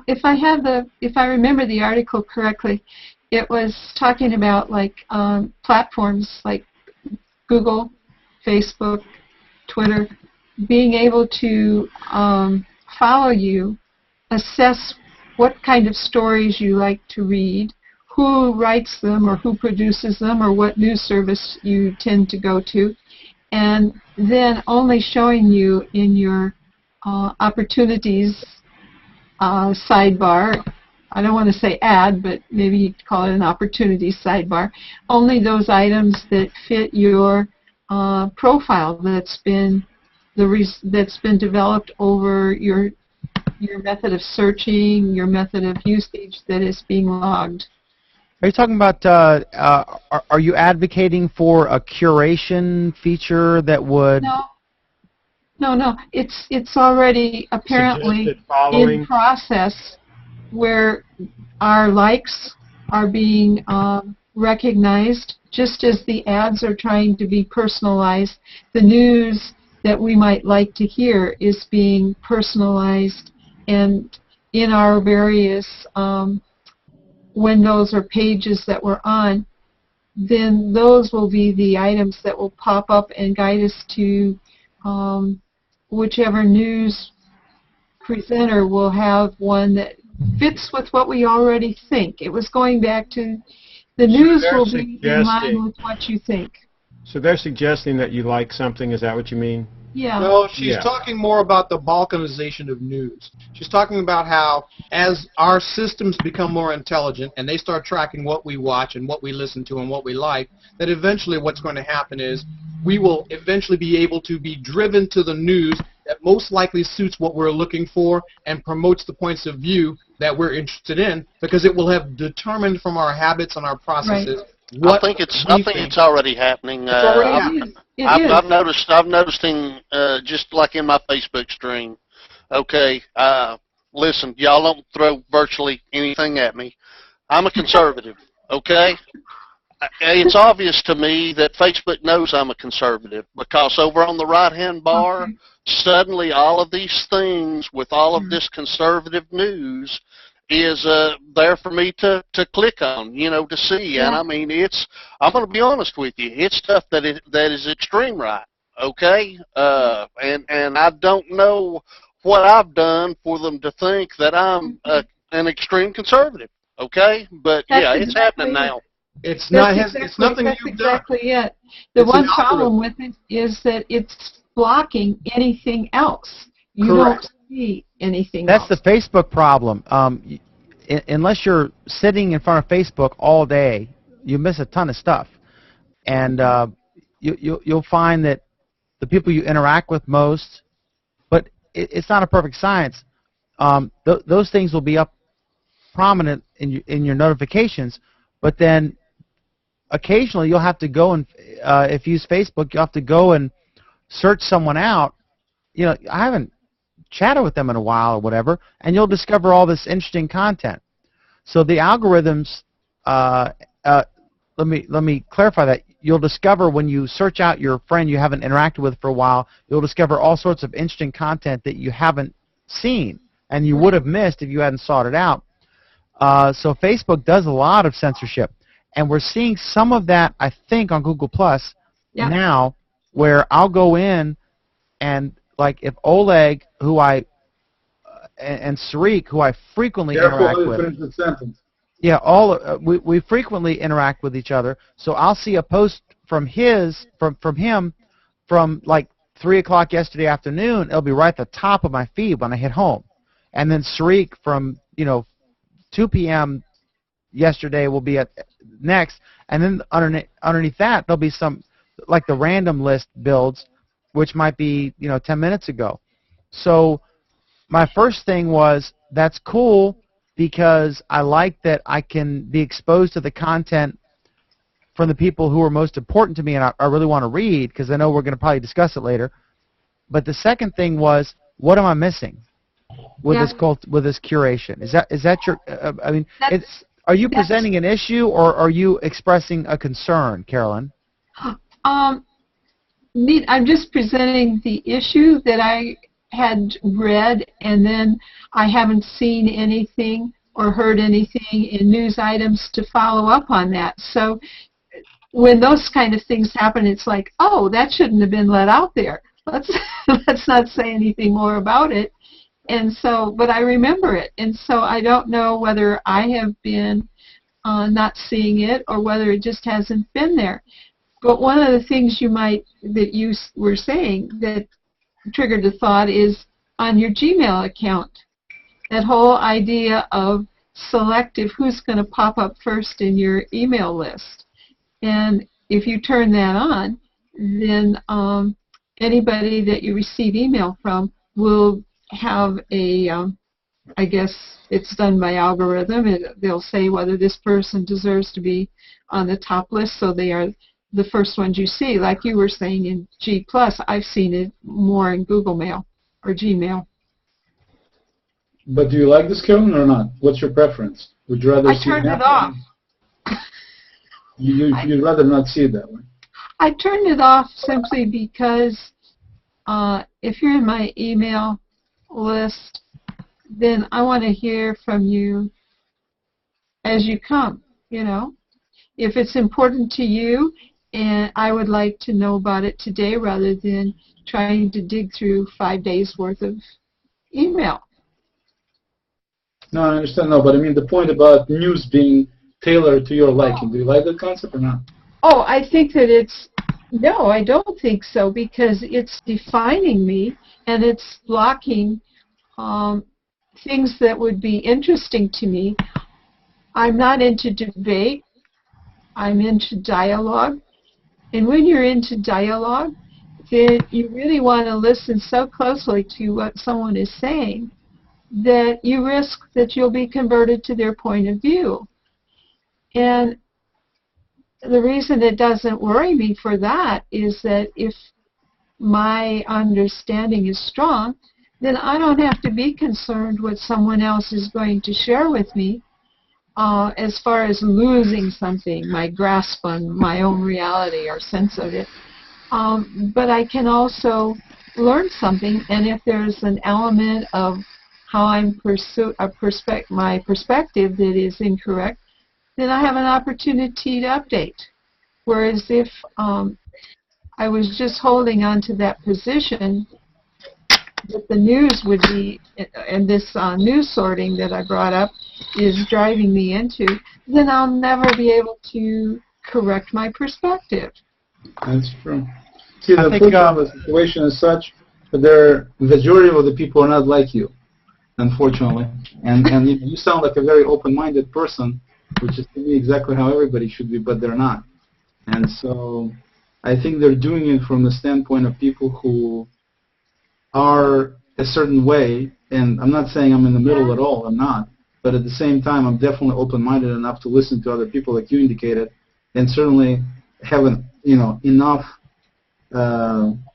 If I remember the article correctly, it was talking about like platforms like Google, Facebook, Twitter, being able to follow you, assess what kind of stories you like to read, who writes them or who produces them, or what news service you tend to go to, and then only showing you in your opportunities sidebar. I don't want to say ad, but maybe you'd call it an opportunity sidebar. Only those items that fit your profile that's been developed over your method of searching, your method of usage that is being logged. Are you talking about, are you advocating for a curation feature that would... No. It's already apparently Suggested following. in process where our likes are being recognized, just as the ads are trying to be personalized. The news that we might like to hear is being personalized, and in our various windows or pages that we're on, then those will be the items that will pop up and guide us to whichever news presenter will have one that fits with what we already think. It was going back to the news will be in line with what you think. So they're suggesting that you like something. Is that what you mean? Yeah. No, she's talking more about the balkanization of news. She's talking about how as our systems become more intelligent and they start tracking what we watch and what we listen to and what we like, that eventually what's going to happen is we will eventually be able to be driven to the news that most likely suits what we're looking for and promotes the points of view that we're interested in, because it will have determined from our habits and our processes what I think it's already happening. It's already happening. I've noticed in just like in my Facebook stream. Okay, listen, y'all don't throw virtually anything at me. I'm a conservative. Okay, it's obvious to me that Facebook knows I'm a conservative, because over on the right-hand bar, suddenly all of these things with all of this conservative news is there for me to click on, to see. And I mean, I'm going to be honest with you, it's stuff that is extreme right, okay? And I don't know what I've done for them to think that I'm an extreme conservative, okay? But yeah, it's happening now. It's not. It's nothing That's you've exactly done. it. The It's one an problem with it is that it's blocking anything else. You Correct. don't see anything That's else. the Facebook problem. Unless you're sitting in front of Facebook all day, you miss a ton of stuff. And you'll find that the people you interact with most, but it's not a perfect science. Those things will be up prominent in your notifications, but then occasionally you'll have to go and, if you use Facebook, you'll have to go and search someone out. I haven't chatted with them in a while or whatever, and you'll discover all this interesting content. So the algorithms, let me clarify that. You'll discover when you search out your friend you haven't interacted with for a while, you'll discover all sorts of interesting content that you haven't seen and you would have missed if you hadn't sought it out. So Facebook does a lot of censorship, and we're seeing some of that, I think, on Google Plus now, where I'll go in and, like, if Oleg, and Sarik, who I frequently interact with. Finish the sentence. Yeah, we frequently interact with each other. So I'll see a post from him from like 3 o'clock yesterday afternoon. It'll be right at the top of my feed when I hit home, and then Sarik from 2 p.m. yesterday will be at next, and then underneath that there'll be some, like, the random list builds, which might be 10 minutes ago. So my first thing was, that's cool, because I like that I can be exposed to the content from the people who are most important to me and I really want to read, because I know we're going to probably discuss it later. But the second thing was, what am I missing with this curation? Is that your? I mean, are you presenting an issue, or are you expressing a concern, Carolyn? I'm just presenting the issue that I had read, and then I haven't seen anything or heard anything in news items to follow up on that. So when those kind of things happen, it's like, oh, that shouldn't have been let out there. Let's not say anything more about it. And so, but I remember it, and so I don't know whether I have been not seeing it or whether it just hasn't been there. But one of the things that you were saying that triggered the thought is on your Gmail account. That whole idea of selective who's going to pop up first in your email list. And if you turn that on, then anybody that you receive email from will have a, I guess it's done by algorithm, and they'll say whether this person deserves to be on the top list, so they are the first ones you see. Like you were saying in G+, I've seen it more in Google Mail or Gmail. But do you like this, Carolyn, or not? What's your preference? Would you rather I see turned it happen? off. You'd rather not see it that way. I turned it off simply because if you're in my email list, then I want to hear from you as you come, you know. If it's important to you, and I would like to know about it today rather than trying to dig through 5 days worth of email. No, I understand. No, but I mean the point about news being tailored to your liking. Do you like that concept or not? Oh, I think that it's, no, I don't think so, because it's defining me and it's blocking things that would be interesting to me. I'm not into debate. I'm into dialogue. And when you're into dialogue, then you really want to listen so closely to what someone is saying that you risk that you'll be converted to their point of view. And the reason it doesn't worry me for that is that if my understanding is strong, then I don't have to be concerned what someone else is going to share with me as far as losing something, my grasp on my own reality or sense of it. But I can also learn something, and if there's an element of how I'm my perspective that is incorrect, then I have an opportunity to update. Whereas if I was just holding on to that position that the news would be, and this news sorting that I brought up is driving me into, then I'll never be able to correct my perspective. That's true. See, the unfortunate situation is such that the majority of the people are not like you, unfortunately. And you sound like a very open-minded person, which is to me exactly how everybody should be, but they're not. And so I think they're doing it from the standpoint of people who are a certain way, and I'm not saying I'm in the middle at all, I'm not, but at the same time I'm definitely open-minded enough to listen to other people like you indicated, and certainly have enough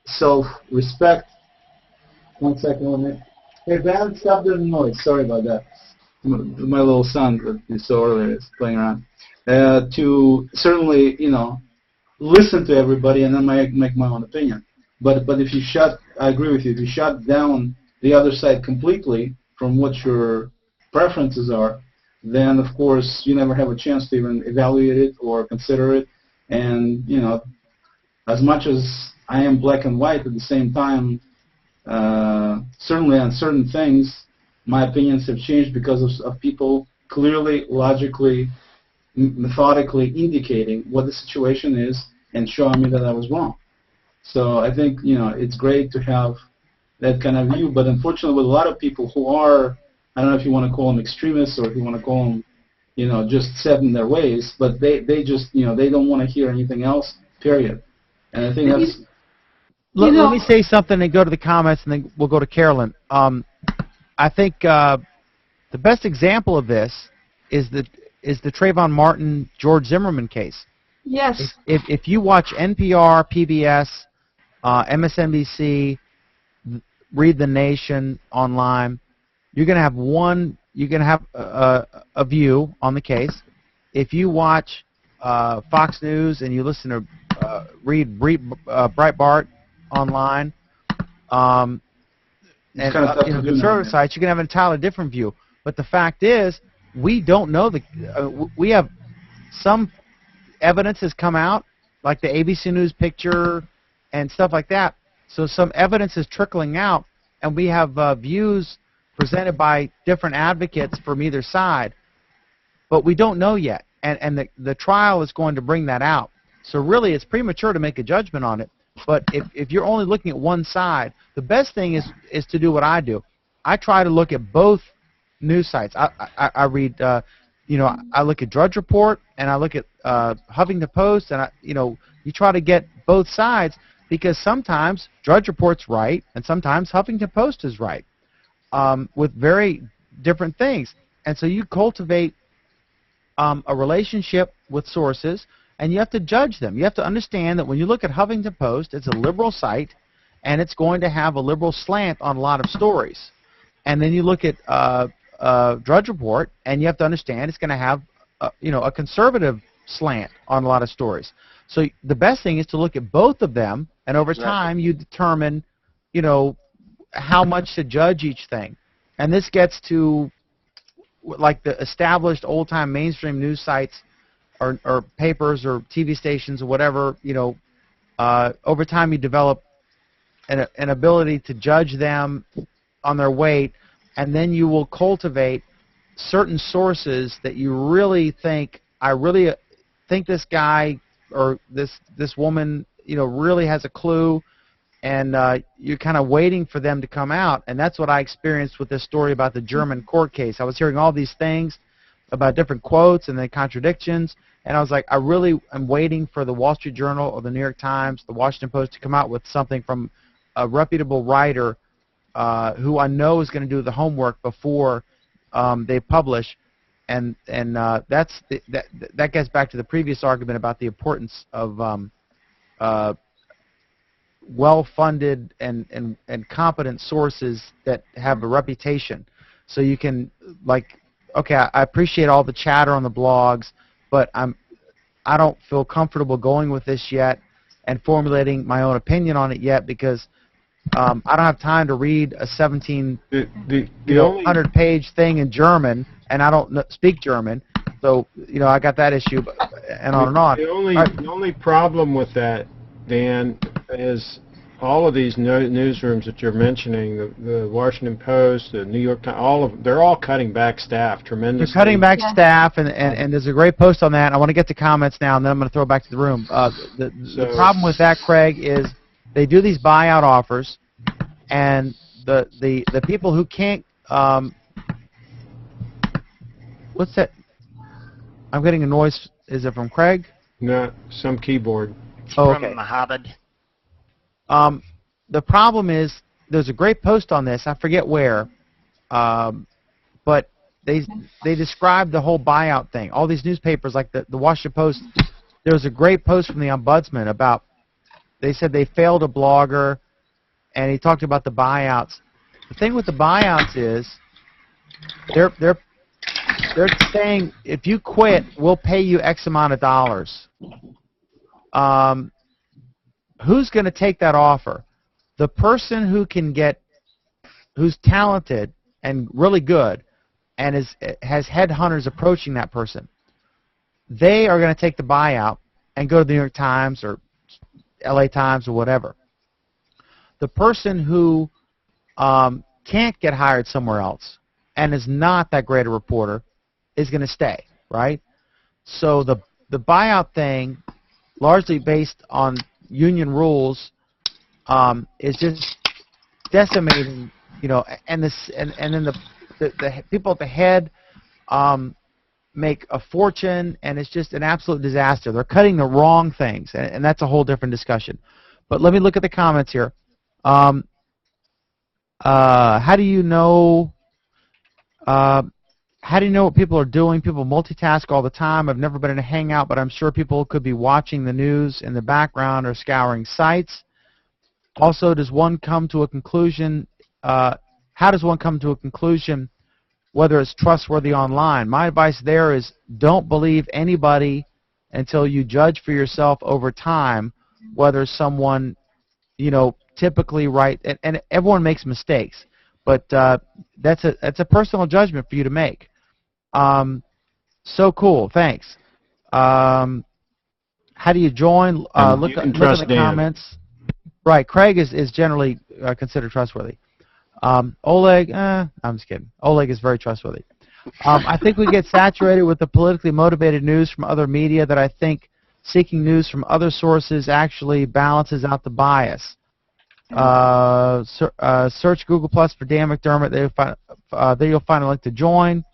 self-respect. 1 second, 1 minute. Hey, Ben, stop doing noise. Sorry about that. My little son that you saw earlier is playing around. To certainly, listen to everybody and then make my own opinion. But if you I agree with you, if you shut down the other side completely from what your preferences are, then of course you never have a chance to even evaluate it or consider it. And, as much as I am black and white, at the same time, certainly on certain things, my opinions have changed because of people clearly, logically, methodically indicating what the situation is and showing me that I was wrong. So I think, it's great to have that kind of view, but unfortunately with a lot of people who are, I don't know if you want to call them extremists or if you want to call them, just set in their ways, but they just, they don't want to hear anything else, period. And I think that's... Let me say something and go to the comments, and then we'll go to Carolyn. I think the best example of this is the Trayvon Martin, George Zimmerman case. Yes. If you watch NPR, PBS, MSNBC, Read the Nation online, you're going to have a view on the case. If you watch Fox News and you listen to read Breitbart online, and conservative sites, you can have an entirely different view. But the fact is, we don't know we have some evidence has come out, like the ABC News picture and stuff like that. So some evidence is trickling out, and we have views presented by different advocates from either side, but we don't know yet. And the trial is going to bring that out. So really, it's premature to make a judgment on it. But if you're only looking at one side, the best thing is to do what I do. I try to look at both news sites. I read, I look at Drudge Report and I look at Huffington Post, and you try to get both sides, because sometimes Drudge Report's right and sometimes Huffington Post is right, with very different things. And so you cultivate a relationship with sources, and you have to judge them. You have to understand that when you look at Huffington Post, it's a liberal site, and it's going to have a liberal slant on a lot of stories. And then you look at Drudge Report, and you have to understand it's going to have a conservative slant on a lot of stories. So the best thing is to look at both of them, and over time you determine, how much to judge each thing. And this gets to like the established old-time mainstream news sites or papers or TV stations or whatever. Over time you develop an ability to judge them on their weight, and then you will cultivate certain sources that you really think, I really think this guy or this woman, really has a clue, and you're kind of waiting for them to come out. And that's what I experienced with this story about the German court case. I was hearing all these things about different quotes and then contradictions, and I was like, I really am waiting for the Wall Street Journal or the New York Times, the Washington Post to come out with something from a reputable writer who I know is going to do the homework before they publish. And that gets back to the previous argument about the importance of well-funded and competent sources that have a reputation. So you can, okay, I appreciate all the chatter on the blogs, but I don't feel comfortable going with this yet and formulating my own opinion on it yet, because I don't have time to read a 100-page thing in German, and I don't speak German, so I got that issue, and on and on. The only problem with that, Dan, is all of these newsrooms that you're mentioning, the Washington Post, the New York Times, they're all cutting back staff tremendously. They're cutting back staff, and there's a great post on that. I want to get to comments now, and then I'm going to throw it back to the room. The problem with that, Craig, is they do these buyout offers, and the people who can't what's that? I'm getting a noise. Is it from Craig? No, some keyboard. Oh, okay. From Mohammed. The problem is there's a great post on this. I forget where, but they described the whole buyout thing. All these newspapers, like the Washington Post, there was a great post from the Ombudsman about. They said they failed a blogger, and he talked about the buyouts. The thing with the buyouts is they're saying if you quit, we'll pay you X amount of dollars. Who's going to take that offer? The person who who's talented and really good, and has headhunters approaching that person. They are going to take the buyout and go to the New York Times or LA Times or whatever. The person who can't get hired somewhere else and is not that great a reporter is going to stay, right? So the buyout thing, largely based on union rules, is just decimating, and then the people at the head make a fortune, and it's just an absolute disaster. They're cutting the wrong things, and that's a whole different discussion. But let me look at the comments here. How do you know? How do you know what people are doing? People multitask all the time. I've never been in a hangout, but I'm sure people could be watching the news in the background or scouring sites. Also, does one come to a conclusion? How does one come to a conclusion whether it's trustworthy online? My advice there is don't believe anybody until you judge for yourself over time whether someone, typically right, and everyone makes mistakes, but that's a personal judgment for you to make. So cool, thanks. How do you join? Look at the comments. Right, Craig is generally considered trustworthy. Oleg, I'm just kidding. Oleg is very trustworthy. I think we get saturated with the politically motivated news from other media that I think seeking news from other sources actually balances out the bias. Search Google Plus for Dan McDermott. There you'll find a link to join.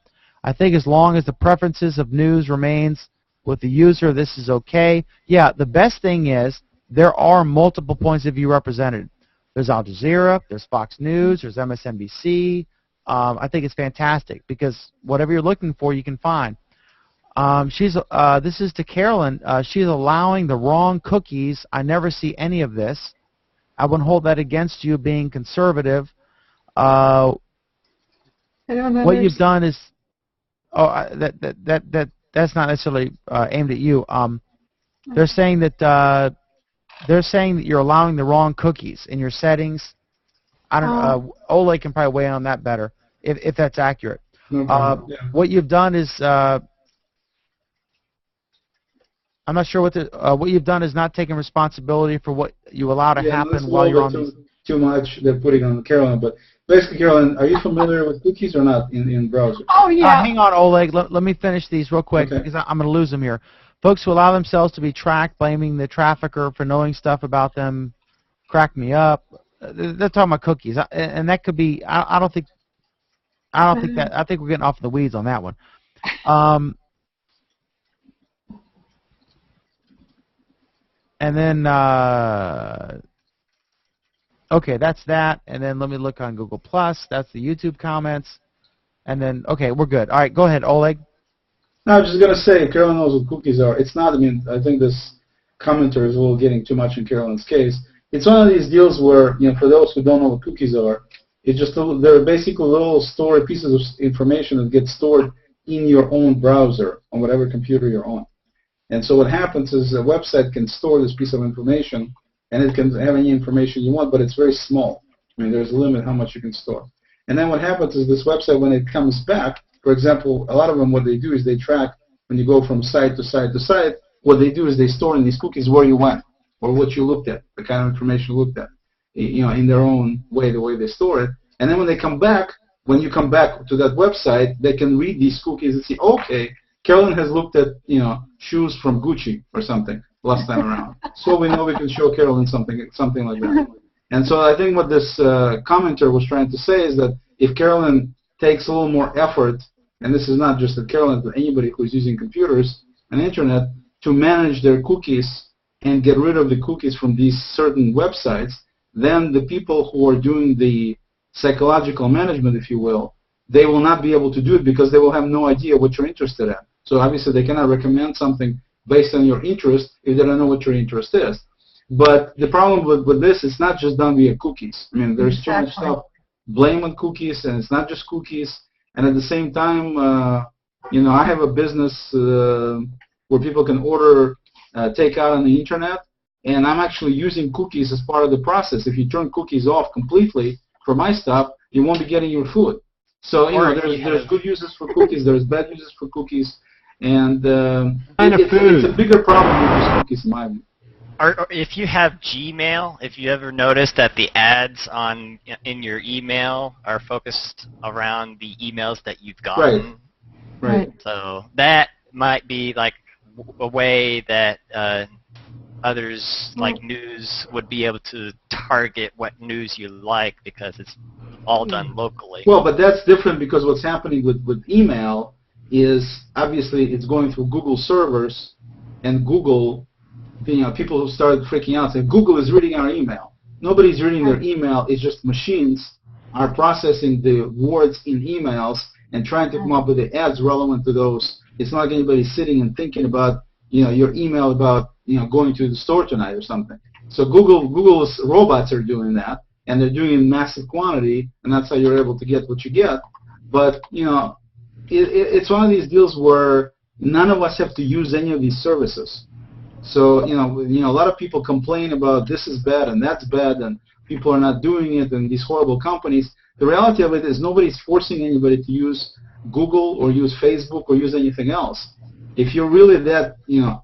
I think as long as the preferences of news remains with the user, this is okay. Yeah, the best thing is there are multiple points of view represented. There's Al Jazeera, there's Fox News, there's MSNBC. I think it's fantastic because whatever you're looking for, you can find. This is to Carolyn. She's allowing the wrong cookies. I never see any of this. I wouldn't hold that against you being conservative. I don't know. What you've done is, that's not necessarily aimed at you. They're saying that you're allowing the wrong cookies in your settings. I don't know. Oleg can probably weigh in on that better if that's accurate. No What you've done is, I'm not sure what you've done is not taking responsibility for what you allow to happen while you're on these. Too much they're putting on Carolyn, but basically, Carolyn, are you familiar with cookies or not in browser? Oh yeah. Hang on, Oleg. Let me finish these real quick because I'm going to lose them here. Folks who allow themselves to be tracked, blaming the trafficker for knowing stuff about them, crack me up. They're talking about cookies, and that could be. I don't think that. I think we're getting off the weeds on that one. And then, okay, that's that. And then let me look on Google+. That's the YouTube comments. And then, okay, we're good. All right, go ahead, Oleg. No, I was just going to say, Carolyn knows what cookies are. It's not, I mean, I think this commenter is a little getting too much in Carolyn's case. It's one of these deals where, for those who don't know what cookies are, it's just they're basically little stored pieces of information that get stored in your own browser on whatever computer you're on. And so what happens is a website can store this piece of information, and it can have any information you want, but it's very small. I mean, there's a limit how much you can store. And then what happens is this website, when it comes back, for example, a lot of them, what they do is they track, when you go from site to site to site, what they do is they store in these cookies where you went, or what you looked at, the kind of information you looked at, in their own way, the way they store it. And then when they come back, when you come back to that website, they can read these cookies and see, okay, Carolyn has looked at, shoes from Gucci or something last time around. So we know we can show Carolyn something like that. And so I think what this commenter was trying to say is that if Carolyn takes a little more effort, and this is not just at Carolyn, but anybody who's using computers and internet, to manage their cookies and get rid of the cookies from these certain websites, then the people who are doing the psychological management, if you will, they will not be able to do it because they will have no idea what you're interested in. So obviously they cannot recommend something based on your interest if they don't know what your interest is. But the problem with this is not just done via cookies. I mean, there's too much stuff blame on cookies, and it's not just cookies. And at the same time, I have a business where people can order takeout on the internet, and I'm actually using cookies as part of the process. If you turn cookies off completely for my stuff, you won't be getting your food. So there's good uses for cookies, there's bad uses for cookies, and it's a bigger problem with just cookies in my view. Or if you have Gmail, if you ever notice that the ads in your email are focused around the emails that you've gotten, right? So that might be like a way that others like news would be able to target what news you like because it's all done locally. Well, but that's different because what's happening with email is obviously it's going through Google servers, and Google, people who started freaking out saying Google is reading our email. Nobody's reading their email. It's just machines are processing the words in emails and trying to come up with the ads relevant to those. It's not like anybody sitting and thinking about your email about going to the store tonight or something. So Google's robots are doing that, and they're doing it in massive quantity, and that's how you're able to get what you get. But it's one of these deals where none of us have to use any of these services. So a lot of people complain about this is bad and that's bad, and people are not doing it, and these horrible companies. The reality of it is nobody's forcing anybody to use Google or use Facebook or use anything else. If you're really that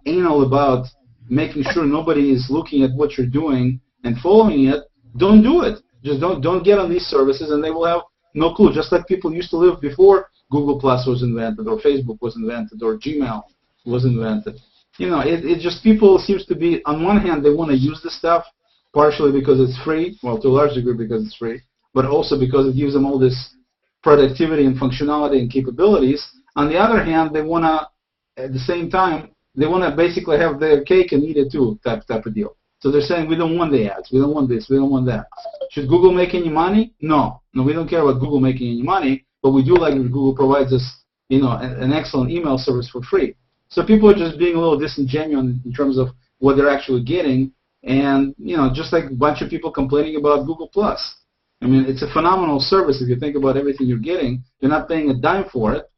anal about making sure nobody is looking at what you're doing and following it, don't do it. Just don't get on these services, and they will have no clue. Just like people used to live before Google Plus was invented, or Facebook was invented, or Gmail was invented. It just people seems to be, on one hand, they want to use this stuff partially because it's free, well, to a large degree because it's free, but also because it gives them all this productivity and functionality and capabilities. On the other hand, they want to, at the same time, they want to basically have their cake and eat it too, type of deal. So they're saying, we don't want the ads, we don't want this, we don't want that. Should Google make any money? No, we don't care about Google making any money, but we do like that Google provides us, an excellent email service for free. So people are just being a little disingenuous in terms of what they're actually getting, and just like a bunch of people complaining about Google Plus. I mean, it's a phenomenal service if you think about everything you're getting. You're not paying a dime for it,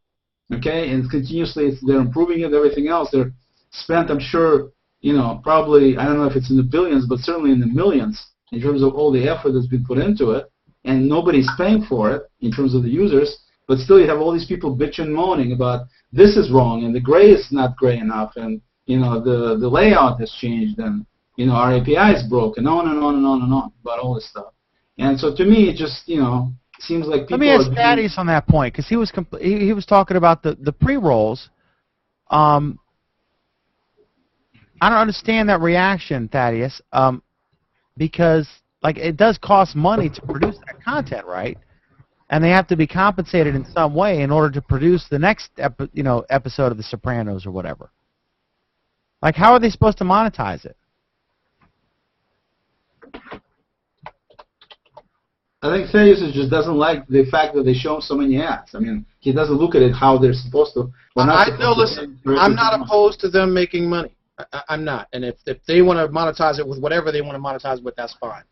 okay? And continuously, they're improving it. Everything else, they're spent, I'm sure, probably, I don't know if it's in the billions, but certainly in the millions in terms of all the effort that's been put into it, and nobody's paying for it in terms of the users. But still, you have all these people bitching and moaning about this is wrong, and the gray is not gray enough, and the layout has changed, and our API is broken, on and on and on and on about all this stuff. And so to me, it just seems like people. Let me ask Thaddeus on that point, because he was talking about the pre-rolls. I don't understand that reaction, Thaddeus, because it does cost money to produce that content, right? And they have to be compensated in some way in order to produce the next episode of The Sopranos or whatever. How are they supposed to monetize it? I think Thaddeus just doesn't like the fact that they show so many ads. I mean, he doesn't look at it how they're supposed to. Listen, I'm not opposed to them making money. I'm not. And if they want to monetize it with whatever they want to monetize it with, that's fine.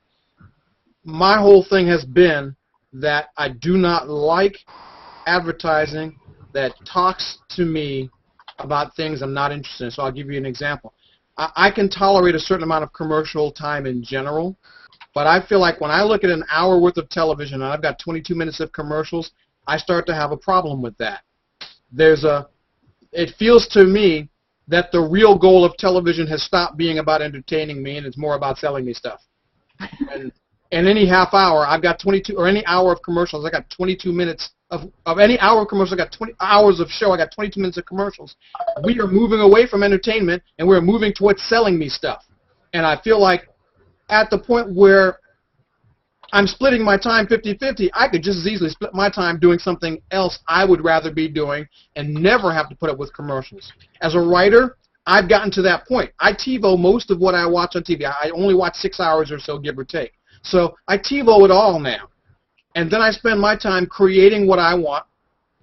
My whole thing has been that I do not like advertising that talks to me about things I'm not interested in. So I'll give you an example. I can tolerate a certain amount of commercial time in general, but I feel like when I look at an hour worth of television and I've got 22 minutes of commercials, I start to have a problem with that. It feels to me that the real goal of television has stopped being about entertaining me and it's more about selling me stuff. And any half hour, I've got 22, or any hour of commercials, I got 22 minutes of any hour of commercials, I got 20 hours of show, I got 22 minutes of commercials. We are moving away from entertainment, and we're moving towards selling me stuff. And I feel like at the point where I'm splitting my time 50-50, I could just as easily split my time doing something else I would rather be doing and never have to put up with commercials. As a writer, I've gotten to that point. I TiVo most of what I watch on TV. I only watch 6 hours or so, give or take. So I TiVo it all now. And then I spend my time creating what I want.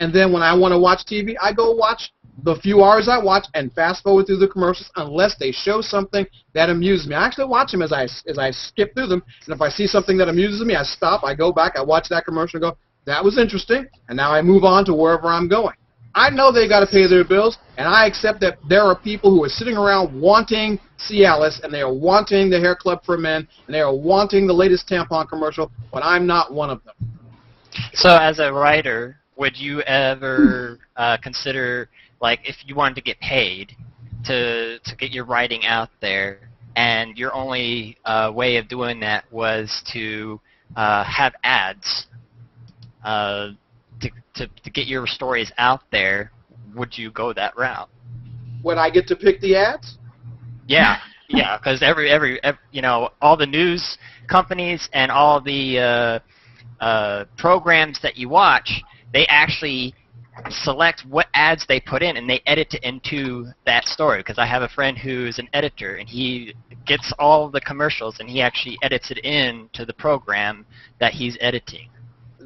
And then when I want to watch TV, I go watch the few hours I watch and fast forward through the commercials unless they show something that amuses me. I actually watch them as I skip through them. And if I see something that amuses me, I stop, I go back, I watch that commercial and go, that was interesting. And now I move on to wherever I'm going. I know they got to pay their bills, and I accept that there are people who are sitting around wanting Cialis, and they are wanting the Hair Club for Men, and they are wanting the latest tampon commercial, but I'm not one of them. So as a writer, would you ever consider, if you wanted to get paid to get your writing out there, and your only way of doing that was to have ads, to get your stories out there, would you go that route? Would I get to pick the ads? Yeah, yeah, because every all the news companies and all the programs that you watch, they actually select what ads they put in and they edit it into that story. Because I have a friend who's an editor and he gets all the commercials and he actually edits it into the program that he's editing.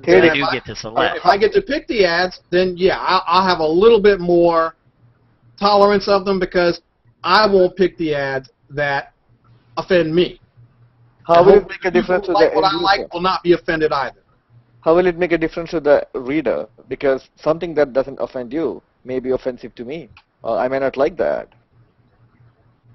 So you do get to select. If I get to pick the ads, then yeah, I'll have a little bit more tolerance of them because I won't pick the ads that offend me. How will it make a difference to the what I like will not be offended either. How will it make a difference to the reader? Because something that doesn't offend you may be offensive to me. I may not like that.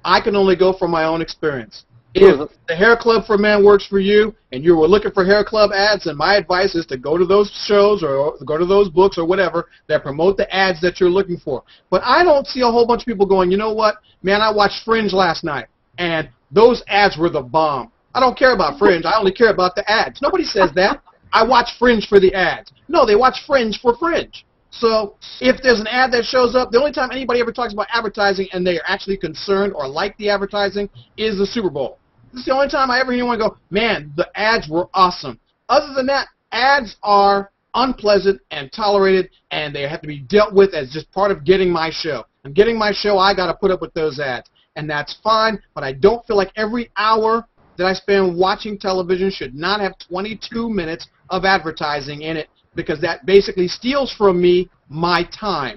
I can only go from my own experience. If the Hair Club for Men works for you and you were looking for Hair Club ads, then my advice is to go to those shows or go to those books or whatever that promote the ads that you're looking for. But I don't see a whole bunch of people going, you know what, man, I watched Fringe last night, and those ads were the bomb. I don't care about Fringe. I only care about the ads. Nobody says that. I watch Fringe for the ads. No, they watch Fringe for Fringe. So if there's an ad that shows up, the only time anybody ever talks about advertising and they are actually concerned or like the advertising is the Super Bowl. This is the only time I ever hear anyone go, man, the ads were awesome. Other than that, ads are unpleasant and tolerated, and they have to be dealt with as just part of getting my show. I'm getting my show, I got to put up with those ads. And that's fine, but I don't feel like every hour that I spend watching television should not have 22 minutes of advertising in it, because that basically steals from me my time.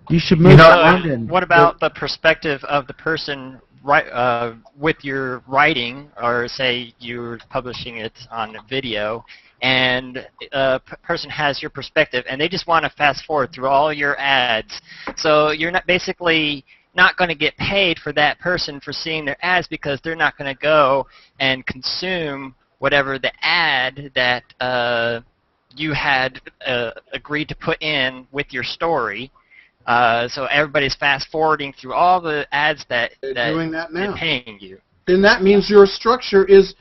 You should move to London. What about the perspective of the person with your writing, or say you're publishing it on video, and a person has your perspective, and they just want to fast forward through all your ads. So you're not basically not going to get paid for that person for seeing their ads, because they're not going to go and consume whatever the ad that you had agreed to put in with your story. So everybody's fast forwarding through all the ads that doing that now. They're paying you. Then that means your structure is,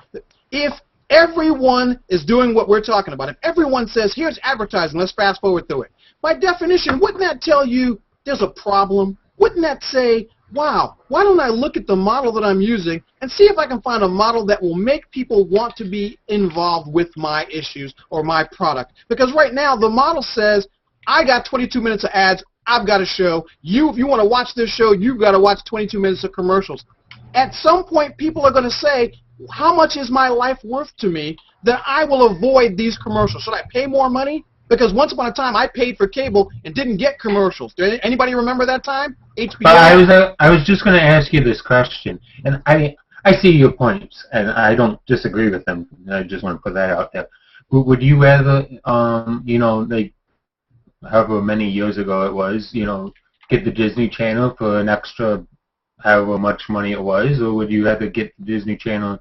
if everyone is doing what we're talking about, if everyone says, here's advertising, let's fast forward through it, by definition, wouldn't that tell you there's a problem? Wouldn't that say, wow, why don't I look at the model that I'm using and see if I can find a model that will make people want to be involved with my issues or my product? Because right now, the model says, I got 22 minutes of ads, I've got a show. If you want to watch this show, you've got to watch 22 minutes of commercials. At some point, people are going to say, how much is my life worth to me that I will avoid these commercials? Should I pay more money? Because once upon a time, I paid for cable and didn't get commercials. Anybody remember that time? HBO? But I was just going to ask you this question, and I see your points, and I don't disagree with them. I just want to put that out there. But would you rather, like, however many years ago it was, get the Disney Channel for an extra however much money it was, or would you rather get the Disney Channel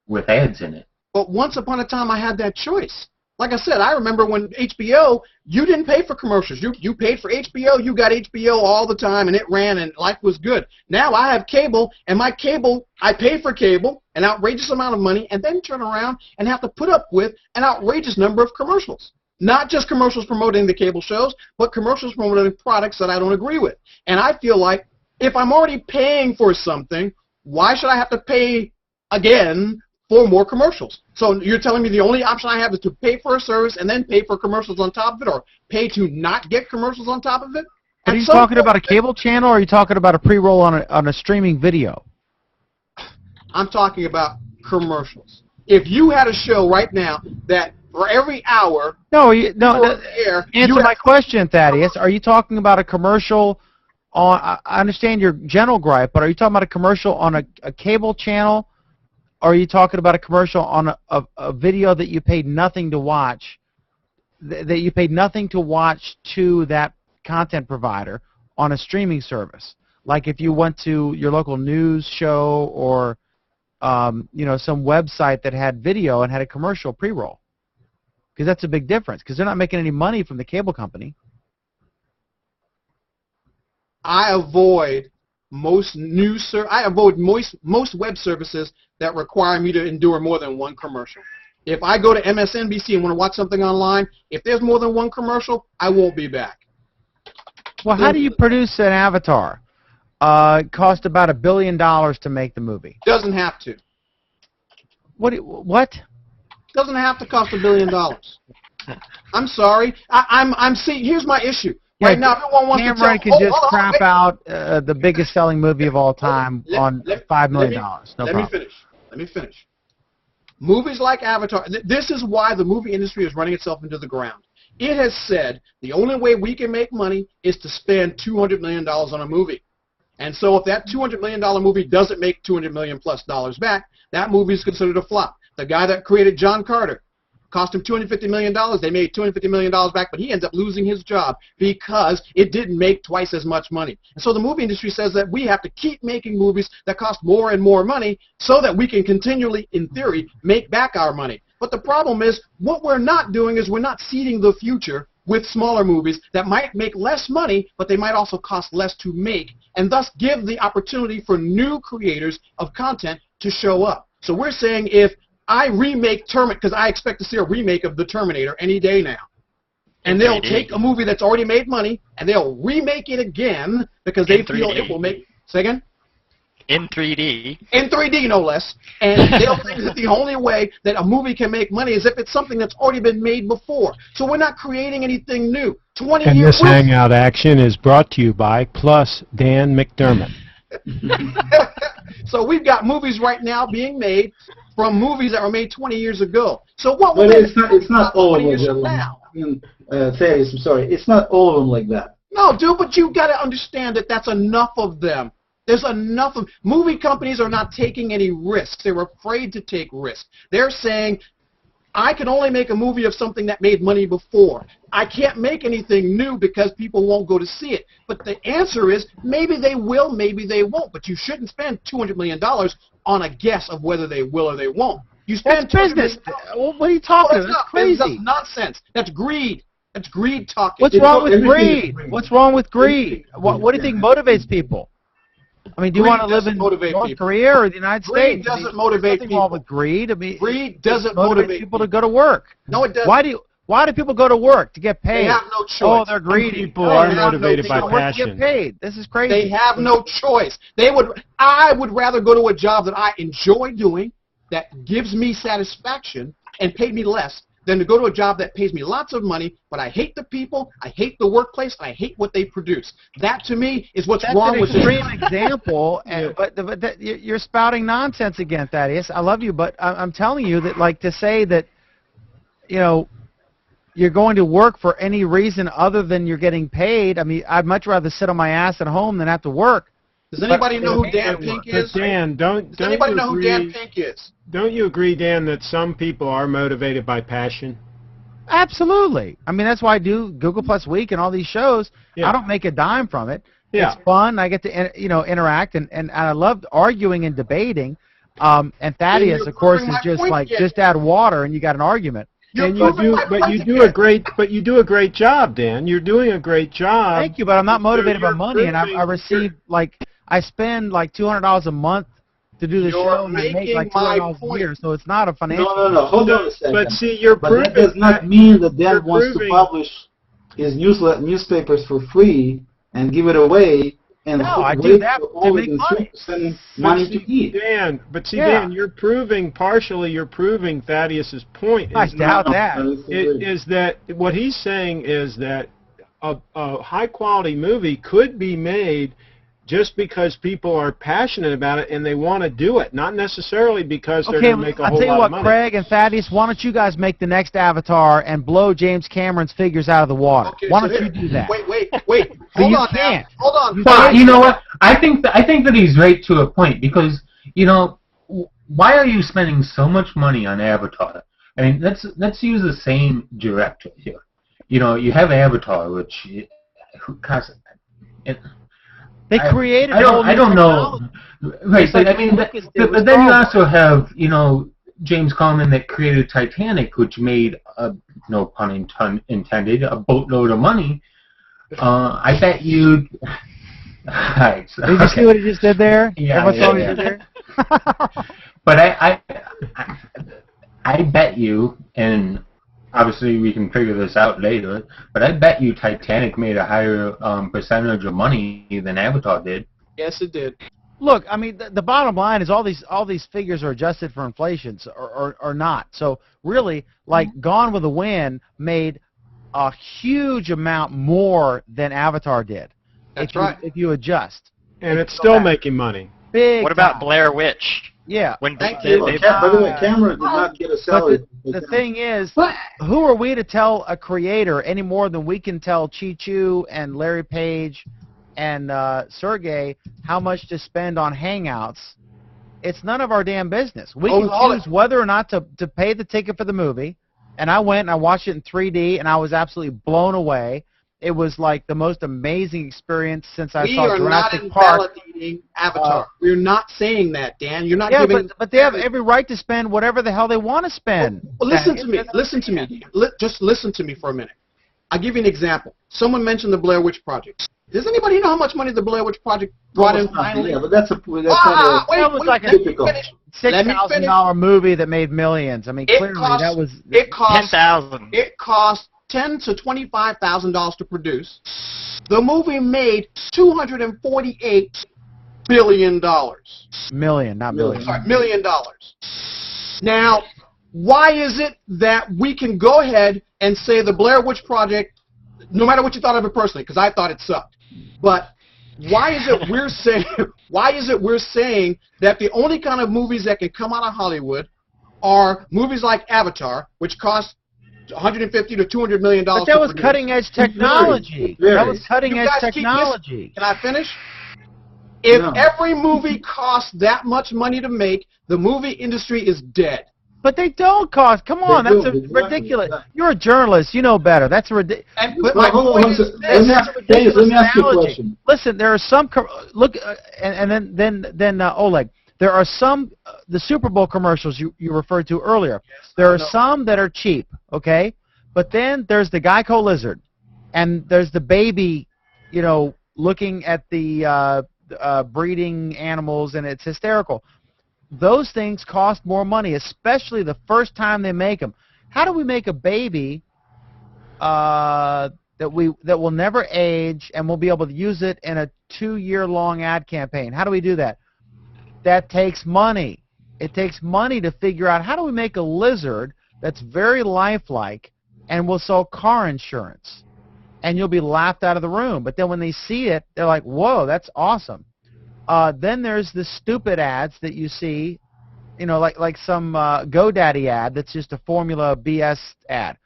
with ads in it? But once upon a time, I had that choice. Like I said, I remember when HBO, you didn't pay for commercials. You paid for HBO, you got HBO all the time, and it ran, and life was good. Now I have cable, and my cable, I pay for cable, an outrageous amount of money, and then turn around and have to put up with an outrageous number of commercials. Not just commercials promoting the cable shows, but commercials promoting products that I don't agree with. And I feel like if I'm already paying for something, why should I have to pay again for more commercials? So you're telling me the only option I have is to pay for a service and then pay for commercials on top of it, or pay to not get commercials on top of it? Are you talking about a cable channel, or are you talking about a pre-roll on a streaming video? I'm talking about commercials. If you had a show right now that for every hour... Answer my question, Thaddeus. Are you talking about a commercial on... I understand your general gripe, but are you talking about a commercial on a cable channel, or are you talking about a commercial on a video that you paid nothing to watch, that you paid nothing to watch to that content provider on a streaming service? Like if you went to your local news show or some website that had video and had a commercial pre-roll. Because that's a big difference, because they're not making any money from the cable company. I avoid most web services that require me to endure more than one commercial. If I go to MSNBC and want to watch something online, if there's more than one commercial, I won't be back. Well, how do you produce an Avatar? It cost about $1 billion to make the movie. Doesn't have to. What? Doesn't have to cost $1 billion. I'm sorry. I'm seeing. Here's my issue. Right now, everyone wants to Cameron can just crap out the biggest selling movie of all time on $5 million. Let me finish. Movies like Avatar. This is why the movie industry is running itself into the ground. It has said the only way we can make money is to spend $200 million on a movie. And so if that $200 million movie doesn't make $200 million plus back, that movie is considered a flop. The guy that created John Carter, cost him $250 million. They made $250 million back, but he ends up losing his job because it didn't make twice as much money. And so the movie industry says that we have to keep making movies that cost more and more money so that we can continually, in theory, make back our money. But the problem is, what we're not doing is we're not seeding the future with smaller movies that might make less money, but they might also cost less to make, and thus give the opportunity for new creators of content to show up. So we're saying if I remake Terminator, because I expect to see a remake of The Terminator any day now. And they'll take a movie that's already made money, and they'll remake it again because they feel it will make... Say again? In 3D. In 3D, no less. And they'll think that the only way that a movie can make money is if it's something that's already been made before. So we're not creating anything new. 20 and years... this Hangout action is brought to you by Plus Dan McDermott. So we've got movies right now being made from movies that were made 20 years ago. So what it's not all of them. Now? I'm sorry, it's not all of them like that. No, dude, but you got to understand that that's enough of them. There's enough of movie companies are not taking any risks. They're afraid to take risks. They're saying, I can only make a movie of something that made money before. I can't make anything new because people won't go to see it. But the answer is maybe they will, maybe they won't. But you shouldn't spend $200 million on a guess of whether they will or they won't. You spend business. What are you talking about? That's crazy. That's nonsense. That's greed. That's greed talking. What's wrong with greed? What's wrong with greed? What do you think motivates people? I mean, do you want to live in North Korea or the United States? Greed doesn't motivate people. Nothing wrong with greed. I mean, greed doesn't motivate people to go to work. No, it doesn't. Why do people go to work? To get paid? They have no choice. Oh, they're greedy. People are motivated by passion. To get paid. This is crazy. They have no choice. I would rather go to a job that I enjoy doing, that gives me satisfaction, and pay me less, than to go to a job that pays me lots of money, but I hate the people, I hate the workplace, and I hate what they produce. That, to me, is what's wrong with this. That's an extreme example, but you're spouting nonsense again, Thaddeus. I love you, but I'm telling you that, like, to say that, you know, you're going to work for any reason other than you're getting paid, I mean, I'd much rather sit on my ass at home than have to work. Does anybody know who Dan Pink is? But Dan, does anybody know who Dan Pink is? Don't you agree, Dan, that some people are motivated by passion? Absolutely. I mean, that's why I do Google Plus Week and all these shows. Yeah. I don't make a dime from it. Yeah. It's fun. I get to interact, and I love arguing and debating. And Thaddeus, of course, is just like just add water and you got an argument. And you do a great job, Dan. You're doing a great job. Thank you, but I'm not motivated by money, and I receive I spend like $200 a month to do the show and I make like $200 a year, so it's not a financial. No. Hold on a second. But see, you're proving that does not mean that Dan wants to publish his newspapers for free and give it away. And no, I do that to make money. Send money to eat. Dan, Dan, you're proving Thaddeus's point. I doubt that. Is that what he's saying is that a high-quality movie could be made just because people are passionate about it and they want to do it, not necessarily because they're going to make a whole lot of money. I'll tell you what, Craig and Thaddeus, why don't you guys make the next Avatar and blow James Cameron's figures out of the water? Okay, why don't you do that? Wait. Hold on. Hold on. But you know what? I think that he's right to a point because, you know, why are you spending so much money on Avatar? I mean, let's use the same director here. You know, you have Avatar, which they created. I don't know. Right, but I mean, but then you also have, you know, James Cameron that created Titanic, which made, no pun intended, a boatload of money. I bet you. Right, so, did you see what he just did there? Yeah. What he did there? But I bet you, and obviously we can figure this out later, but I bet you Titanic made a higher percentage of money than Avatar did. Yes, it did. Look, I mean, the bottom line is all these figures are adjusted for inflation or not. So really, like Gone with the Wind made a huge amount more than Avatar did. That's right. If you adjust. And it's still making money. What about Blair Witch? Yeah. By the way, Cameron did not get a salary. The thing is, who are we to tell a creator any more than we can tell Chi-Chu and Larry Page and Sergey how much to spend on Hangouts? It's none of our damn business. We can choose whether or not to pay the ticket for the movie. And I went and I watched it in 3D, and I was absolutely blown away. It was like the most amazing experience since I saw Jurassic Park. We are not invalidating Avatar. We're not saying that, Dan. You're not giving. But they have every right to spend whatever the hell they want to spend. Well, listen to me. Listen to me. Just listen to me for a minute. I'll give you an example. Someone mentioned the Blair Witch Project. Does anybody know how much money the Blair Witch Project brought in finally? Yeah, but that's kind of typical. $6,000 movie that made millions. I mean, clearly that was $10,000. It cost $10,000 to $25,000 to produce. The movie made $248 billion. Million, not billion. Sorry, $1 million. Now, why is it that we can go ahead and say the Blair Witch Project, no matter what you thought of it personally, because I thought it sucked, but why is it we're saying that the only kind of movies that can come out of Hollywood are movies like Avatar, which cost $150 to $200 million. But that was cutting-edge technology. That was cutting-edge technology. Can I finish? If every movie costs that much money to make, the movie industry is dead. But they don't cost. Come on, that's ridiculous. You're a journalist. You know better. That's ridiculous. But my point is, let me ask you a question. Listen, there are some look, and then Oleg. There are some the Super Bowl commercials you referred to earlier. There are some that are cheap, okay? But then there's the Geico lizard, and there's the baby, looking at the breeding animals, and it's hysterical. Those things cost more money, especially the first time they make them. How do we make a baby that will never age and we'll be able to use it in a 2-year-long ad campaign? How do we do that? That takes money. It takes money to figure out how do we make a lizard that's very lifelike and will sell car insurance, and you'll be laughed out of the room. But then when they see it, they're like, "Whoa, that's awesome." Then there's the stupid ads that you see, like some GoDaddy ad that's just a formula BS ad.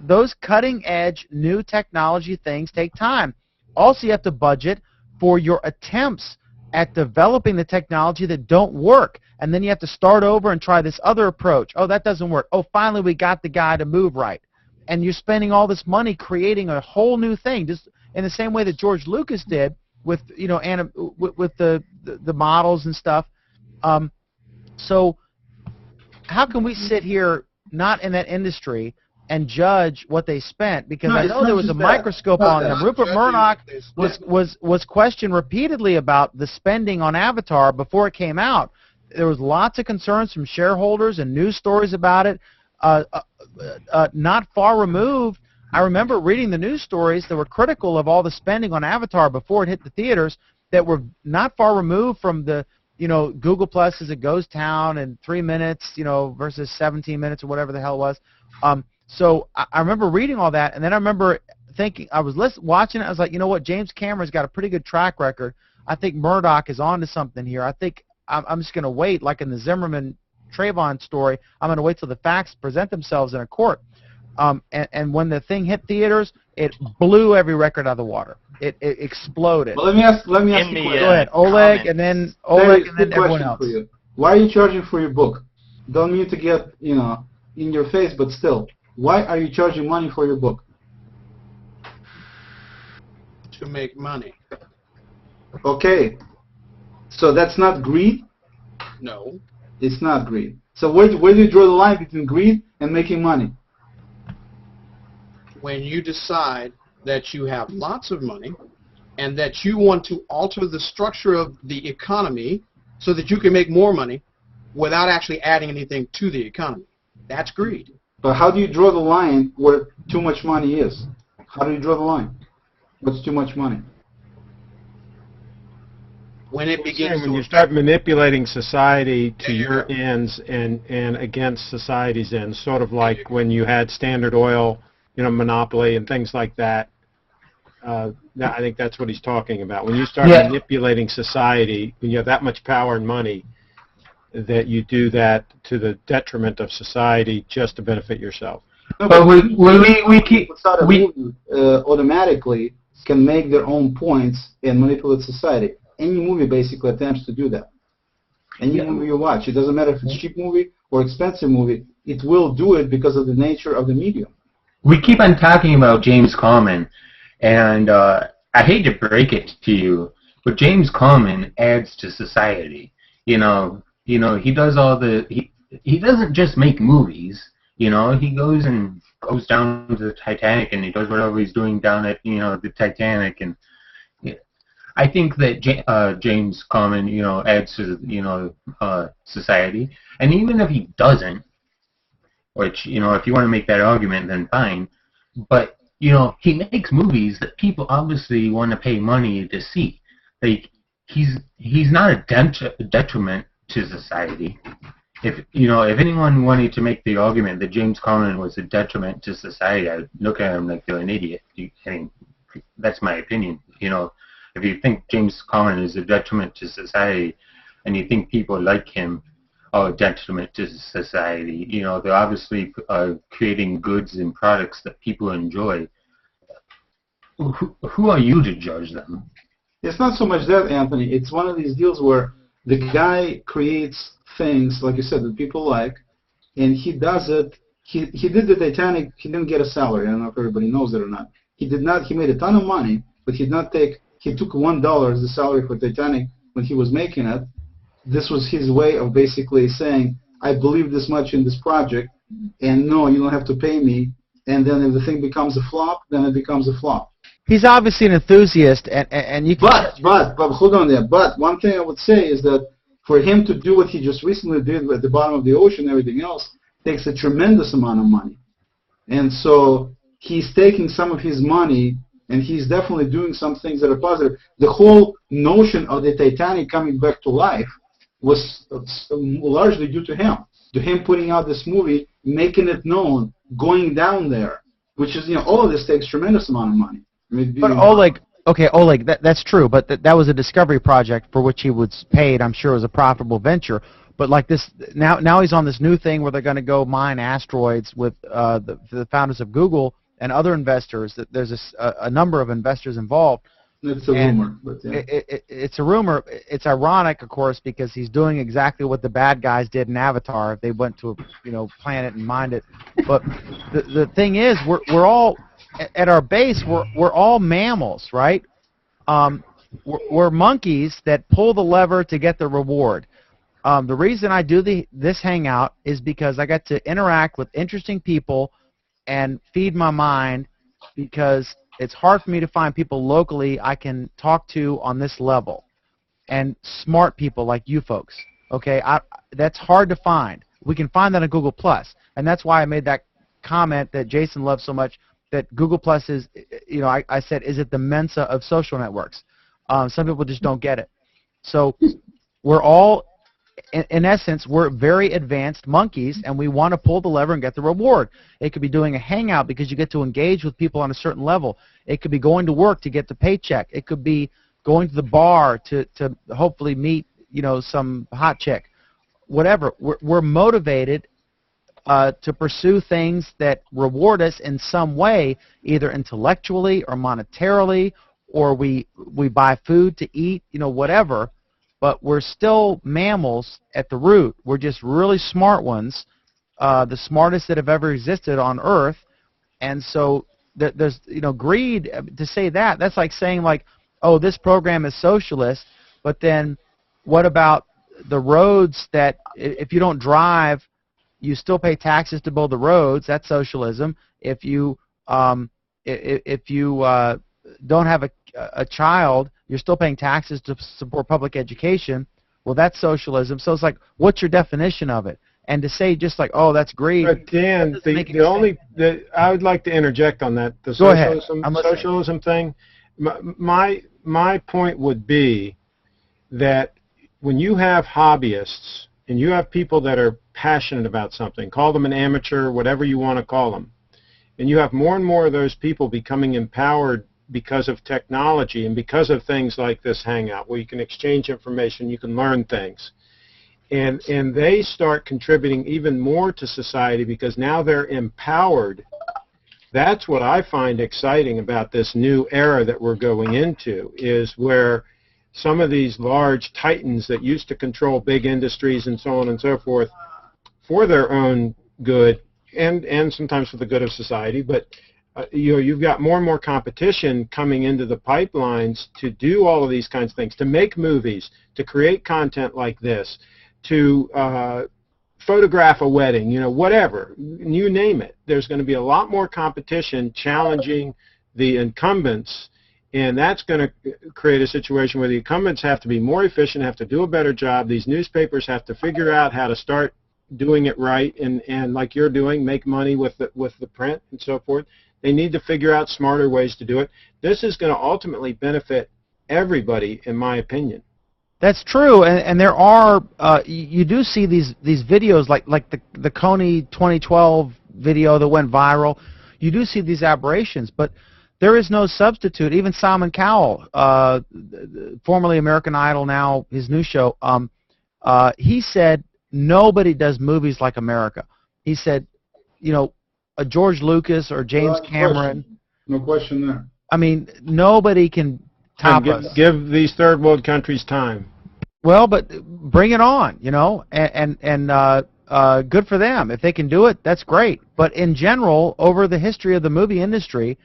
Those cutting-edge new technology things take time. Also, you have to budget for your attempts at developing the technology that don't work, and then you have to start over and try this other approach. Oh, that doesn't work. Oh, finally we got the guy to move right. And you're spending all this money creating a whole new thing, just in the same way that George Lucas did with with the models and stuff. So how can we sit here not in that industry and judge what they spent? Because I know there was a microscope on them. Rupert Murdoch was questioned repeatedly about the spending on Avatar before it came out. There was lots of concerns from shareholders and news stories about it. Not far removed, I remember reading the news stories that were critical of all the spending on Avatar before it hit the theaters, that were not far removed from the Google Plus as it goes town in 3 minutes, versus 17 minutes or whatever the hell it was. So I remember reading all that, and then I remember thinking, I was watching it, I was like, you know what, James Cameron's got a pretty good track record. I think Murdoch is on to something here. I think I'm just going to wait, like in the Zimmerman Trayvon story, I'm going to wait till the facts present themselves in a court. And when the thing hit theaters, it blew every record out of the water. It exploded. Well, let me ask you. Go ahead, Oleg, and then everyone else. For you. Why are you charging for your book? Don't mean to get in your face, but still, why are you charging money for your book? To make money. Okay, so that's not greed? No. It's not greed. So where do you draw the line between greed and making money? When you decide that you have lots of money and that you want to alter the structure of the economy so that you can make more money without actually adding anything to the economy. That's greed. But how do you draw the line where too much money is? How do you draw the line? What's too much money? When it begins when you start manipulating society to your ends and against society's ends, sort of like when you had Standard Oil, monopoly and things like that. I think that's what he's talking about. When you start manipulating society, when you have that much power and money, that you do that to the detriment of society just to benefit yourself. But we keep automatically can make their own points and manipulate society. Any movie basically attempts to do that. Any movie you watch, it doesn't matter if it's a cheap movie or expensive movie, it will do it because of the nature of the medium. We keep on talking about James Common, and I hate to break it to you, but James Common adds to society. He does all the he doesn't just make movies. He goes down to the Titanic and he does whatever he's doing down at the Titanic, and I think that James Common adds to society, and even if he doesn't, which if you want to make that argument, then fine, but he makes movies that people obviously want to pay money to see. Like he's not a detriment to society. If anyone wanted to make the argument that James Common was a detriment to society, I'd look at him like they're an idiot. That's my opinion. If you think James Common is a detriment to society, and you think people like him, detriment to society. You know, they're obviously creating goods and products that people enjoy. Who are you to judge them? It's not so much that, Anthony. It's one of these deals where the guy creates things, like you said, that people like, and he does it. He did the Titanic. He didn't get a salary. I don't know if everybody knows it or not. He did not. He made a ton of money, but he did not take. He took $1 as the salary for Titanic when he was making it. This was his way of basically saying, I believe this much in this project, and no, you don't have to pay me. And then if the thing becomes a flop, then it becomes a flop. He's obviously an enthusiast, and you can... But hold on there. But one thing I would say is that for him to do what he just recently did at the bottom of the ocean and everything else takes a tremendous amount of money. And so he's taking some of his money, and he's definitely doing some things that are positive. The whole notion of the Titanic coming back to life was largely due to him putting out this movie, making it known, going down there, which is, all of this takes tremendous amount of money. I mean, but Oleg, that's true, but that was a discovery project for which he was paid. I'm sure it was a profitable venture. But like this, now he's on this new thing where they're going to go mine asteroids with the founders of Google and other investors. There's a number of investors involved. It's a rumor. But yeah. It's a rumor. It's ironic, of course, because he's doing exactly what the bad guys did in Avatar. They went to a planet and mined it. But the thing is, we're all at our base. We're all mammals, right? We're monkeys that pull the lever to get the reward. The reason I do this hangout is because I get to interact with interesting people and feed my mind, because it's hard for me to find people locally I can talk to on this level, and smart people like you folks. Okay, that's hard to find. We can find that on Google+, and that's why I made that comment that Jason loves so much, that Google+ is, I said, is it the Mensa of social networks? Some people just don't get it. So we're all, in essence, we're very advanced monkeys, and we want to pull the lever and get the reward. It could be doing a hangout because you get to engage with people on a certain level. It could be going to work to get the paycheck. It could be going to the bar to hopefully meet some hot chick. Whatever. We're motivated to pursue things that reward us in some way, either intellectually or monetarily, or we buy food to eat, whatever. But we're still mammals at the root. We're just really smart ones, the smartest that have ever existed on Earth. And so there's, greed. To say that's like saying, oh, this program is socialist, but then what about the roads that if you don't drive, you still pay taxes to build the roads? That's socialism. If you don't have a child, you're still paying taxes to support public education. Well, that's socialism. So it's like, what's your definition of it? And to say just like, oh, that's greed. But Dan, I would like to interject on that. The socialism thing. My point would be that when you have hobbyists and you have people that are passionate about something, call them an amateur, whatever you want to call them, and you have more and more of those people becoming empowered because of technology and because of things like this hangout where you can exchange information, you can learn things. And they start contributing even more to society because now they're empowered. That's what I find exciting about this new era that we're going into, is where some of these large titans that used to control big industries and so on and so forth for their own good and sometimes for the good of society, but you've got more and more competition coming into the pipelines to do all of these kinds of things, to make movies, to create content like this, to photograph a wedding, whatever, you name it. There's going to be a lot more competition challenging the incumbents, and that's going to create a situation where the incumbents have to be more efficient, have to do a better job. These newspapers have to figure out how to start doing it right and like you're doing, make money with the print and so forth. They need to figure out smarter ways to do it. This is going to ultimately benefit everybody, in my opinion. That's true, and there are you do see these videos like the Kony 2012 video that went viral. You do see these aberrations, but there is no substitute. Even Simon Cowell, formerly American Idol, now his new show, he said nobody does movies like America. He said, a George Lucas or James Cameron. No question there. I mean, nobody can top us. Give these third world countries time. Well, but bring it on, and good for them. If they can do it, that's great. But in general, over the history of the movie industry,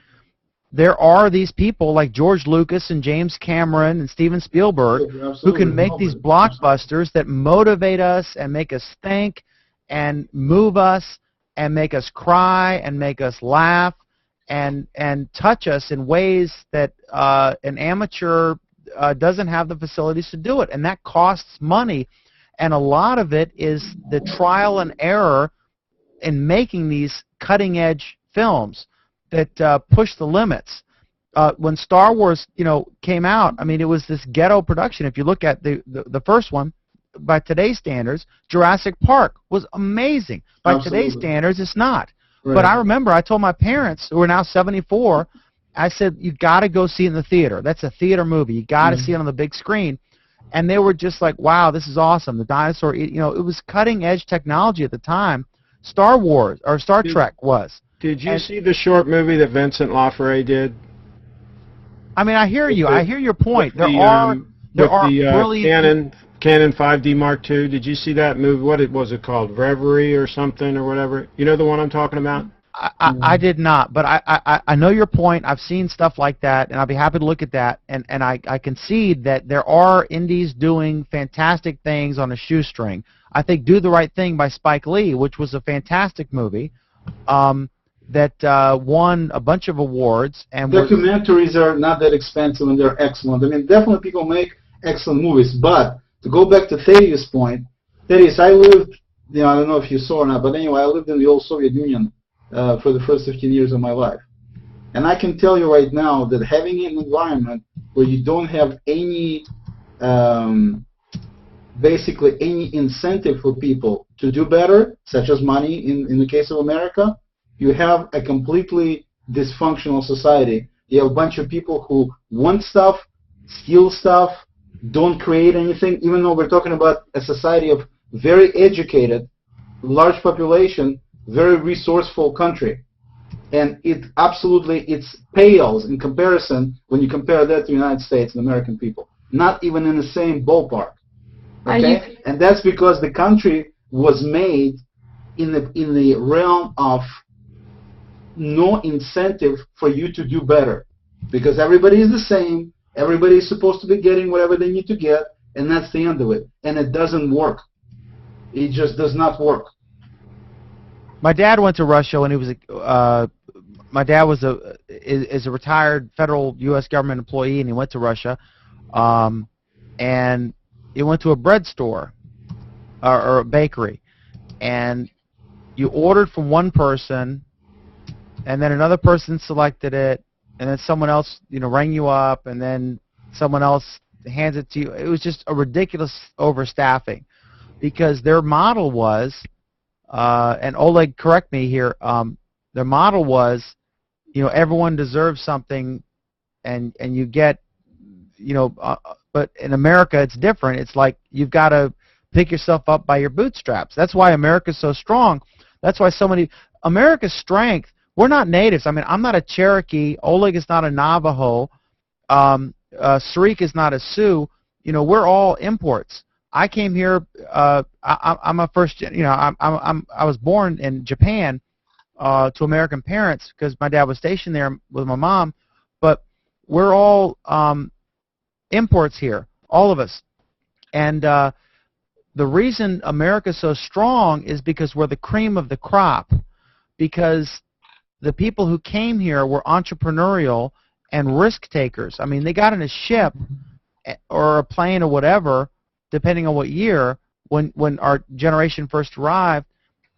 there are these people like George Lucas and James Cameron and Steven Spielberg who can make these blockbusters that motivate us and make us think and move us and make us cry and make us laugh and touch us in ways that an amateur doesn't have the facilities to do it, and that costs money, and a lot of it is the trial and error in making these cutting-edge films that push the limits. When Star Wars, came out, I mean, it was this ghetto production. If you look at the first one, by today's standards, Jurassic Park was amazing. By today's standards, it's not. Right. But I remember I told my parents, who are now 74, I said, you got to go see it in the theater. That's a theater movie. You got to see it on the big screen. And they were just like, wow, this is awesome. The dinosaur, it was cutting-edge technology at the time. Star Wars, or Star Trek was. Did you see the short movie that Vincent Laforet did? I mean, I hear you. I hear your point. There are brilliant... Canon 5D Mark II. Did you see that movie? What was it called? Reverie or something or whatever? You know the one I'm talking about? I did not, but I know your point. I've seen stuff like that, and I'll be happy to look at that. And I concede that there are indies doing fantastic things on a shoestring. I think Do the Right Thing by Spike Lee, which was a fantastic movie, that won a bunch of awards. And documentaries are not that expensive and they're excellent. I mean, definitely people make excellent movies, but to go back to Thaddeus' point, Thaddeus, I lived, I don't know if you saw or not, but anyway, I lived in the old Soviet Union for the first 15 years of my life. And I can tell you right now that having an environment where you don't have any, basically any incentive for people to do better, such as money in the case of America, you have a completely dysfunctional society. You have a bunch of people who want stuff, steal stuff, don't create anything, even though we're talking about a society of very educated, large population, very resourceful country. And it pales in comparison when you compare that to the United States and American people. Not even in the same ballpark. Okay? And that's because the country was made in the realm of no incentive for you to do better. Because everybody is the same, everybody is supposed to be getting whatever they need to get, and that's the end of it. And it doesn't work. It just does not work. My dad went to Russia when he was my dad was is a retired federal U.S. government employee, and he went to Russia, and he went to a bread store or a bakery, and you ordered from one person, and then another person selected it, and then someone else rang you up, and then someone else hands it to you. It was just a ridiculous overstaffing, because their model was, and Oleg, correct me here, their model was, everyone deserves something, and you get, but in America it's different. It's like you've got to pick yourself up by your bootstraps. That's why America's so strong. That's why so many, America's strength, we're not natives. I mean, I'm not a Cherokee. Oleg is not a Navajo. Sarik is not a Sioux. We're all imports. I came here. I'm a first. I was born in Japan to American parents because my dad was stationed there with my mom. But we're all imports here, all of us. And the reason America's so strong is because we're the cream of the crop. Because the people who came here were entrepreneurial and risk takers. I mean, they got in a ship or a plane or whatever, depending on what year, when our generation first arrived,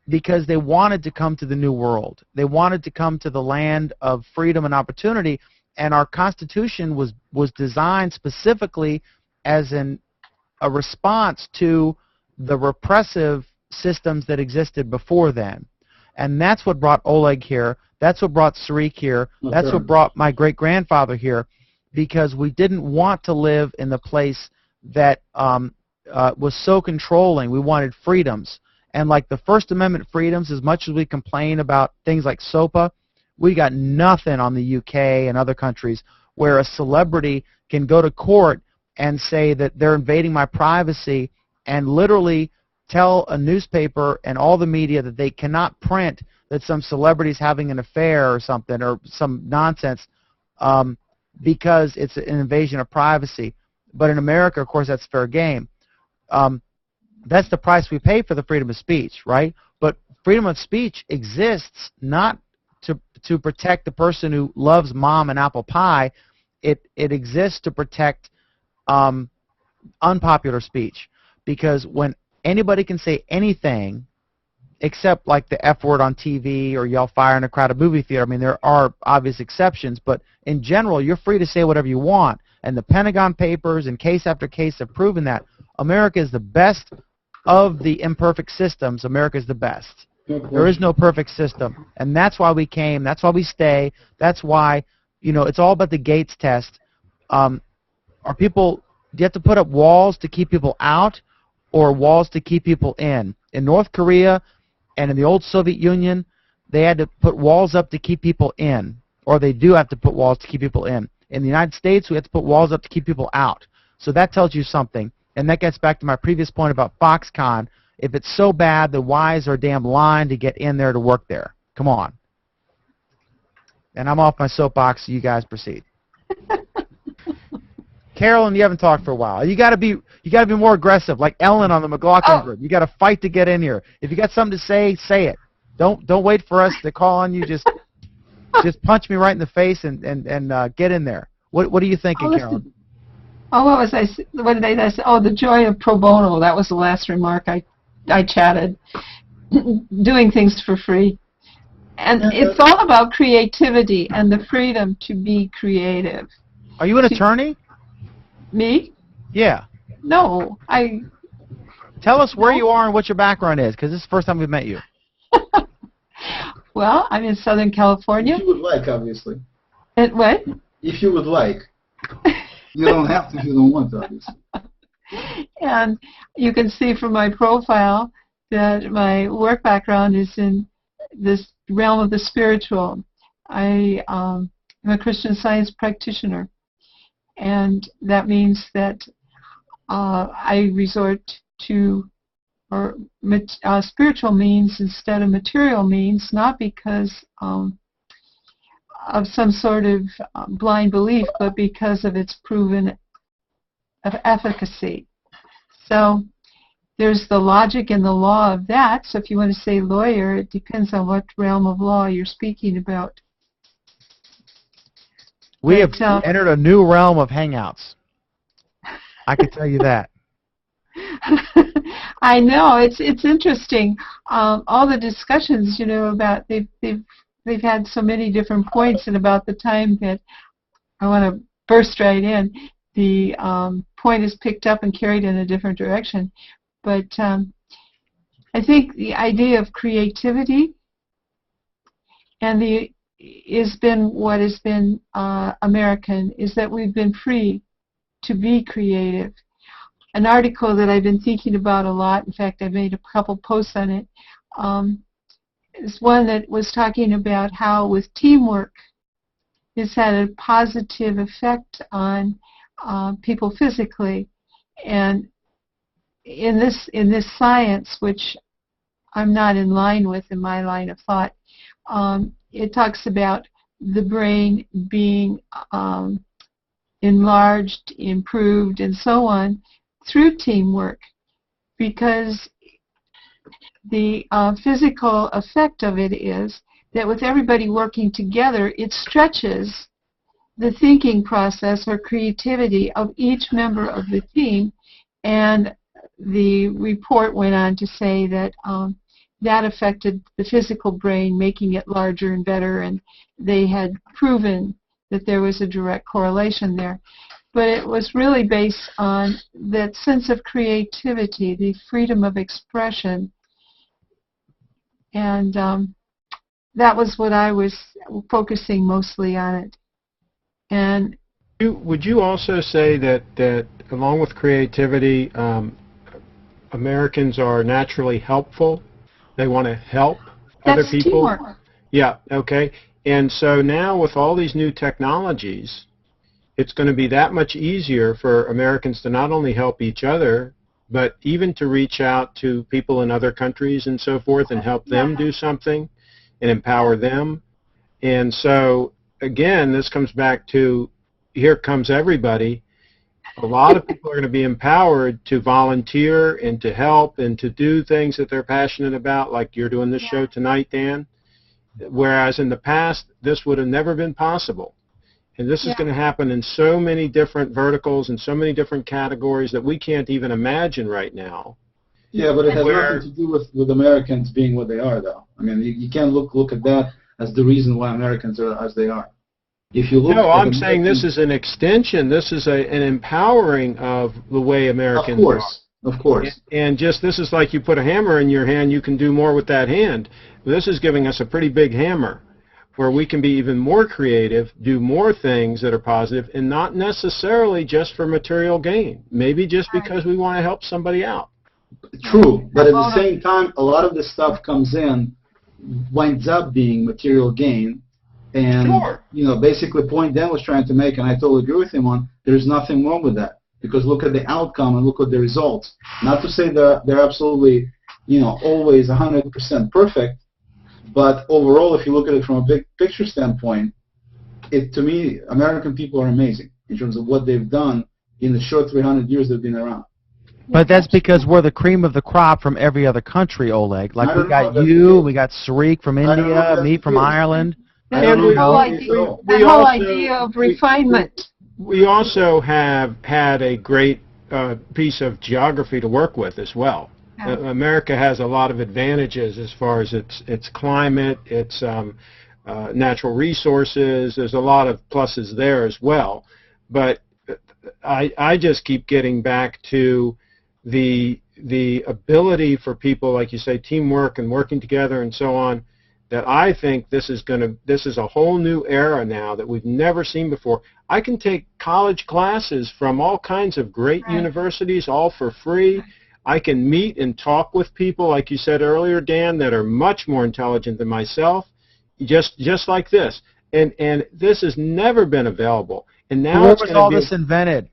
because they wanted to come to the new world. They wanted to come to the land of freedom and opportunity, and our Constitution was designed specifically as a response to the repressive systems that existed before then. And that's what brought Oleg here. That's what brought Sarik here. That's what brought my great-grandfather here, because we didn't want to live in the place that was so controlling. We wanted freedoms. And like the First Amendment freedoms, as much as we complain about things like SOPA, we got nothing on the UK and other countries where a celebrity can go to court and say that they're invading my privacy and literally tell a newspaper and all the media that they cannot print that some celebrity's having an affair or something or some nonsense because it's an invasion of privacy. But in America, of course, that's fair game. That's the price we pay for the freedom of speech, right? But freedom of speech exists not to protect the person who loves mom and apple pie. It exists to protect unpopular speech, because when anybody can say anything except like the F word on TV or yell fire in a crowded movie theater. I mean, there are obvious exceptions, but in general, you're free to say whatever you want. And the Pentagon Papers and case after case have proven that America is the best of the imperfect systems. America is the best. There is no perfect system, and that's why we came. That's why we stay. That's why, you know, it's all about the Gates test. Are people? Do you have to put up walls to keep people out, or walls to keep people in? In North Korea and in the old Soviet Union, they had to put walls up to keep people in, or they do have to put walls to keep people in. In the United States, we have to put walls up to keep people out. So that tells you something, and that gets back to my previous point about Foxconn. If it's so bad, then why is there a damn line to get in there to work there? Come on. And I'm off my soapbox, so you guys proceed. Carolyn, you haven't talked for a while. You got to be more aggressive, like Ellen on the McLaughlin group. You got to fight to get in here. If you got something to say, say it. Don't wait for us to call on you. Just punch me right in the face and get in there. What are you thinking, Carolyn? Oh, what did I say? Oh, the joy of pro bono. That was the last remark I chatted. Doing things for free. And it's all about creativity and the freedom to be creative. Are you an attorney? Me? Yeah. No, Tell us where you are and what your background is, because this is the first time we've met you. Well, I'm in Southern California. If you would like, obviously. And what? If you would like. You don't have to if you don't want to, obviously. And you can see from my profile that my work background is in this realm of the spiritual. I am a Christian Science practitioner, and that means that I resort to spiritual means instead of material means, not because of some sort of blind belief, but because of its proven efficacy. So there's the logic and the law of that. So if you want to say lawyer, it depends on what realm of law you're speaking about. We have entered a new realm of Hangouts. I can tell you that. I know, it's interesting. All the discussions, you know, about they've had so many different points, and about the time that I want to burst right in, the point is picked up and carried in a different direction. But I think the idea of creativity and what has been American is that we've been free to be creative. An article that I've been thinking about a lot, in fact I've made a couple posts on it, is one that was talking about how with teamwork it's had a positive effect on people physically. And in this science, which I'm not in line with in my line of thought, it talks about the brain being enlarged, improved, and so on through teamwork, because the physical effect of it is that with everybody working together, it stretches the thinking process or creativity of each member of the team. And the report went on to say that that affected the physical brain, making it larger and better, and they had proven that there was a direct correlation there. But it was really based on that sense of creativity, the freedom of expression. And that was what I was focusing mostly on it. And would you also say that along with creativity, Americans are naturally helpful. They want to help other That's people. teamwork. Yeah, okay. And so now with all these new technologies, it's going to be that much easier for Americans to not only help each other, but even to reach out to people in other countries and so forth and help them do something and empower them. And so, again, this comes back to here comes everybody. A lot of people are going to be empowered to volunteer and to help and to do things that they're passionate about, like you're doing this show tonight, Dan. Whereas in the past, this would have never been possible. And this is going to happen in so many different verticals and so many different categories that we can't even imagine right now. Yeah, but it has nothing to do with Americans being what they are, though. I mean, you can't look at that as the reason why Americans are as they are. If you look No, at I'm saying this is an extension. This is an empowering of the way Americans are. Of course. And just this is like you put a hammer in your hand, you can do more with that hand. This is giving us a pretty big hammer where we can be even more creative, do more things that are positive, and not necessarily just for material gain. Maybe just because we want to help somebody out. True, but at the same time, a lot of this stuff comes in, winds up being material gain, and you know, basically, point Dan was trying to make, and I totally agree with him on. There's nothing wrong with that because look at the outcome and look at the results. Not to say that they're absolutely, you know, always 100% perfect, but overall, if you look at it from a big picture standpoint, to me, American people are amazing in terms of what they've done in the short 300 years they've been around. But that's because we're the cream of the crop from every other country, Oleg. Like we got you, we got Sarik from India, me from Ireland. That whole idea of refinement. We also have had a great piece of geography to work with as well. America has a lot of advantages as far as its climate, its natural resources. There's a lot of pluses there as well. But I just keep getting back to the ability for people, like you say, teamwork and working together and so on, that I think this is a whole new era now that we've never seen before. I can take college classes from all kinds of great universities, all for free. I can meet and talk with people, like you said earlier, Dan, that are much more intelligent than myself, just like this. And this has never been available. And now where was all this invented?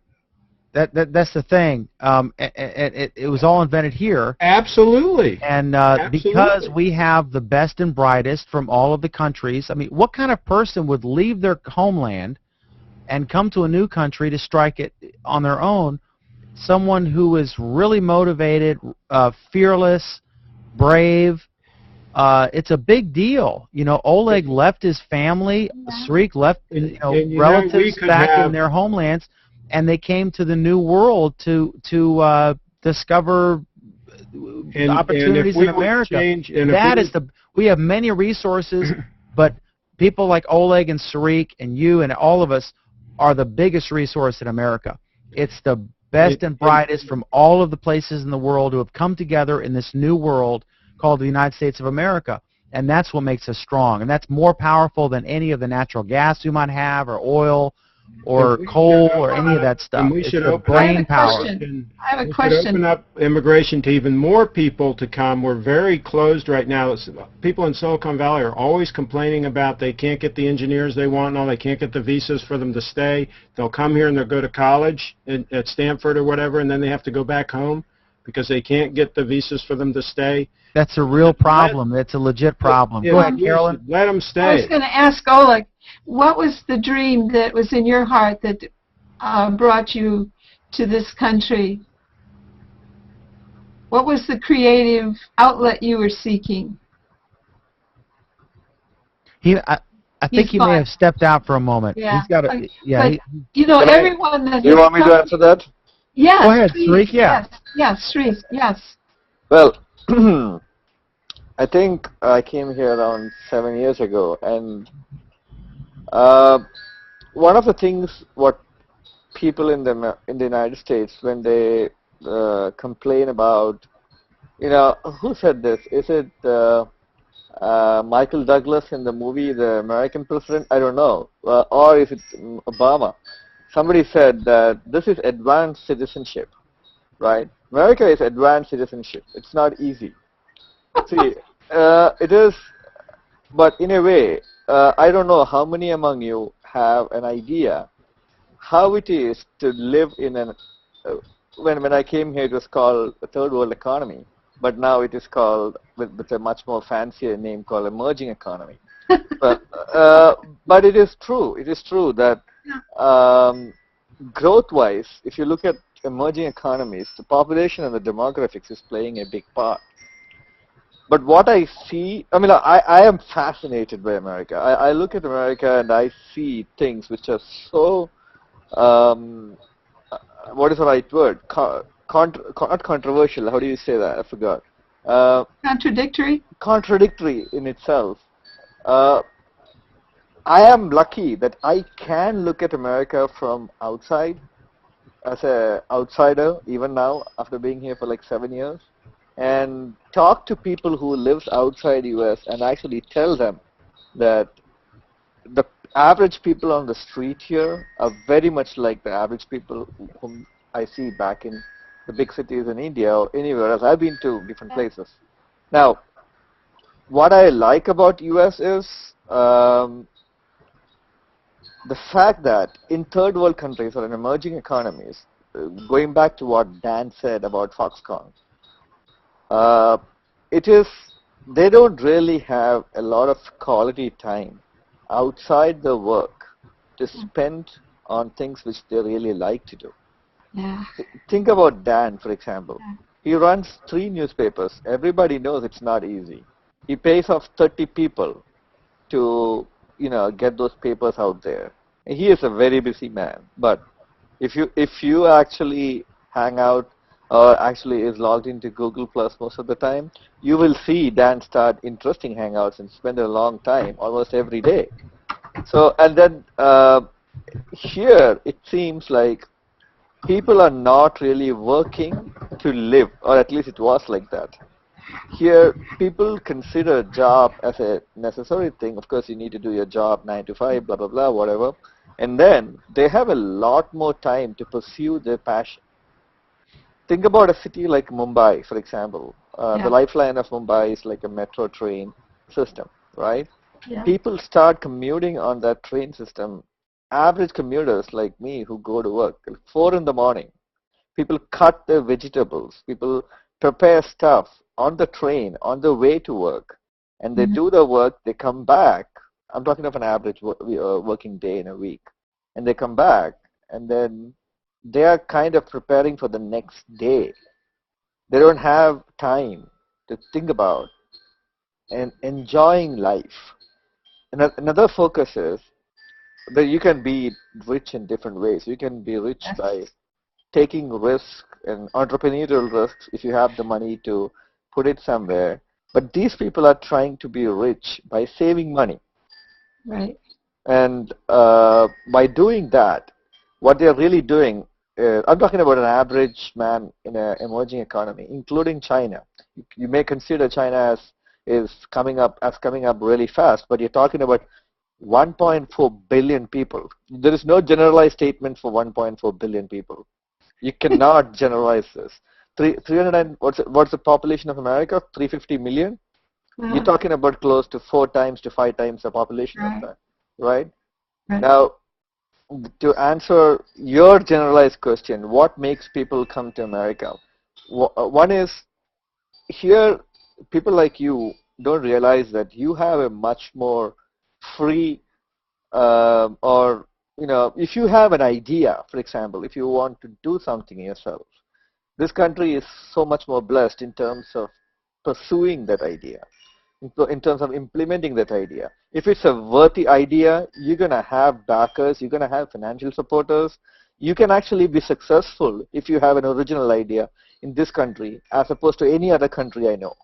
That's the thing. It was all invented here. Absolutely. And because we have the best and brightest from all of the countries, I mean, what kind of person would leave their homeland and come to a new country to strike it on their own? Someone who is really motivated, fearless, brave. It's a big deal. You know, Oleg left his family. Sarik left relatives back in their homelands. And they came to the new world to discover opportunities in America. We have many resources, but people like Oleg and Sarik and you and all of us are the biggest resource in America. It's the best and brightest from all of the places in the world who have come together in this new world called the United States of America. And that's what makes us strong. And that's more powerful than any of the natural gas we might have or oil or coal or any of that stuff. And we should open I have a question. Open up immigration to even more people to come. We're very closed right now. People in Silicon Valley are always complaining about they can't get the engineers they want and all. They can't get the visas for them to stay. They'll come here and they'll go to college at Stanford or whatever, and then they have to go back home because they can't get the visas for them to stay. That's a real problem. It's a legit problem. Go ahead, Carolyn. Let them stay. I was going to ask Oleg, what was the dream that was in your heart that brought you to this country? What was the creative outlet you were seeking? I think he may have stepped out for a moment. Yeah. He's got a, but, you know, everyone that... Do you want me to answer that? Yes. Go ahead, Sarik. Yeah. Yes, Sarik. Yes. Well, I think I came here around 7 years ago, and one of the things what people in the United States, when they complain about, you know, who said this? Is it Michael Douglas in the movie The American President? I don't know. Or is it Obama? Somebody said that this is advanced citizenship, right? America is advanced citizenship. It's not easy. See, it is, but in a way, I don't know how many among you have an idea how it is to live in an, when I came here it was called a third world economy, but now it is called, with a much more fancier name called emerging economy. But it is true that growth-wise, if you look at emerging economies, the population and the demographics is playing a big part. But what I see, I mean, I am fascinated by America. I look at America and I see things which are so, what is the right word? Not controversial, how do you say that? I forgot. Contradictory? Contradictory in itself. I am lucky that I can look at America from outside, as an outsider, even now, after being here for like 7 years, and talk to people who lives outside US and actually tell them that the average people on the street here are very much like the average people whom I see back in the big cities in India or anywhere else. I've been to different places. Now, what I like about US is the fact that in third world countries or in emerging economies, going back to what Dan said about Foxconn, they don't really have a lot of quality time outside the work to spend on things which they really like to do. Yeah. Think about Dan, for example. He runs 3 newspapers. Everybody knows it's not easy. He pays off 30 people to, get those papers out there. And he is a very busy man. But if you actually hang out or actually is logged into Google Plus most of the time, you will see Dan start interesting hangouts and spend a long time, almost every day. So, and then here it seems like people are not really working to live, or at least it was like that. Here, people consider job as a necessary thing. Of course, you need to do your job 9 to 5, blah, blah, blah, whatever. And then they have a lot more time to pursue their passion. Think about a city like Mumbai, for example. The lifeline of Mumbai is like a metro train system, right? Yeah. People start commuting on that train system. Average commuters like me who go to work at 4 in the morning, people cut their vegetables, people prepare stuff on the train on the way to work, and they do the work, they come back. I'm talking of an average working day in a week. And they come back, and then they are kind of preparing for the next day. They don't have time to think about and enjoying life. Another focus is that you can be rich in different ways. You can be rich by taking risk and entrepreneurial risks if you have the money to put it somewhere. But these people are trying to be rich by saving money. Right. And by doing that, what they're really doing, I'm talking about an average man in an emerging economy, including China. You may consider China as coming up really fast, but you're talking about 1.4 billion people. There is no generalized statement for 1.4 billion people. You cannot generalize this. 300 what's the population of America? 350 million? You're talking about close to 4 times to 5 times the population of that, right? Now, to answer your generalized question, what makes people come to America? One is, here, people like you don't realize that you have a much more free, if you have an idea, for example, if you want to do something yourself, this country is so much more blessed in terms of pursuing that idea, in terms of implementing that idea. If it's a worthy idea, you're going to have backers, you're going to have financial supporters. You can actually be successful if you have an original idea in this country as opposed to any other country I know.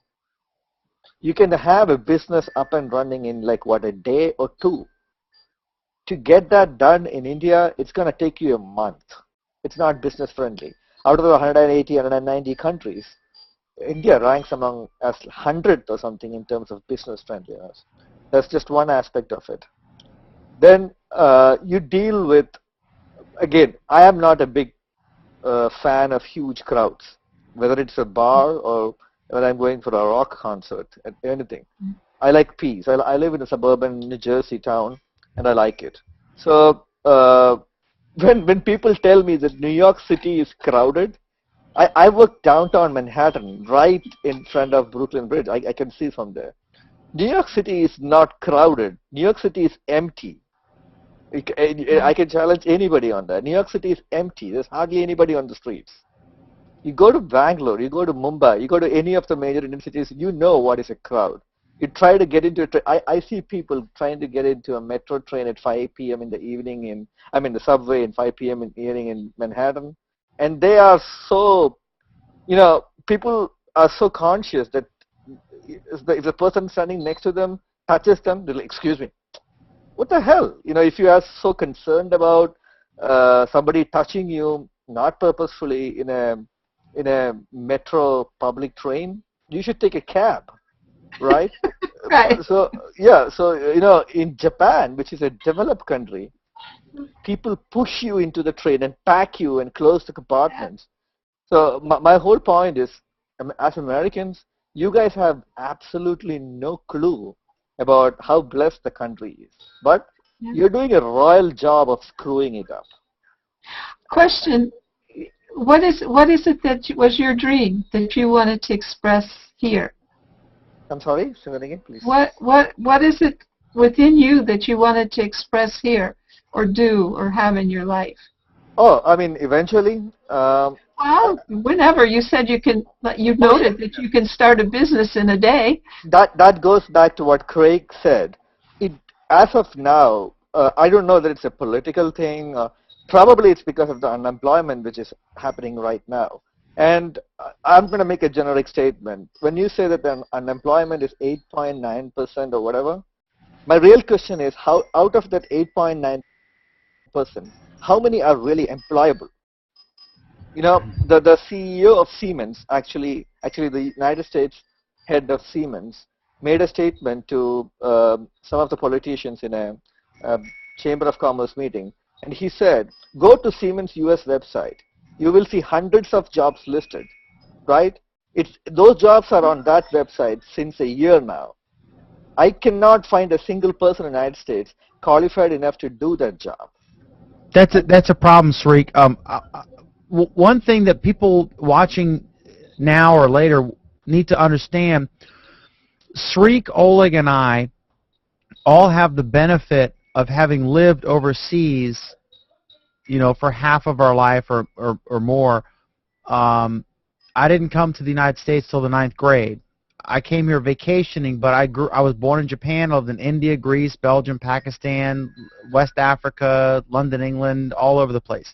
You can have a business up and running in like, a day or 2. To get that done in India, it's going to take you a month. It's not business friendly. Out of the 180, 190 countries, India ranks among as 100th or something in terms of business friendliness. That's just one aspect of it. Then you deal with, again, I am not a big fan of huge crowds. whether it's a bar or when I'm going for a rock concert, anything. I like peace. I live in a suburban New Jersey town, and I like it. So when people tell me that New York City is crowded, I work downtown Manhattan, right in front of Brooklyn Bridge. I can see from there. New York City is not crowded. New York City is empty. I can challenge anybody on that. New York City is empty. There's hardly anybody on the streets. You go to Bangalore, you go to Mumbai, you go to any of the major Indian cities, you know what is a crowd. You try to get into I see people trying to get into a metro train at 5 p.m. in the evening the subway at 5 p.m. in the evening in Manhattan. And they are so, people are so conscious that if the person standing next to them touches them, they'll excuse me. What the hell? If you are so concerned about somebody touching you, not purposefully in a metro public train, you should take a cab, right? Right. So in Japan, which is a developed country, people push you into the train and pack you and close the compartments. So my whole point is, as Americans, you guys have absolutely no clue about how blessed the country is. But you're doing a royal job of screwing it up. Question: What is it that was your dream that you wanted to express here? I'm sorry, say that again, please. What is it within you that you wanted to express here, or do, or have in your life? Oh, eventually. Well, whenever you said you noted that you can start a business in a day. That goes back to what Craig said. As of now, I don't know that it's a political thing. Probably it's because of the unemployment which is happening right now. And I'm going to make a generic statement. When you say that the unemployment is 8.9% or whatever, my real question is, how out of that 8.9%, how many are really employable? The CEO of Siemens, actually the United States head of Siemens, made a statement to some of the politicians in a Chamber of Commerce meeting, and he said, go to Siemens US website. You will see hundreds of jobs listed, right? Those jobs are on that website since a year now. I cannot find a single person in the United States qualified enough to do that job. That's a problem, Sric. One thing that people watching now or later need to understand, Sric, Oleg, and I all have the benefit of having lived overseas, for half of our life or more. I didn't come to the United States till the 9th grade. I came here vacationing, but I was born in Japan. I lived in India, Greece, Belgium, Pakistan, West Africa, London, England, all over the place.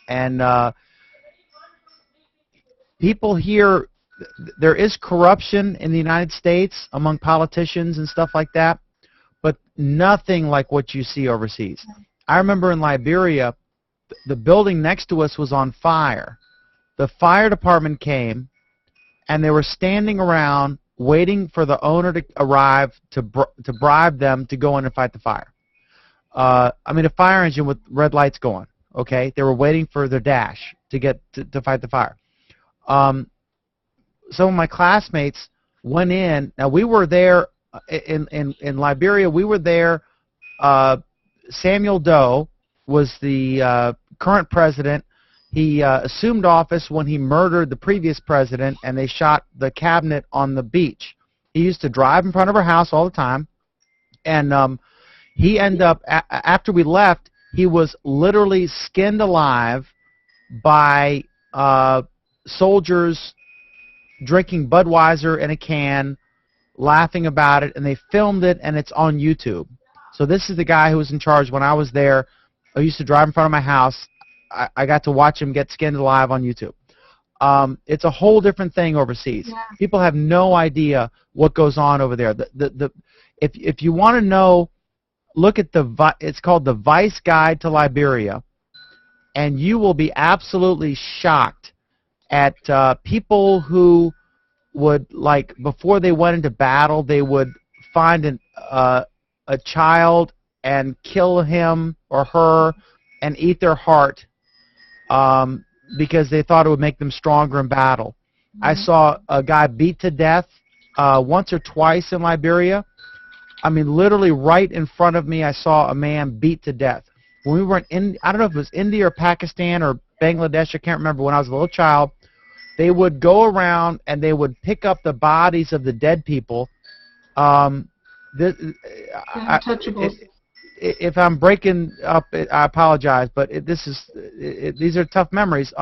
And people here, there is corruption in the United States among politicians and stuff like that, but nothing like what you see overseas. I remember in Liberia, the building next to us was on fire. The fire department came, and they were standing around waiting for the owner to arrive to bribe them to go in and fight the fire. A fire engine with red lights going. Okay, they were waiting for their dash to get to fight the fire. Some of my classmates went in. Now we were there in Liberia. We were there. Samuel Doe was the current president. He assumed office when he murdered the previous president, and they shot the cabinet on the beach. He used to drive in front of our house all the time, and he ended up, after we left, he was literally skinned alive by soldiers drinking Budweiser in a can, laughing about it, and they filmed it, and it's on YouTube. So this is the guy who was in charge when I was there. I used to drive in front of my house. I got to watch him get skinned alive on YouTube. It's a whole different thing overseas. Yeah. People have no idea what goes on over there. If you want to know, look at it's called the Vice Guide to Liberia, and you will be absolutely shocked at people who would, like, before they went into battle, they would find a child and kill him or her and eat their heart because they thought it would make them stronger in battle. I saw a guy beat to death once or twice in Liberia. I mean, literally right in front of me, I saw a man beat to death. When we were in, I don't know if it was India or Pakistan or Bangladesh, I can't remember, when I was a little child, they would go around and they would pick up the bodies of the dead people. If I'm breaking up, I apologize, but these are tough memories.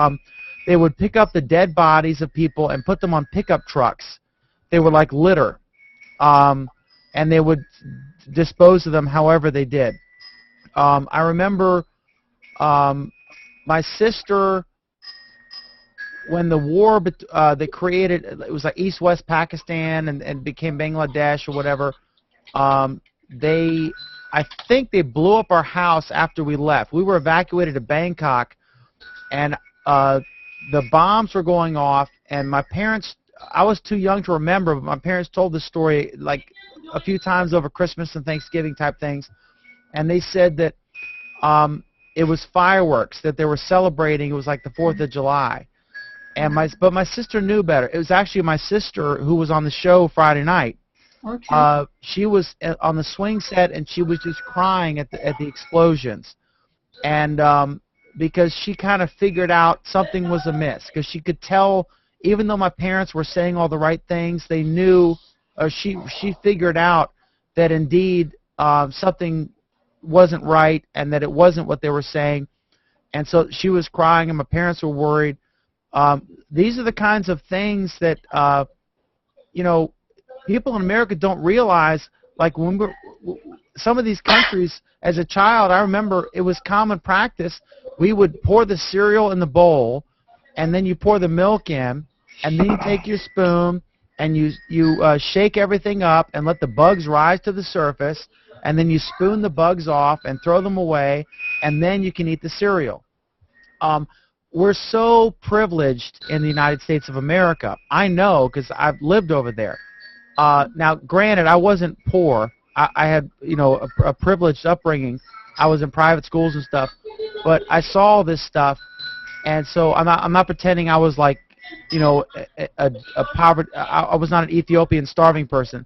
They would pick up the dead bodies of people and put them on pickup trucks. They were like litter, and they would dispose of them however they did. I remember my sister, when the war they created, it was like East-West Pakistan and became Bangladesh or whatever. I think they blew up our house after we left. We were evacuated to Bangkok, and the bombs were going off, and my parents, I was too young to remember, but my parents told the story like a few times over Christmas and Thanksgiving type things, and they said that it was fireworks that they were celebrating. It was like the 4th of July. But my sister knew better. It was actually my sister who was on the show Friday night. Okay. She was on the swing set, and she was just crying at the explosions, and because she kind of figured out something was amiss, because she could tell, even though my parents were saying all the right things, they knew, or she figured out that indeed something wasn't right, and that it wasn't what they were saying, and so she was crying, and my parents were worried. These are the kinds of things that people in America don't realize. Like when some of these countries, as a child, I remember it was common practice. We would pour the cereal in the bowl, and then you pour the milk in, and then you take your spoon and you shake everything up and let the bugs rise to the surface, and then you spoon the bugs off and throw them away, and then you can eat the cereal. We're so privileged in the United States of America. I know because I've lived over there. Now, granted, I wasn't poor. I had, a privileged upbringing. I was in private schools and stuff, but I saw this stuff, and so I'm not pretending I was like, a poverty. I was not an Ethiopian starving person,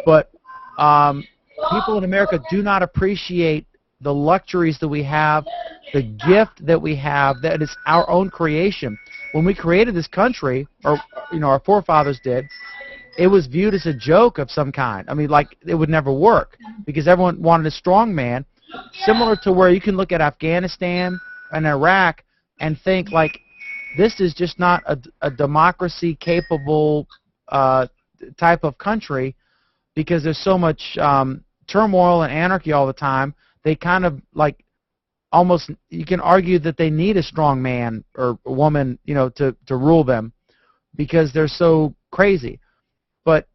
but people in America do not appreciate the luxuries that we have, the gift that we have, that is our own creation. When we created this country, or our forefathers did, it was viewed as a joke of some kind. I mean, like, it would never work because everyone wanted a strong man, similar to where you can look at Afghanistan and Iraq and think, like, this is just not a democracy-capable type of country because there's so much turmoil and anarchy all the time. They kind of, like, almost, you can argue that they need a strong man or a woman, to rule them because they're so crazy. But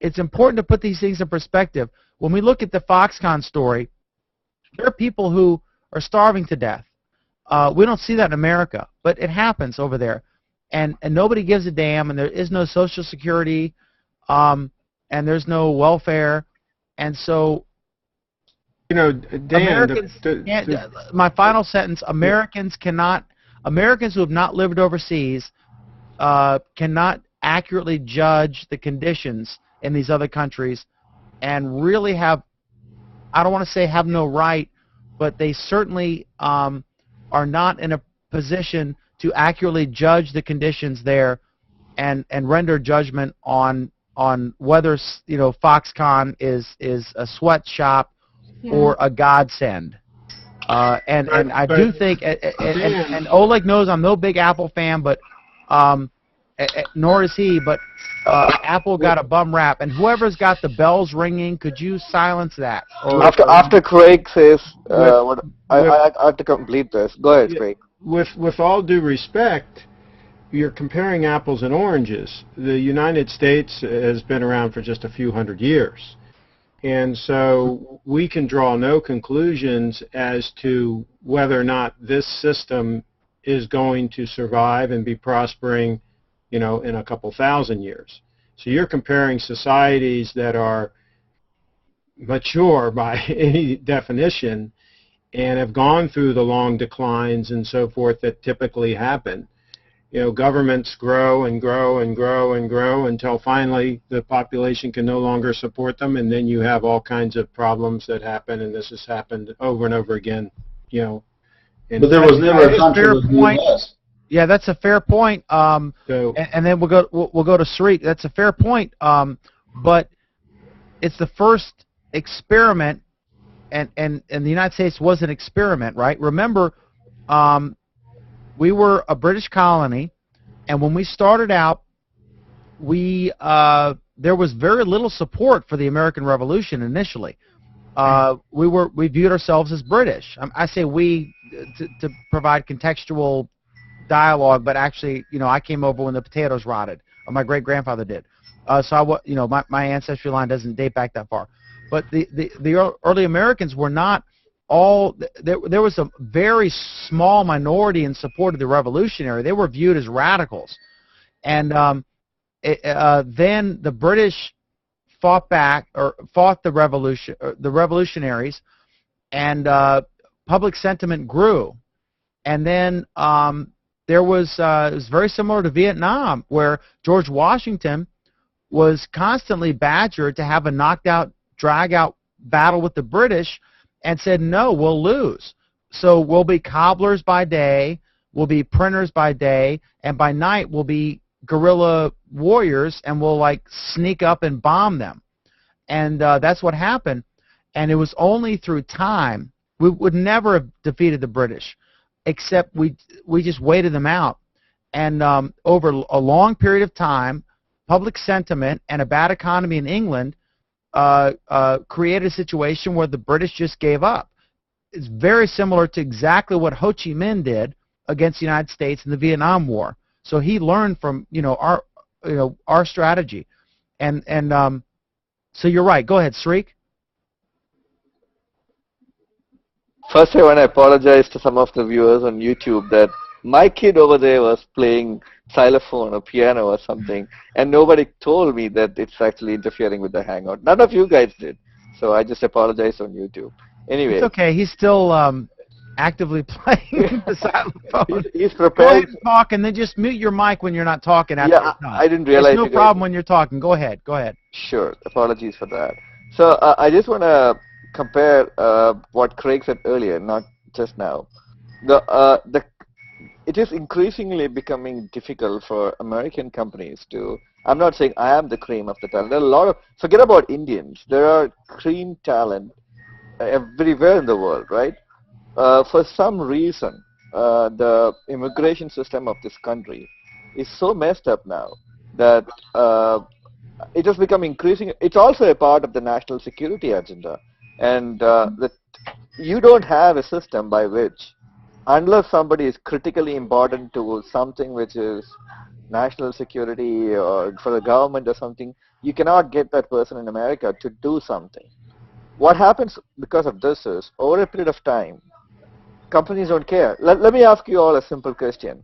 it's important to put these things in perspective. When we look at the Foxconn story, there are people who are starving to death. We don't see that in America, but it happens over there. And nobody gives a damn, and there is no Social Security, and there's no welfare. And so, Dan, Americans, my final sentence, Americans who have not lived overseas cannot accurately judge the conditions in these other countries and really have, I don't want to say have no right, but they certainly are not in a position to accurately judge the conditions there and render judgment on whether Foxconn is a sweatshop or a godsend. And I do think, and Oleg knows I'm no big Apple fan, but nor is he, but Apple got a bum rap, and whoever's got the bells ringing, could you silence that? After Craig says, I have to complete this. Go ahead, Craig. With all due respect, you're comparing apples and oranges. The United States has been around for just a few hundred years. And so we can draw no conclusions as to whether or not this system is going to survive and be prospering, in a couple thousand years. So you're comparing societies that are mature by any definition and have gone through the long declines and so forth that typically happen. governments grow and grow and grow and grow until finally the population can no longer support them, and then you have all kinds of problems that happen, and this has happened over and over again, But there was never a country with the US. Yeah, that's a fair point. And then we'll go to Sreek. That's a fair point. But it's the first experiment, and the United States was an experiment, right? Remember, we were a British colony, and when we started out, there was very little support for the American Revolution initially. We viewed ourselves as British. I say we to provide contextual dialogue, but actually, I came over when the potatoes rotted, or my great-grandfather did. So my ancestry line doesn't date back that far. But the early Americans were not all. There was a very small minority in support of the revolutionary. They were viewed as radicals, and then the British fought the revolutionaries, and public sentiment grew, and then it was very similar to Vietnam, where George Washington was constantly badgered to have a knocked-out, drag-out battle with the British, and said, no, we'll lose. So we'll be cobblers by day, we'll be printers by day, and by night we'll be guerrilla warriors, and we'll sneak up and bomb them. And that's what happened. And it was only through time. We would never have defeated the British, except we just waited them out. And over a long period of time, public sentiment and a bad economy in England created a situation where the British just gave up. It's very similar to exactly what Ho Chi Minh did against the United States in the Vietnam War. So he learned from our strategy, and so you're right. Go ahead, Sreek. First, I want to apologize to some of the viewers on YouTube that my kid over there was playing xylophone or piano or something, and nobody told me that it's actually interfering with the Hangout. None of you guys did, so I just apologize on YouTube. Anyway. It's okay. He's still actively playing the xylophone. He's Go prepared. ahead and talk, and then just mute your mic when you're not talking after Yeah, it's done. I didn't realize. There's no problem when you're talking. Go ahead. Go ahead. Sure. Apologies for that. So I just want to compare what Craig said earlier, not just now. It is increasingly becoming difficult for American companies to. I'm not saying I am the cream of the talent. There are a lot of. Forget about Indians. There are cream talent everywhere in the world, right? For some reason, the immigration system of this country is so messed up now that it has become increasing. It's also a part of the national security agenda, and that you don't have a system by which, unless somebody is critically important to something which is national security or for the government or something, you cannot get that person in America to do something. What happens because of this is, over a period of time, companies don't care. Let me ask you all a simple question.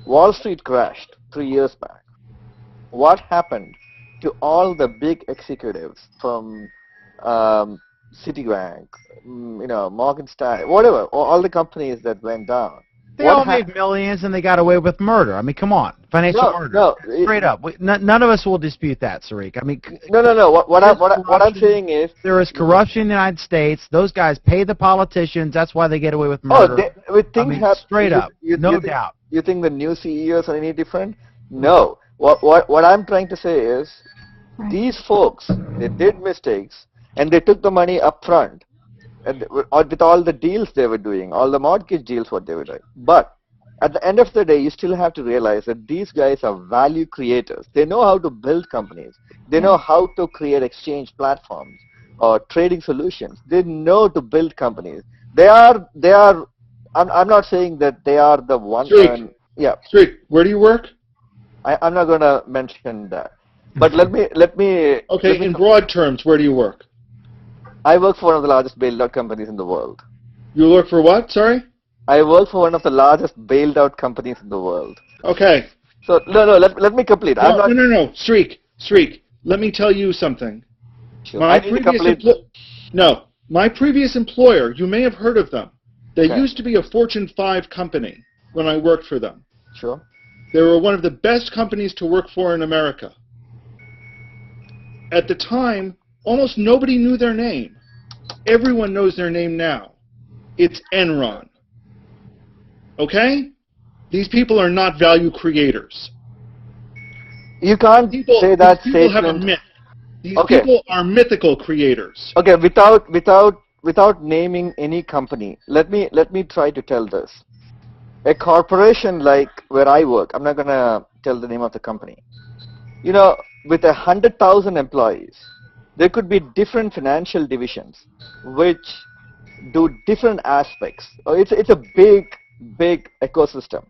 Wall Street crashed 3 years back. What happened to all the big executives from Citibank, Morgan Stanley, whatever, all the companies that went down? They all made millions, and they got away with murder. I mean, come on, financial murder. No, straight up. None of us will dispute that, Sreek. I mean, no. What I'm saying is there is corruption in the United States. Those guys pay the politicians. That's why they get away with murder. Straight up, no doubt. You think the new CEOs are any different? No. What I'm trying to say is, these folks, they did mistakes, and they took the money up front. And with all the deals they were doing, all the mortgage deals what they were doing. But at the end of the day, you still have to realize that these guys are value creators. They know how to build companies. They know how to create exchange platforms or trading solutions. They know to build companies. They are. I'm not saying that they are the one. Yeah. Sreek, where do you work? I'm not going to mention that. But let me. Okay, in broad terms, where do you work? I work for one of the largest bailed-out companies in the world. You work for what? Sorry? I work for one of the largest bailed-out companies in the world. Okay. So no. Let me complete. No. Sreek, let me tell you something. Sure. My previous employer. You may have heard of them. They Okay. used to be a Fortune 5 company when I worked for them. Sure. They were one of the best companies to work for in America. At the time, almost nobody knew their name. Everyone knows their name now. It's Enron. Okay? These people are not value creators. You can't say that these people have a statement. myth. These Okay. people are mythical creators. Okay, without naming any company, let me try to tell this. A corporation like where I work, I'm not gonna tell the name of the company. You know, with 100,000 employees, there could be different financial divisions which do different aspects. It's a big ecosystem,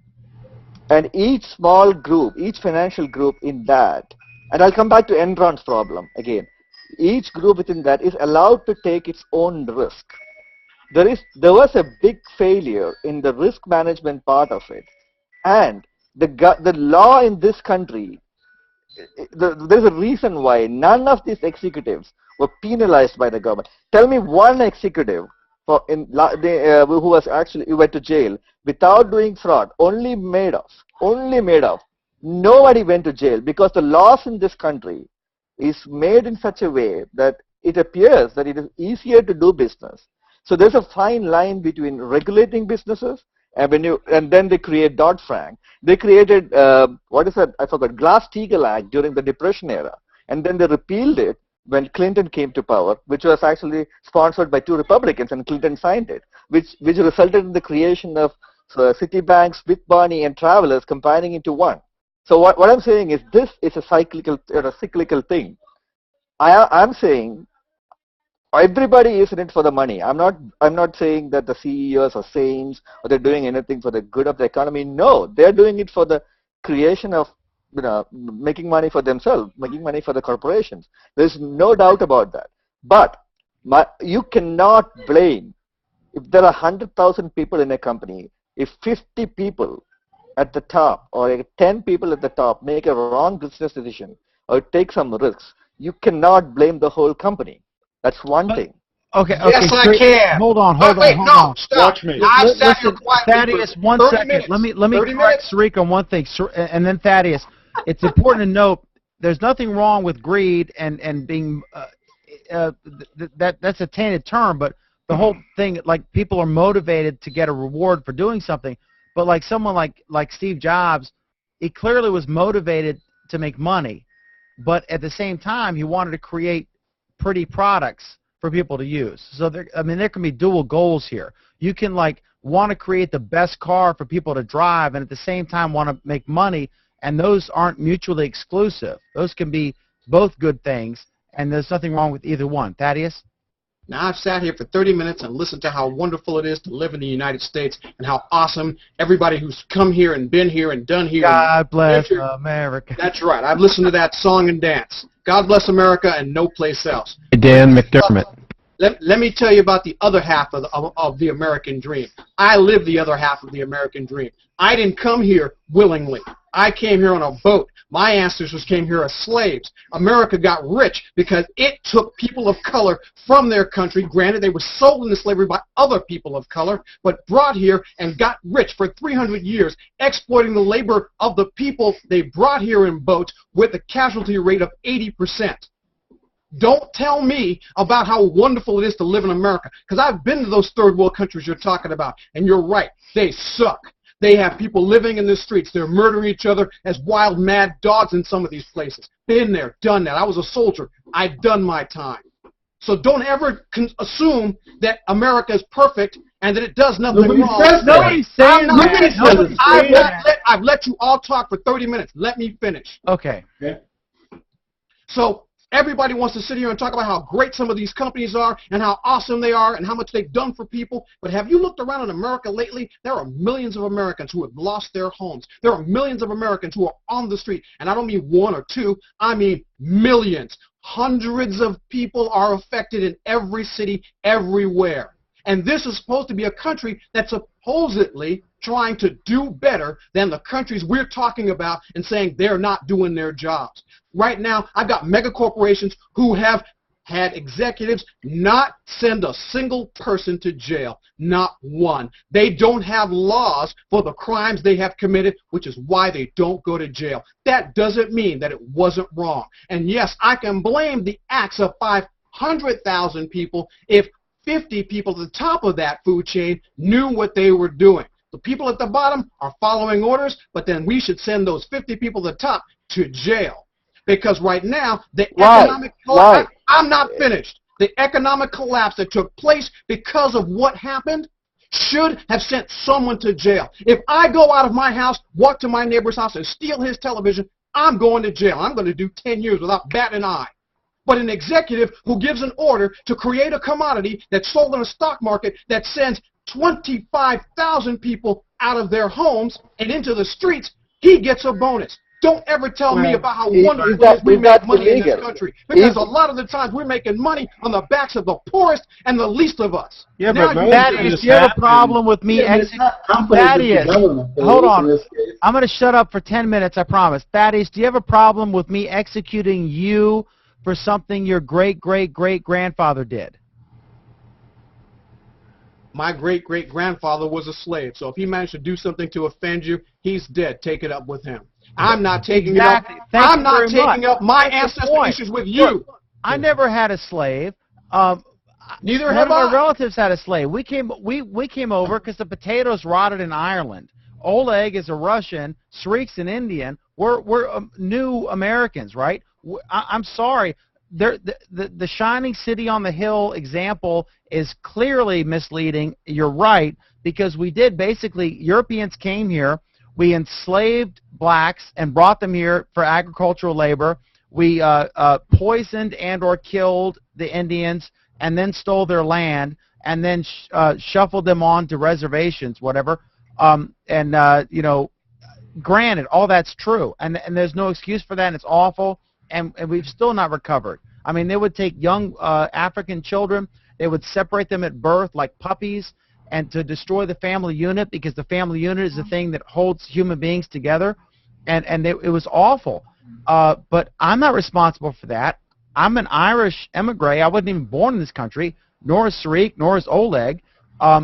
and each small group, each financial group in that, and I'll come back to Enron's problem again. Each group within that is allowed to take its own risk. There was a big failure in the risk management part of it, and the law in this country. There's a reason why none of these executives were penalized by the government. Tell me one executive who went to jail without doing fraud, only made off. Nobody went to jail because the laws in this country is made in such a way that it appears that it is easier to do business. So there's a fine line between regulating businesses and then they create Dodd-Frank. They created, what is that? I forgot, Glass-Steagall Act during the Depression era. And then they repealed it when Clinton came to power, which was actually sponsored by 2 Republicans, and Clinton signed it, which resulted in the creation of Citibank, Smith Barney, and Travelers combining into one. So what I'm saying is this is a cyclical thing. I'm saying everybody is in it for the money. I'm not saying that the CEOs are saints or they're doing anything for the good of the economy. No, they're doing it for the creation of, making money for themselves, making money for the corporations. There's no doubt about that. But you cannot blame, if there are 100,000 people in a company, if 50 people at the top or 10 people at the top make a wrong business decision or take some risks, you cannot blame the whole company. That's one thing. Okay. Yes, I can. Hold on. Stop. Watch me. I've sat here Listen, quietly Thaddeus, for 1 30 second. minutes. Let me 30 correct minutes? Sariq on one thing, and then Thaddeus. It's important to note there's nothing wrong with greed and being that's a tainted term, but the whole thing, like, people are motivated to get a reward for doing something. But like someone like Steve Jobs, he clearly was motivated to make money, but at the same time he wanted to create pretty products for people to use. So there can be dual goals here. You can want to create the best car for people to drive and at the same time want to make money, and those aren't mutually exclusive. Those can be both good things, and there's nothing wrong with either one. Thaddeus? Now, I've sat here for 30 minutes and listened to how wonderful it is to live in the United States and how awesome everybody who's come here and been here and done here. God bless America. That's right. I've listened to that song and dance. God bless America and no place else. Dan McDermott. Let me tell you about the other half of the American dream. I live the other half of the American dream. I didn't come here willingly. I came here on a boat. My ancestors came here as slaves. America got rich because it took people of color from their country. Granted, they were sold into slavery by other people of color, but brought here and got rich for 300 years, exploiting the labor of the people they brought here in boats with a casualty rate of 80%. Don't tell me about how wonderful it is to live in America, because I've been to those third world countries you're talking about, and you're right, they suck. They have people living in the streets. They're murdering each other as wild, mad dogs in some of these places. Been there, done that. I was a soldier. I've done my time. So don't ever assume that America is perfect and that it does nothing wrong. Nobody's saying that. I've let you all talk for 30 minutes. Let me finish. Okay. So everybody wants to sit here and talk about how great some of these companies are and how awesome they are and how much they've done for people. But have you looked around in America lately? There are millions of Americans who have lost their homes. There are millions of Americans who are on the street. And I don't mean one or two. I mean millions. Hundreds of people are affected in every city, everywhere. And this is supposed to be a country that's supposedly trying to do better than the countries we're talking about and saying they're not doing their jobs. Right now, I've got mega corporations who have had executives not send a single person to jail, not one. They don't have laws for the crimes they have committed, which is why they don't go to jail. That doesn't mean that it wasn't wrong. And yes, I can blame the acts of 500,000 people if 50 people at the top of that food chain knew what they were doing. The people at the bottom are following orders, but then we should send those 50 people at the top to jail. Because right now, the economic collapse, I'm not finished. The economic collapse that took place because of what happened should have sent someone to jail. If I go out of my house, walk to my neighbor's house, and steal his television, I'm going to jail. I'm going to do 10 years without batting an eye. But an executive who gives an order to create a commodity that's sold in a stock market that sends 25,000 people out of their homes and into the streets, he gets a bonus. Don't ever tell me about how wonderful it is we make money in this country. Because a lot of the times we're making money on the backs of the poorest and the least of us. Yeah, but Thaddeus, do you have a problem with me Thaddeus, hold on. I'm going to shut up for 10 minutes, I promise. Thaddeus, do you have a problem with me executing you for something your great-great-great-grandfather did? My great-great-grandfather was a slave, so if he managed to do something to offend you, he's dead. Take it up with him. I'm not taking it up. I'm not taking up my ancestral issues with you. Look, I never had a slave. Neither have my relatives had a slave. We came over because the potatoes rotted in Ireland. Oleg is a Russian. Sreek's an Indian. We're new Americans, right? I'm sorry. The shining city on the hill example is clearly misleading. You're right, because we did basically, Europeans came here, we enslaved blacks and brought them here for agricultural labor. We poisoned and or killed the Indians and then stole their land and then shuffled them on to reservations, whatever. You know, granted, all that's true, and there's no excuse for that, and it's awful. And we've still not recovered. I mean, they would take young African children, they would separate them at birth like puppies, and to destroy the family unit, because the family unit is the thing that holds human beings together, and it was awful. But I'm not responsible for that. I'm an Irish emigre. I wasn't even born in this country, nor is Sreek, nor is Oleg.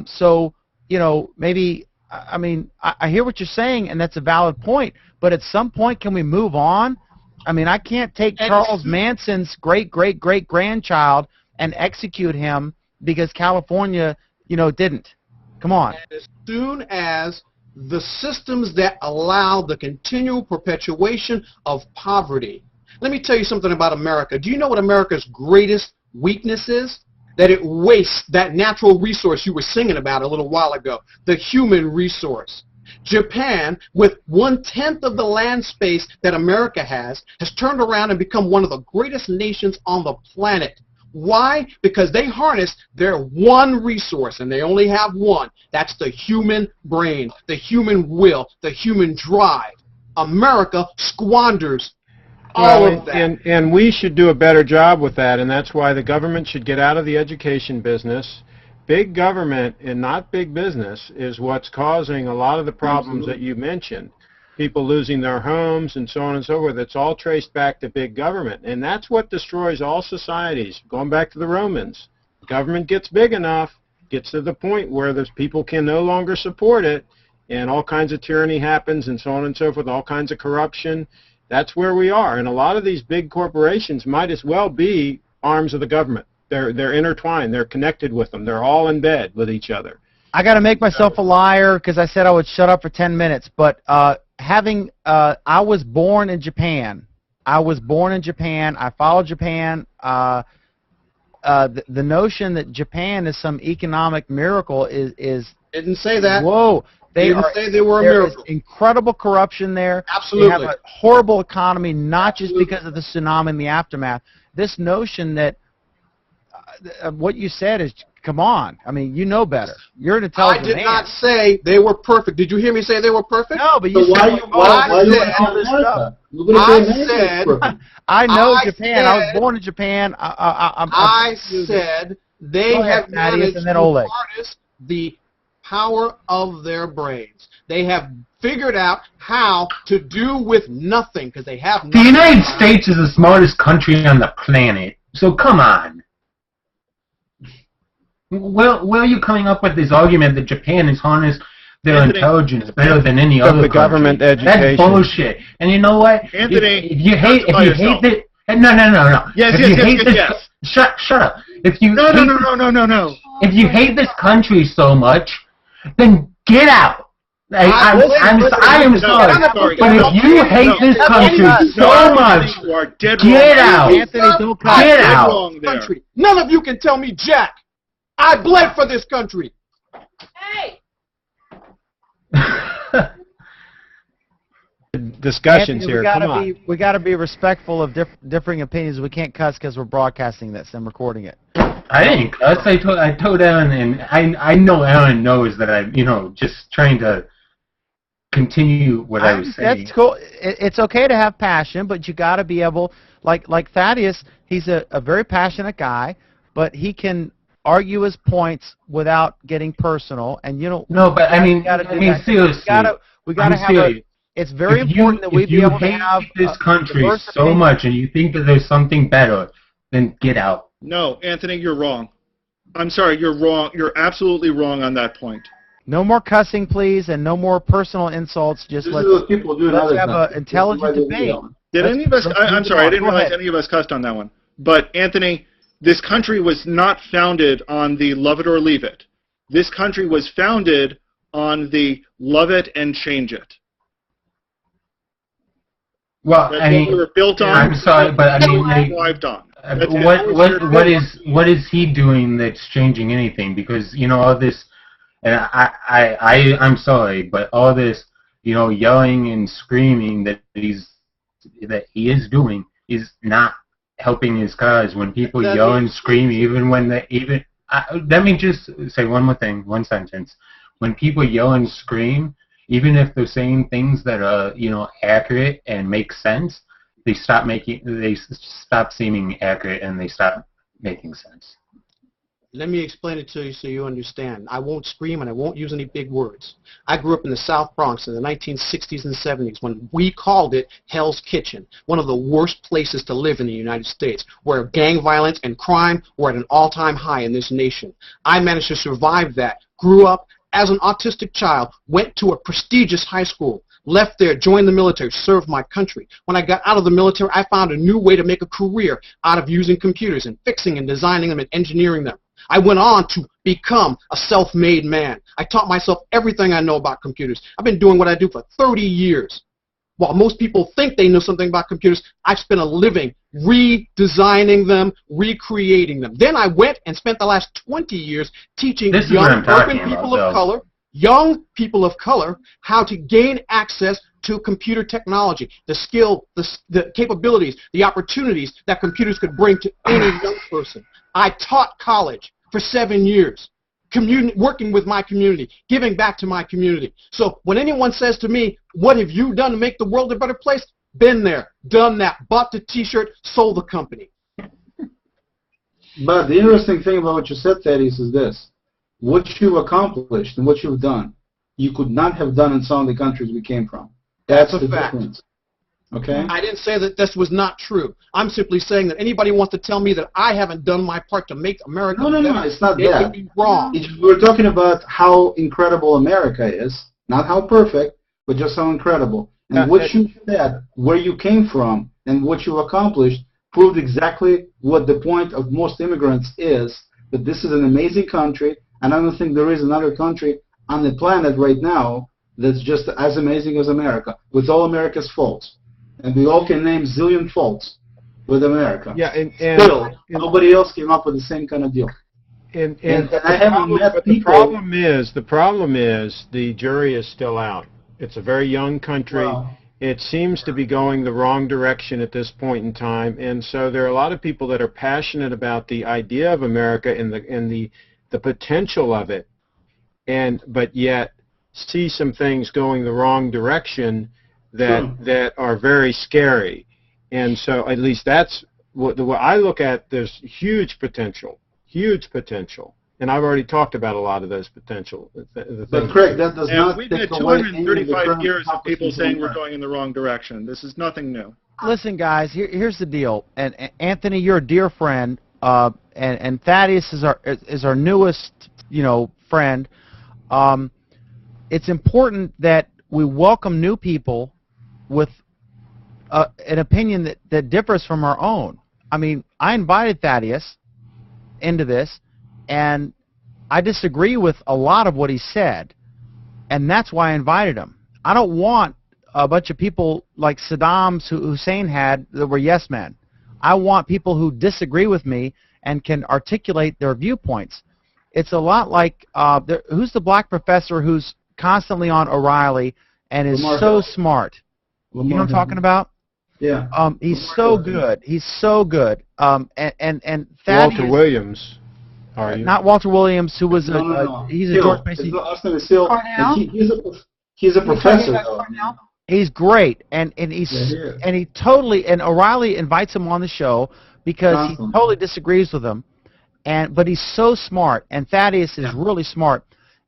So, you know, maybe, I mean, I hear what you're saying, and that's a valid point, but at some point, can we move on? I mean, I can't take Charles Manson's great-great-great-grandchild and execute him because California, you know, didn't. Come on. And as soon as the systems that allow the continual perpetuation of poverty. Let me tell you something about America. Do you know what America's greatest weakness is? That it wastes that natural resource you were singing about a little while ago, the human resource. Japan, with 1/10 of the land space that America has turned around and become one of the greatest nations on the planet. Why? Because they harness their one resource, and they only have one. That's the human brain, the human will, the human drive. America squanders all of that. And we should do a better job with that, and that's why the government should get out of the education business. Big government and not big business is what's causing a lot of the problems that you mentioned. People losing their homes and so on and so forth. It's all traced back to big government. And that's what destroys all societies. Going back to the Romans, government gets big enough, gets to the point where those people can no longer support it, and all kinds of tyranny happens and so on and so forth, all kinds of corruption. That's where we are. And a lot of these big corporations might as well be arms of the government. They're intertwined. They're connected with them. They're all in bed with each other. I got to make myself a liar because I said I would shut up for 10 minutes. But I was born in Japan. I followed Japan. The notion that Japan is some economic miracle is didn't say that. Whoa. They didn't say they were a miracle. There is incredible corruption there. Absolutely. They have a horrible economy, not just because of the tsunami and the aftermath. This notion that what you said is, come on. I mean, you know better. You're an intelligent man. I did not say they were perfect. Did you hear me say they were perfect? No, but you said I know Japan. I was born in Japan. I said they have managed to harness the power of their brains. They have figured out how to do with nothing because they have nothing. The United States is the smartest country on the planet. So come on. Where are you coming up with this argument that Japan has harnessed their intelligence better than any other the government country? education. That's bullshit. And you know what? Anthony, if you hate this, no. Yes, if yes, you yes, hate yes, this, yes. Shut up. If you No. If you hate this country so much, then get out. I am sorry, but if you hate this country so much, get out. Get out. Country. None of you can tell me jack. I bled for this country. Hey! Discussions Anthony, here. Come on. We got to be respectful of differing opinions. We can't cuss because we're broadcasting this and recording it. I didn't cuss. I told Aaron, and I know Aaron knows that I'm, just trying to continue what I was saying. That's cool. It's okay to have passion, but you got to be able, like Thaddeus, he's a very passionate guy, but he can argue his points without getting personal, and you know. No, but seriously. We got to have it's very important that we be able to have this country so much, and you think that there's something better, then get out. No, Anthony, you're wrong. I'm sorry, you're wrong. You're absolutely wrong on that point. No more cussing, please, and no more personal insults. Just let's have an intelligent debate. Did any of us? I'm sorry, I didn't realize any of us cussed on that one. But Anthony, this country was not founded on the love it or leave it. This country was founded on the love it and change it. Well, That's what we were built on. I'm sorry, but thrived on. What is he doing that's changing anything? Because all this, and I'm sorry, but all this yelling and screaming that he is doing is not helping his cause. When people yell and scream, let me just say one more thing, one sentence. When people yell and scream, even if they're saying things that are accurate and make sense, they stop seeming accurate and they stop making sense. Let me explain it to you so you understand. I won't scream and I won't use any big words. I grew up in the South Bronx in the 1960s and 70s when we called it Hell's Kitchen, one of the worst places to live in the United States, where gang violence and crime were at an all-time high in this nation. I managed to survive that, grew up as an autistic child, went to a prestigious high school, left there, joined the military, served my country. When I got out of the military, I found a new way to make a career out of using computers and fixing and designing them and engineering them. I went on to become a self-made man. I taught myself everything I know about computers. I've been doing what I do for 30 years. While most people think they know something about computers, I've spent a living redesigning them, recreating them. Then I went and spent the last 20 years teaching young urban people of color, how to gain access to computer technology, the skill, the capabilities, the opportunities that computers could bring to any young person. I taught college for 7 years. Working with my community, giving back to my community. So when anyone says to me, what have you done to make the world a better place? Been there, done that, bought the t-shirt, sold the company. But the interesting thing about what you said, Thaddeus, is this. What you've accomplished and what you've done, you could not have done in some of the countries we came from. That's a the fact. difference. Okay? I didn't say that this was not true. I'm simply saying that anybody wants to tell me that I haven't done my part to make America better, No, it's not they that. would be wrong. We're talking about how incredible America is, not how perfect, but just how incredible. And what you said, where you came from, and what you accomplished proved exactly what the point of most immigrants is, that this is an amazing country, and I don't think there is another country on the planet right now that's just as amazing as America, with all America's faults. And we all can name zillion faults with America. Yeah, and still, nobody else came up with the same kind of deal. And I haven't met people. The problem is the jury is still out. It's a very young country. Wow. It seems to be going the wrong direction at this point in time, and so there are a lot of people that are passionate about the idea of America and the potential of it, but yet see some things going the wrong direction that are very scary. And so at least that's what I look at. There's huge potential, and I've already talked about a lot of those potential. But Craig, that does not we've take had away any of the 235 current years of people accomplishments saying in we're America. going in the wrong direction. This is nothing new. listen, guys. Here's the deal. And Anthony, you're a dear friend. And Thaddeus is our newest, friend. It's important that we welcome new people with an opinion that differs from our own. I mean, I invited Thaddeus into this, and I disagree with a lot of what he said, and that's why I invited him. I don't want a bunch of people like Saddam Hussein had that were yes men. I want people who disagree with me and can articulate their viewpoints. It's a lot like, who's the black professor who's constantly on O'Reilly and is so smart? You know what I'm talking about? Yeah. He's so good. He's so good. And Thaddeus, Walter Williams. Are you? Not Walter Williams, who was No. he's a George Mason. He's a professor, though. He's great, and he totally, and O'Reilly invites him on the show because he totally disagrees with him, but he's so smart, and Thaddeus is really smart.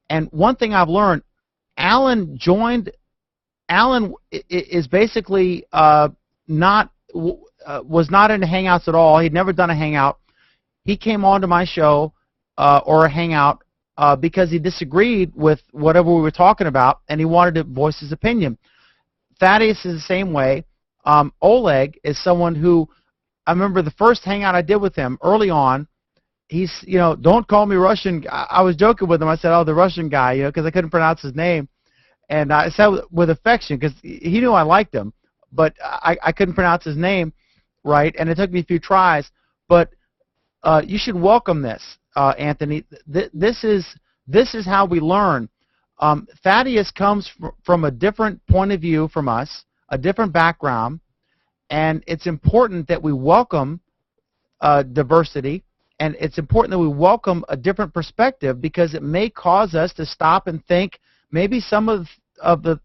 And one thing I've learned, Alan is basically was not into Hangouts at all. He'd never done a Hangout. He came on to my show or a Hangout because he disagreed with whatever we were talking about, and he wanted to voice his opinion. Thaddeus is the same way. Oleg is someone who, I remember the first Hangout I did with him early on, he's, don't call me Russian. I was joking with him. I said, oh, the Russian guy, because I couldn't pronounce his name. And I said with affection because he knew I liked him, but I couldn't pronounce his name right, and it took me a few tries. But you should welcome this, Anthony. This is how we learn. Thaddeus comes from a different point of view from us, a different background, and it's important that we welcome diversity, and it's important that we welcome a different perspective because it may cause us to stop and think maybe some of the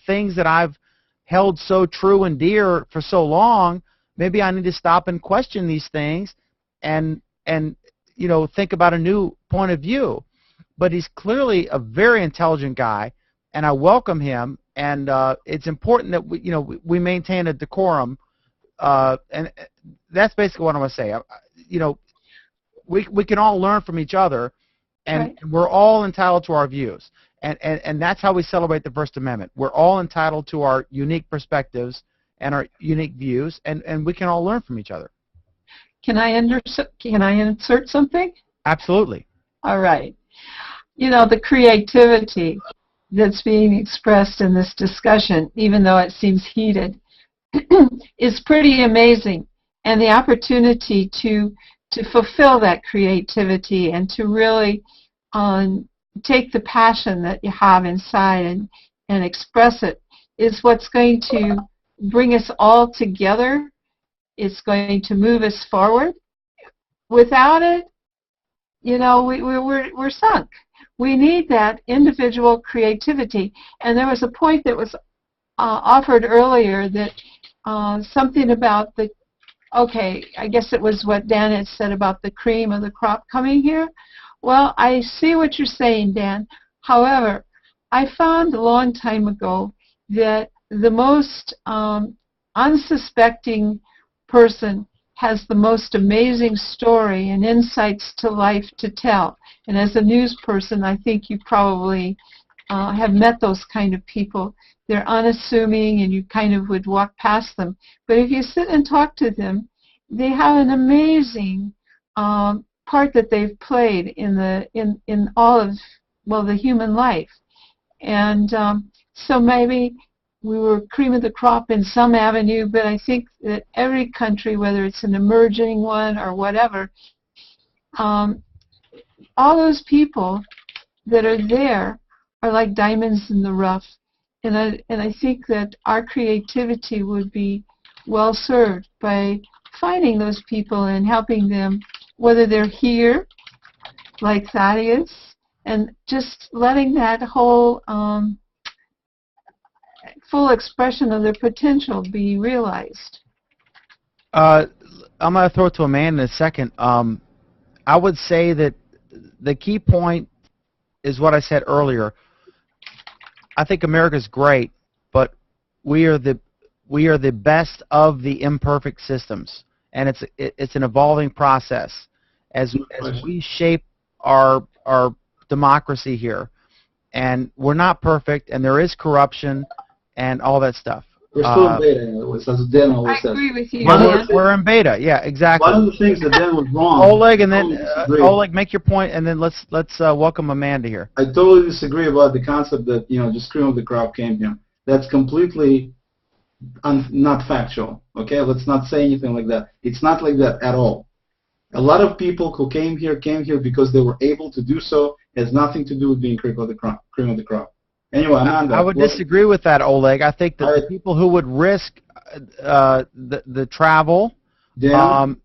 things that I've held so true and dear for so long. Maybe I need to stop and question these things, and think about a new point of view. But he's clearly a very intelligent guy, and I welcome him. And it's important that we maintain a decorum, and that's basically what I want to say. We can all learn from each other, and we're all entitled to our views, and that's how we celebrate the First Amendment. We're all entitled to our unique perspectives and our unique views, and we can all learn from each other. Can I insert something? Absolutely. All right. The creativity that's being expressed in this discussion, even though it seems heated, is pretty amazing. And the opportunity to fulfill that creativity and to really take the passion that you have inside and express it is what's going to bring us all together. It's going to move us forward. Without it, we're sunk. We need that individual creativity. And there was a point that was offered earlier that something about I guess it was what Dan had said about the cream of the crop coming here. Well, I see what you're saying, Dan. However, I found a long time ago that the most unsuspecting person has the most amazing story and insights to life to tell. And as a news person, I think you probably have met those kind of people. They're unassuming and you kind of would walk past them. But if you sit and talk to them, they have an amazing part that they've played in all of, the human life. And so maybe we were cream of the crop in some avenue, but I think that every country, whether it's an emerging one or whatever, all those people that are there are like diamonds in the rough. And I think that our creativity would be well served by finding those people and helping them, whether they're here, like Thaddeus, and just letting that whole full expression of their potential be realized. I'm going to throw it to Amanda in a second. I would say that the key point is what I said earlier. I think America's great, but we are we are the best of the imperfect systems, and it's an evolving process as we shape our democracy here. And we're not perfect, and there is corruption and all that stuff. We're still in beta, in other words, as Dan always says. I agree with you. We're in beta, yeah, exactly. One of the things that Dan was wrong. Oleg, and then Oleg, make your point, and then let's welcome Amanda here. I totally disagree about the concept that just cream of the crop came here. That's completely not factual. Okay, let's not say anything like that. It's not like that at all. A lot of people who came here because they were able to do so. It has nothing to do with being cream of the crop. Anyway, Amanda, I would disagree with that, Oleg. I think that the people who would risk the travel,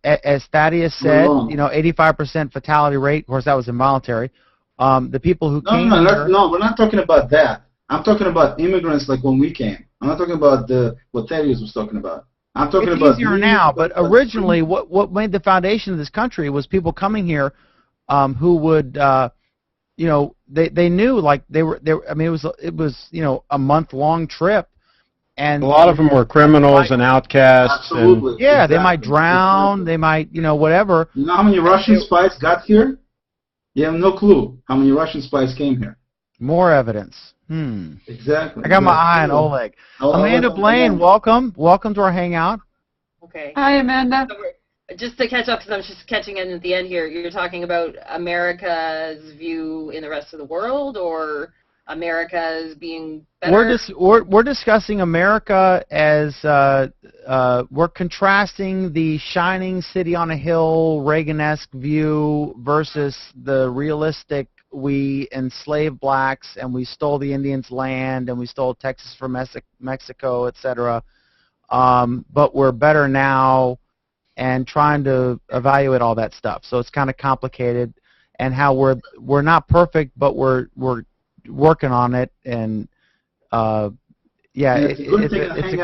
as Thaddeus said, 85% fatality rate. Of course, that was involuntary. The people who came here. No, we're not talking about that. I'm talking about immigrants like when we came. I'm not talking about what Thaddeus was talking about. I'm talking about easier now, but originally, what made the foundation of this country was people coming here, who would, they knew like they were. I mean, it was a month-long trip, and a lot of them were criminals and outcasts. Absolutely. And, yeah, they might drown. They might, whatever. You know how many Russian spies got here? You have no clue how many Russian spies came here. More evidence. Exactly. I got my eye on Oleg. Amanda Blaine, welcome. Welcome to our hangout. Okay. Hi, Amanda. So just to catch up, because I'm just catching in at the end here, you're talking about America's view in the rest of the world, or America's being better? We're discussing America as we're contrasting the shining city on a hill Reagan-esque view versus the realistic. We enslaved blacks and we stole the Indians' land and we stole Texas from Mexico, etc. But we're better now, and trying to evaluate all that stuff. So it's kind of complicated, and how we're not perfect, but we're working on it. And it's a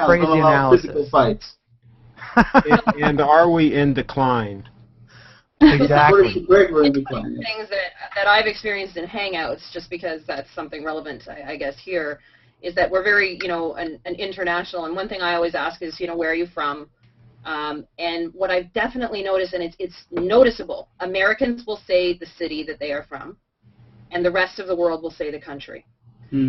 crazy analysis. Fights. and are we in decline? Exactly. Things that I've experienced in Hangouts, just because that's something relevant, I guess, here, is that we're very, an international. And one thing I always ask is, where are you from? And what I've definitely noticed, and it's noticeable, Americans will say the city that they are from, and the rest of the world will say the country.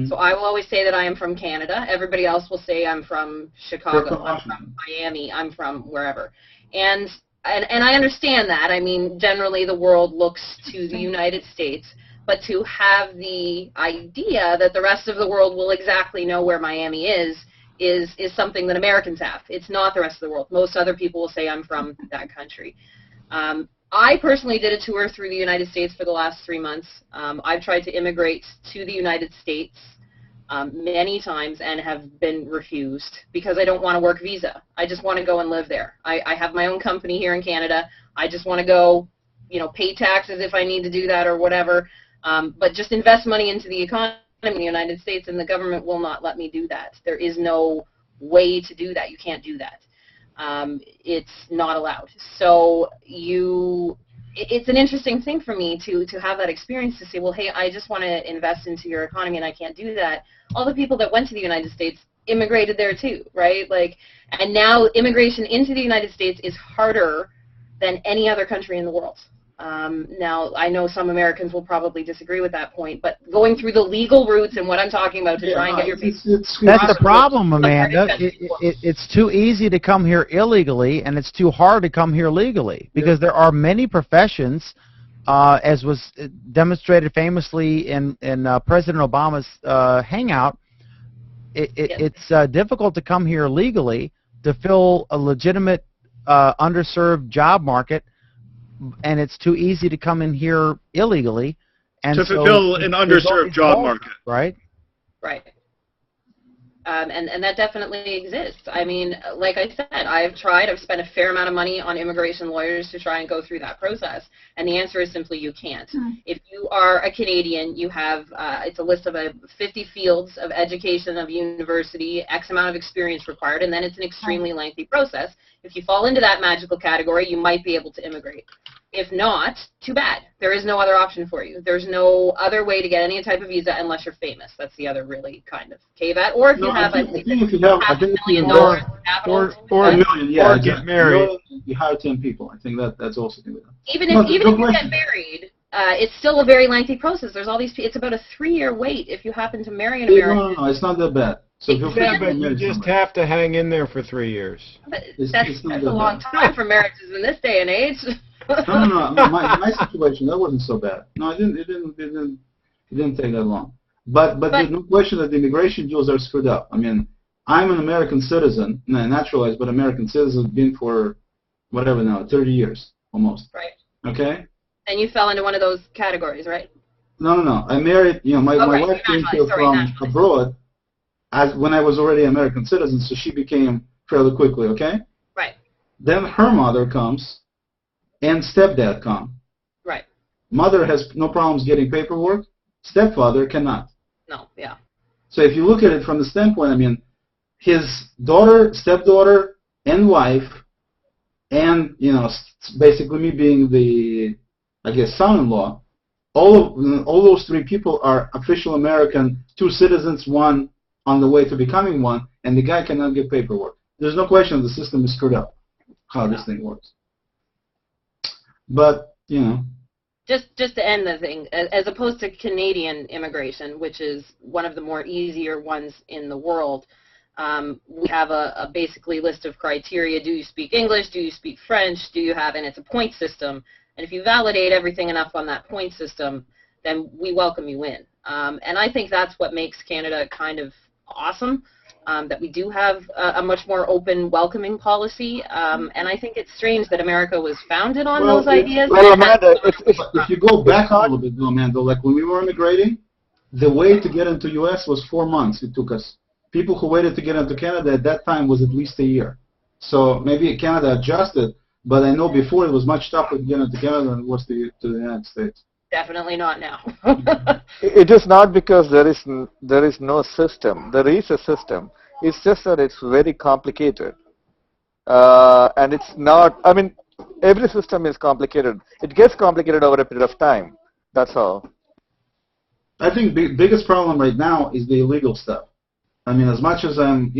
So I will always say that I am from Canada. Everybody else will say I'm from Chicago, I'm from Miami, I'm from wherever. And I understand that. I mean, generally the world looks to the United States, but to have the idea that the rest of the world will exactly know where Miami is something that Americans have. It's not the rest of the world. Most other people will say I'm from that country. I personally did a tour through the United States for the last 3 months. I've tried to immigrate to the United States many times and have been refused because I don't want a work visa. I just want to go and live there. I have my own company here in Canada. I just want to go, pay taxes if I need to do that or whatever, but just invest money into the economy in the United States, and the government will not let me do that. There is no way to do that. You can't do that. It's not allowed. So it's an interesting thing for me to have that experience, to say, well, hey, I just want to invest into your economy and I can't do that. All the people that went to the United States immigrated there too, right? And now immigration into the United States is harder than any other country in the world. Now, I know some Americans will probably disagree with that point, but going through the legal routes and what I'm talking about to try and get your people... That's the problem, Amanda. It's too easy to come here illegally, and it's too hard to come here legally, because there are many professions, as was demonstrated famously in President Obama's hangout. It's difficult to come here legally to fill a legitimate underserved job market, and it's too easy to come in here illegally. And to fulfill an underserved job market. Right? Right. And that definitely exists. I mean, like I said, I've spent a fair amount of money on immigration lawyers to try and go through that process, and the answer is simply you can't. If you are a Canadian, you have, it's a list of 50 fields of education, of university, X amount of experience required, and then it's an extremely lengthy process. If you fall into that magical category, you might be able to immigrate. If not, too bad. There is no other option for you. There's no other way to get any type of visa unless you're famous. That's the other really kind of caveat. Or if you have I think if you have $500 million or $1 million, yeah, or get married. You hire 10 people. I think that's also good. Even if you get married, it's still a very lengthy process. There's all these. It's about a 3-year wait if you happen to marry an American. No, it's not that bad. So but you just have to hang in there for 3 years. But that's a long time for marriages in this day and age. No. My situation, that wasn't so bad. No, it didn't take that long. But there's no question that the immigration rules are screwed up. I mean, I'm an American citizen, naturalized, but American citizen, been for whatever now, 30 years almost. Right. Okay. And you fell into one of those categories, right? No. I married. My wife came here from abroad, when I was already an American citizen, so she became fairly quickly. Okay. Right. Then her mother comes. And stepdad come. Right. Mother has no problems getting paperwork. Stepfather cannot. No, yeah. So if you look at it from the standpoint, I mean, his daughter, stepdaughter, and wife, and basically me being the, I guess, son-in-law, all those 3 people are official American, 2 citizens, 1 on the way to becoming 1, and the guy cannot get paperwork. There's no question the system is screwed up. How this thing works. But, Just to end the thing, as opposed to Canadian immigration, which is one of the more easier ones in the world, we have a basically list of criteria. Do you speak English? Do you speak French? Do you have, and it's a point system. And if you validate everything enough on that point system, then we welcome you in. And I think that's what makes Canada kind of awesome. That we do have a much more open, welcoming policy, and I think it's strange that America was founded on those ideas. Well, Amanda, if you go back a little bit, Amanda, like when we were immigrating, the way to get into U.S. was 4 months. It took us. People who waited to get into Canada at that time was at least a year. So maybe Canada adjusted, but I know before it was much tougher to get into Canada than it was to the United States. Definitely not now. It is not because there is no system. There is a system. It's just that it's very complicated. And it's not, I mean, every system is complicated. It gets complicated over a period of time. That's all. I think the biggest problem right now is the illegal stuff. I mean, as much as I'm,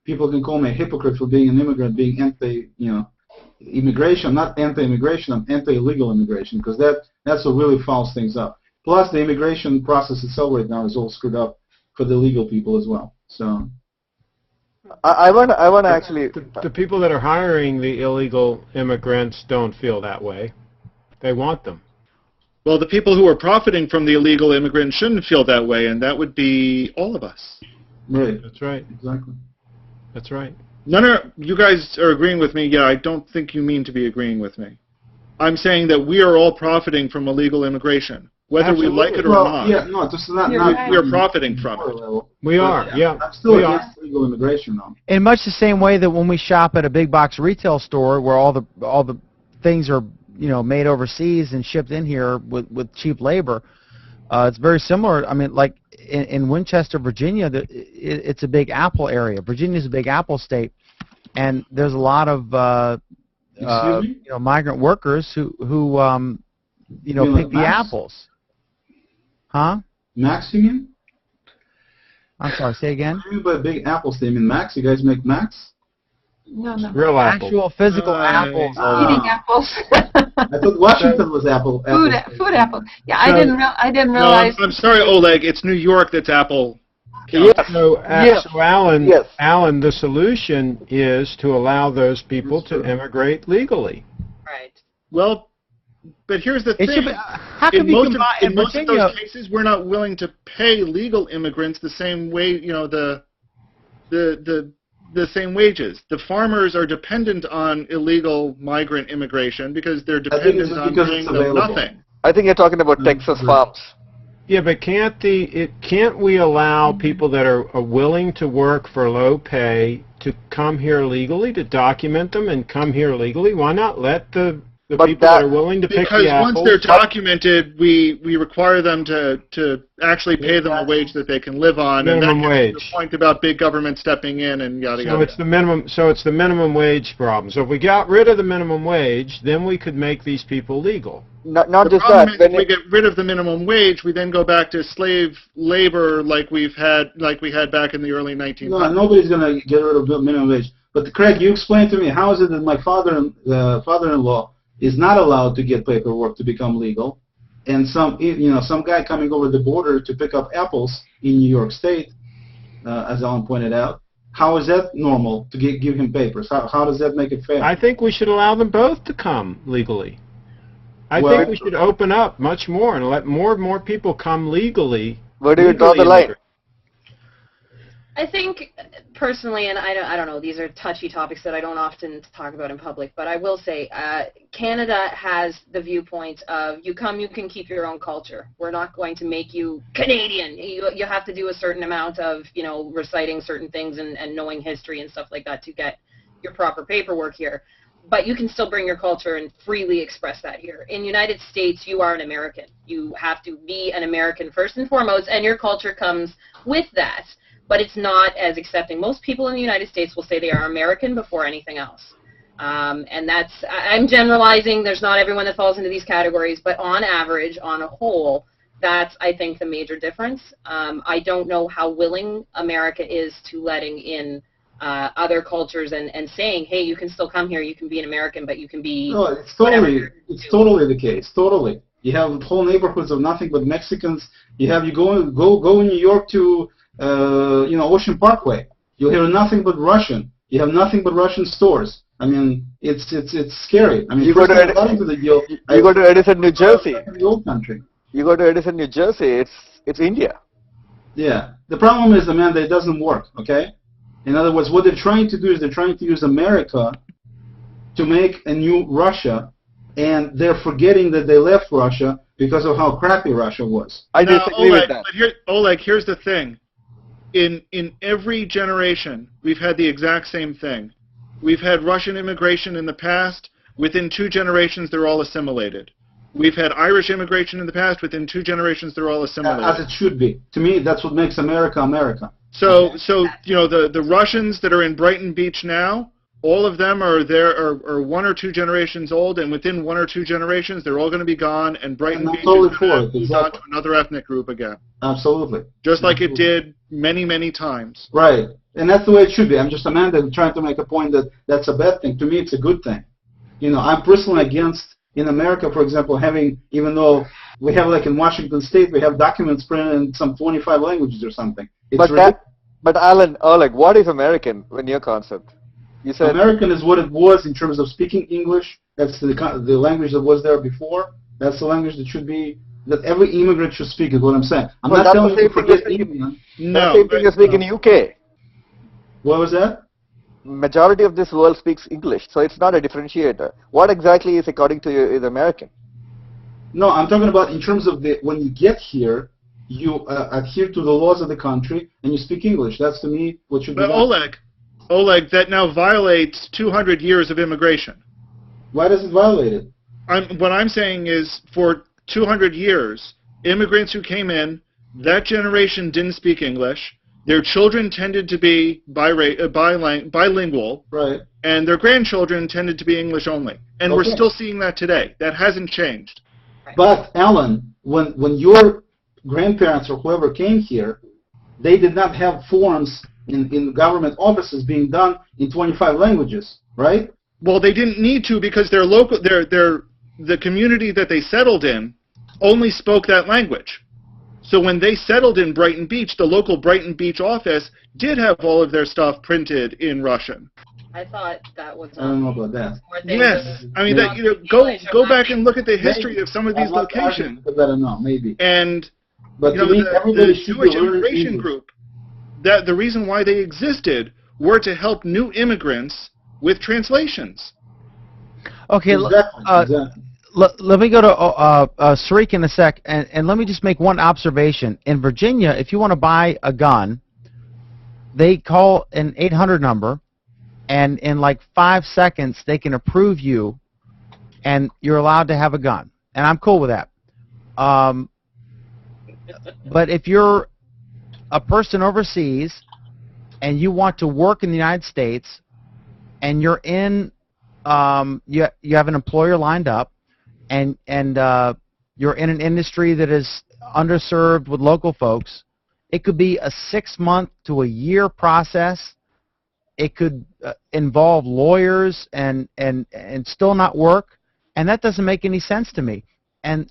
people can call me a hypocrite for being an immigrant, being immigration, not anti-immigration, I'm anti-illegal immigration, because that's what really fouls things up. Plus, the immigration process itself right now is all screwed up for the legal people as well. So, I want to actually. The people that are hiring the illegal immigrants don't feel that way. They want them. Well, the people who are profiting from the illegal immigrants shouldn't feel that way, and that would be all of us. Right. That's right. Exactly. That's right. None of you guys are agreeing with me. Yeah, I don't think you mean to be agreeing with me. I'm saying that we are all profiting from illegal immigration, whether we like it or not. Yeah, no, this is not. We're profiting from it. We are. Yeah. I'm still against illegal immigration, though. In much the same way that when we shop at a big box retail store where all the things are made overseas and shipped in here with cheap labor, it's very similar. I mean, like in Winchester, Virginia, it's a big apple area. Virginia's a big apple state, and there's a lot of migrant workers who pick like the apples. Huh? Max, you mean? I'm sorry, say again? What do you mean by big apple state? You mean Max? You guys make Max? No. Real apple. Actual physical apples. Eating apples. I thought Washington was apple. Food apple. Yeah, I didn't realize. No, I'm sorry, Oleg. It's New York that's apple. Yes. So, Alan, the solution is to allow those people to immigrate legally. Right. Well, but here's the thing. In most of those cases, we're not willing to pay legal immigrants the same way, the same wages. The farmers are dependent on illegal migrant immigration because they're dependent on paying them nothing. I think you're talking about Texas farms. Yeah, but can't we allow people that are willing to work for low pay to come here legally, to document them and come here legally? Why not let the the But people that are willing to pick Because the apples. once they're documented, we require them to actually pay them a wage that they can live on. Minimum and that wage. gets to the point about big government stepping in and yada So yada. it's the minimum. So it's the minimum wage problem. So if we got rid of the minimum wage, then we could make these people legal. Not The just problem that. is When if we get rid of the minimum wage, we then go back to slave labor like we had back in the early 1900s. No, nobody's going to get rid of the minimum wage. But Craig, you explain to me, how is it that my father-in-law is not allowed to get paperwork to become legal, and some guy coming over the border to pick up apples in New York State, as Alan pointed out, how is that normal to give him papers? How does that make it fair? I think we should allow them both to come legally. I think we should open up much more and let more and more people come legally. Where do you draw the line? I think personally, and I don't know, these are touchy topics that I don't often talk about in public, but I will say Canada has the viewpoint of you come, you can keep your own culture. We're not going to make you Canadian. You have to do a certain amount of, reciting certain things and knowing history and stuff like that to get your proper paperwork here. But you can still bring your culture and freely express that here. In the United States, you are an American. You have to be an American first and foremost, and your culture comes with that. But it's not as accepting. Most people in the United States will say they are American before anything else. And I'm generalizing. There's not everyone that falls into these categories, but on average, on a whole, that's, I think, the major difference. I don't know how willing America is to letting in other cultures and saying, hey, you can still come here, you can be an American, but you can be No, it's totally the case. Totally. You have whole neighborhoods of nothing but Mexicans. You go in New York to Ocean Parkway. You'll hear nothing but Russian. You have nothing but Russian stores. I mean, it's scary. I mean, You go to Edison, New Jersey. The old country. You go to Edison, New Jersey. It's India. Yeah. The problem is, that it doesn't work. Okay. In other words, what they're trying to do is they're trying to use America to make a new Russia, and they're forgetting that they left Russia because of how crappy Russia was. I disagree with that. But Oleg, here's the thing. In every generation, we've had the exact same thing. We've had Russian immigration in the past. Within 2 generations, they're all assimilated. We've had Irish immigration in the past. Within 2 generations, they're all assimilated. As it should be. To me, that's what makes America America. So the Russians that are in Brighton Beach now, all of them are 1 or 2 generations old, and within 1 or 2 generations, they're all going to be gone, and Brighton Beach is going to move on to another ethnic group again. Absolutely. Just like it did many, many times. Right. And that's the way it should be. I'm just a man that's trying to make a point that that's a bad thing. To me, it's a good thing. I'm personally against, in America, for example, even though we have, like in Washington State, we have documents printed in some 25 languages or something. But Alan, Oleg, what is American in your concept? You said American is what it was in terms of speaking English. That's the language that was there before. That's the language that every immigrant should speak, is what I'm saying. I'm not telling you to forget England. No. Same thing you speak in UK. What was that? Majority of this world speaks English, so it's not a differentiator. What exactly is, according to you, is American? No, I'm talking about in terms of when you get here, you adhere to the laws of the country and you speak English. That's, to me, what should be done. Oleg, that now violates 200 years of immigration. Why does it violate it? What I'm saying is, for 200 years, immigrants who came in, that generation didn't speak English. Their children tended to be bilingual, right? And their grandchildren tended to be English only. And we're still seeing that today. That hasn't changed. But, Alan, when your grandparents or whoever came here, they did not have forms in government offices being done in 25 languages, right? Well, they didn't need to because the community that they settled in only spoke that language. So when they settled in Brighton Beach, the local Brighton Beach office did have all of their stuff printed in Russian. I thought that was. I don't know about that. Yes, I mean go back and look at the history of some of these locations. I don't know, maybe. But the Jewish immigration group, that the reason why they existed were to help new immigrants with translations. Okay, exactly. Let me go to Sarik in a sec, and let me just make one observation. In Virginia, if you want to buy a gun, they call an 800 number, and in like 5 seconds, they can approve you and you're allowed to have a gun, and I'm cool with that. But if you're a person overseas and you want to work in the United States, and you're in, you have an employer lined up, and you're in an industry that is underserved with local folks, it could be a 6-month to a year process. It could involve lawyers and still not work, and that doesn't make any sense to me. And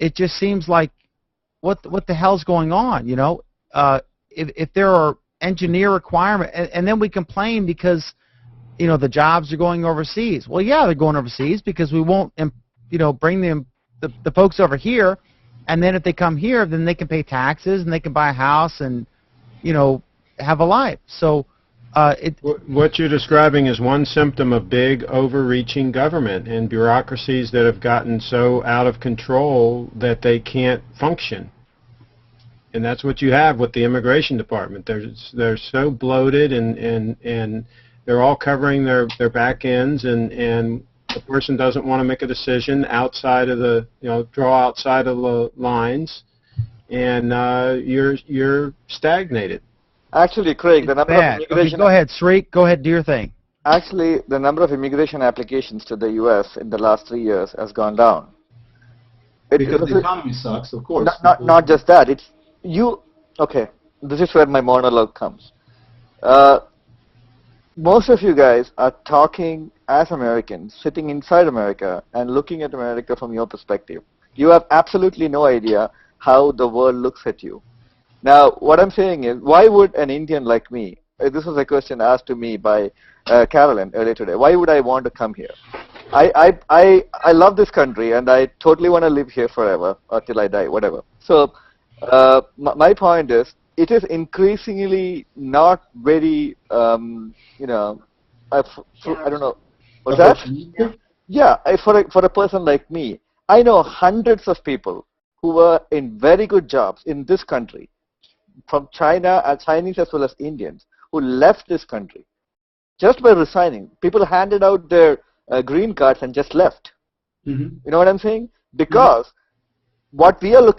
it just seems like what the hell's going on? You know, if there are engineer requirements, and then we complain because the jobs are going overseas. Well, yeah, they're going overseas because we won't bring them the folks over here, and then if they come here, then they can pay taxes and they can buy a house and have a life. So. What you're describing is one symptom of big, overreaching government and bureaucracies that have gotten so out of control that they can't function. And that's what you have with the immigration department. They're so bloated, and they're all covering their back ends, and the person doesn't want to make a decision outside of the draw outside of the lines, and you're stagnated. Actually, Craig, the number of immigration... Okay, go ahead, Sreek. Go ahead, do your thing. Actually, the number of immigration applications to the U.S. in the last 3 years has gone down. Because the economy sucks, of course. Not just that. It's you. Okay, this is where my monologue comes. Most of you guys are talking as Americans, sitting inside America and looking at America from your perspective. You have absolutely no idea how the world looks at you. Now, what I'm saying is, why would an Indian like me, this was a question asked to me by Carolyn earlier today, why would I want to come here? I love this country, and I totally want to live here forever, or till I die, whatever. So, my point is, it is increasingly not very, I don't know, what's that? Yeah, for a person like me, I know hundreds of people who were in very good jobs in this country, from China, Chinese as well as Indians, who left this country just by resigning. People handed out their green cards and just left. You know what I'm saying? Because what we are looking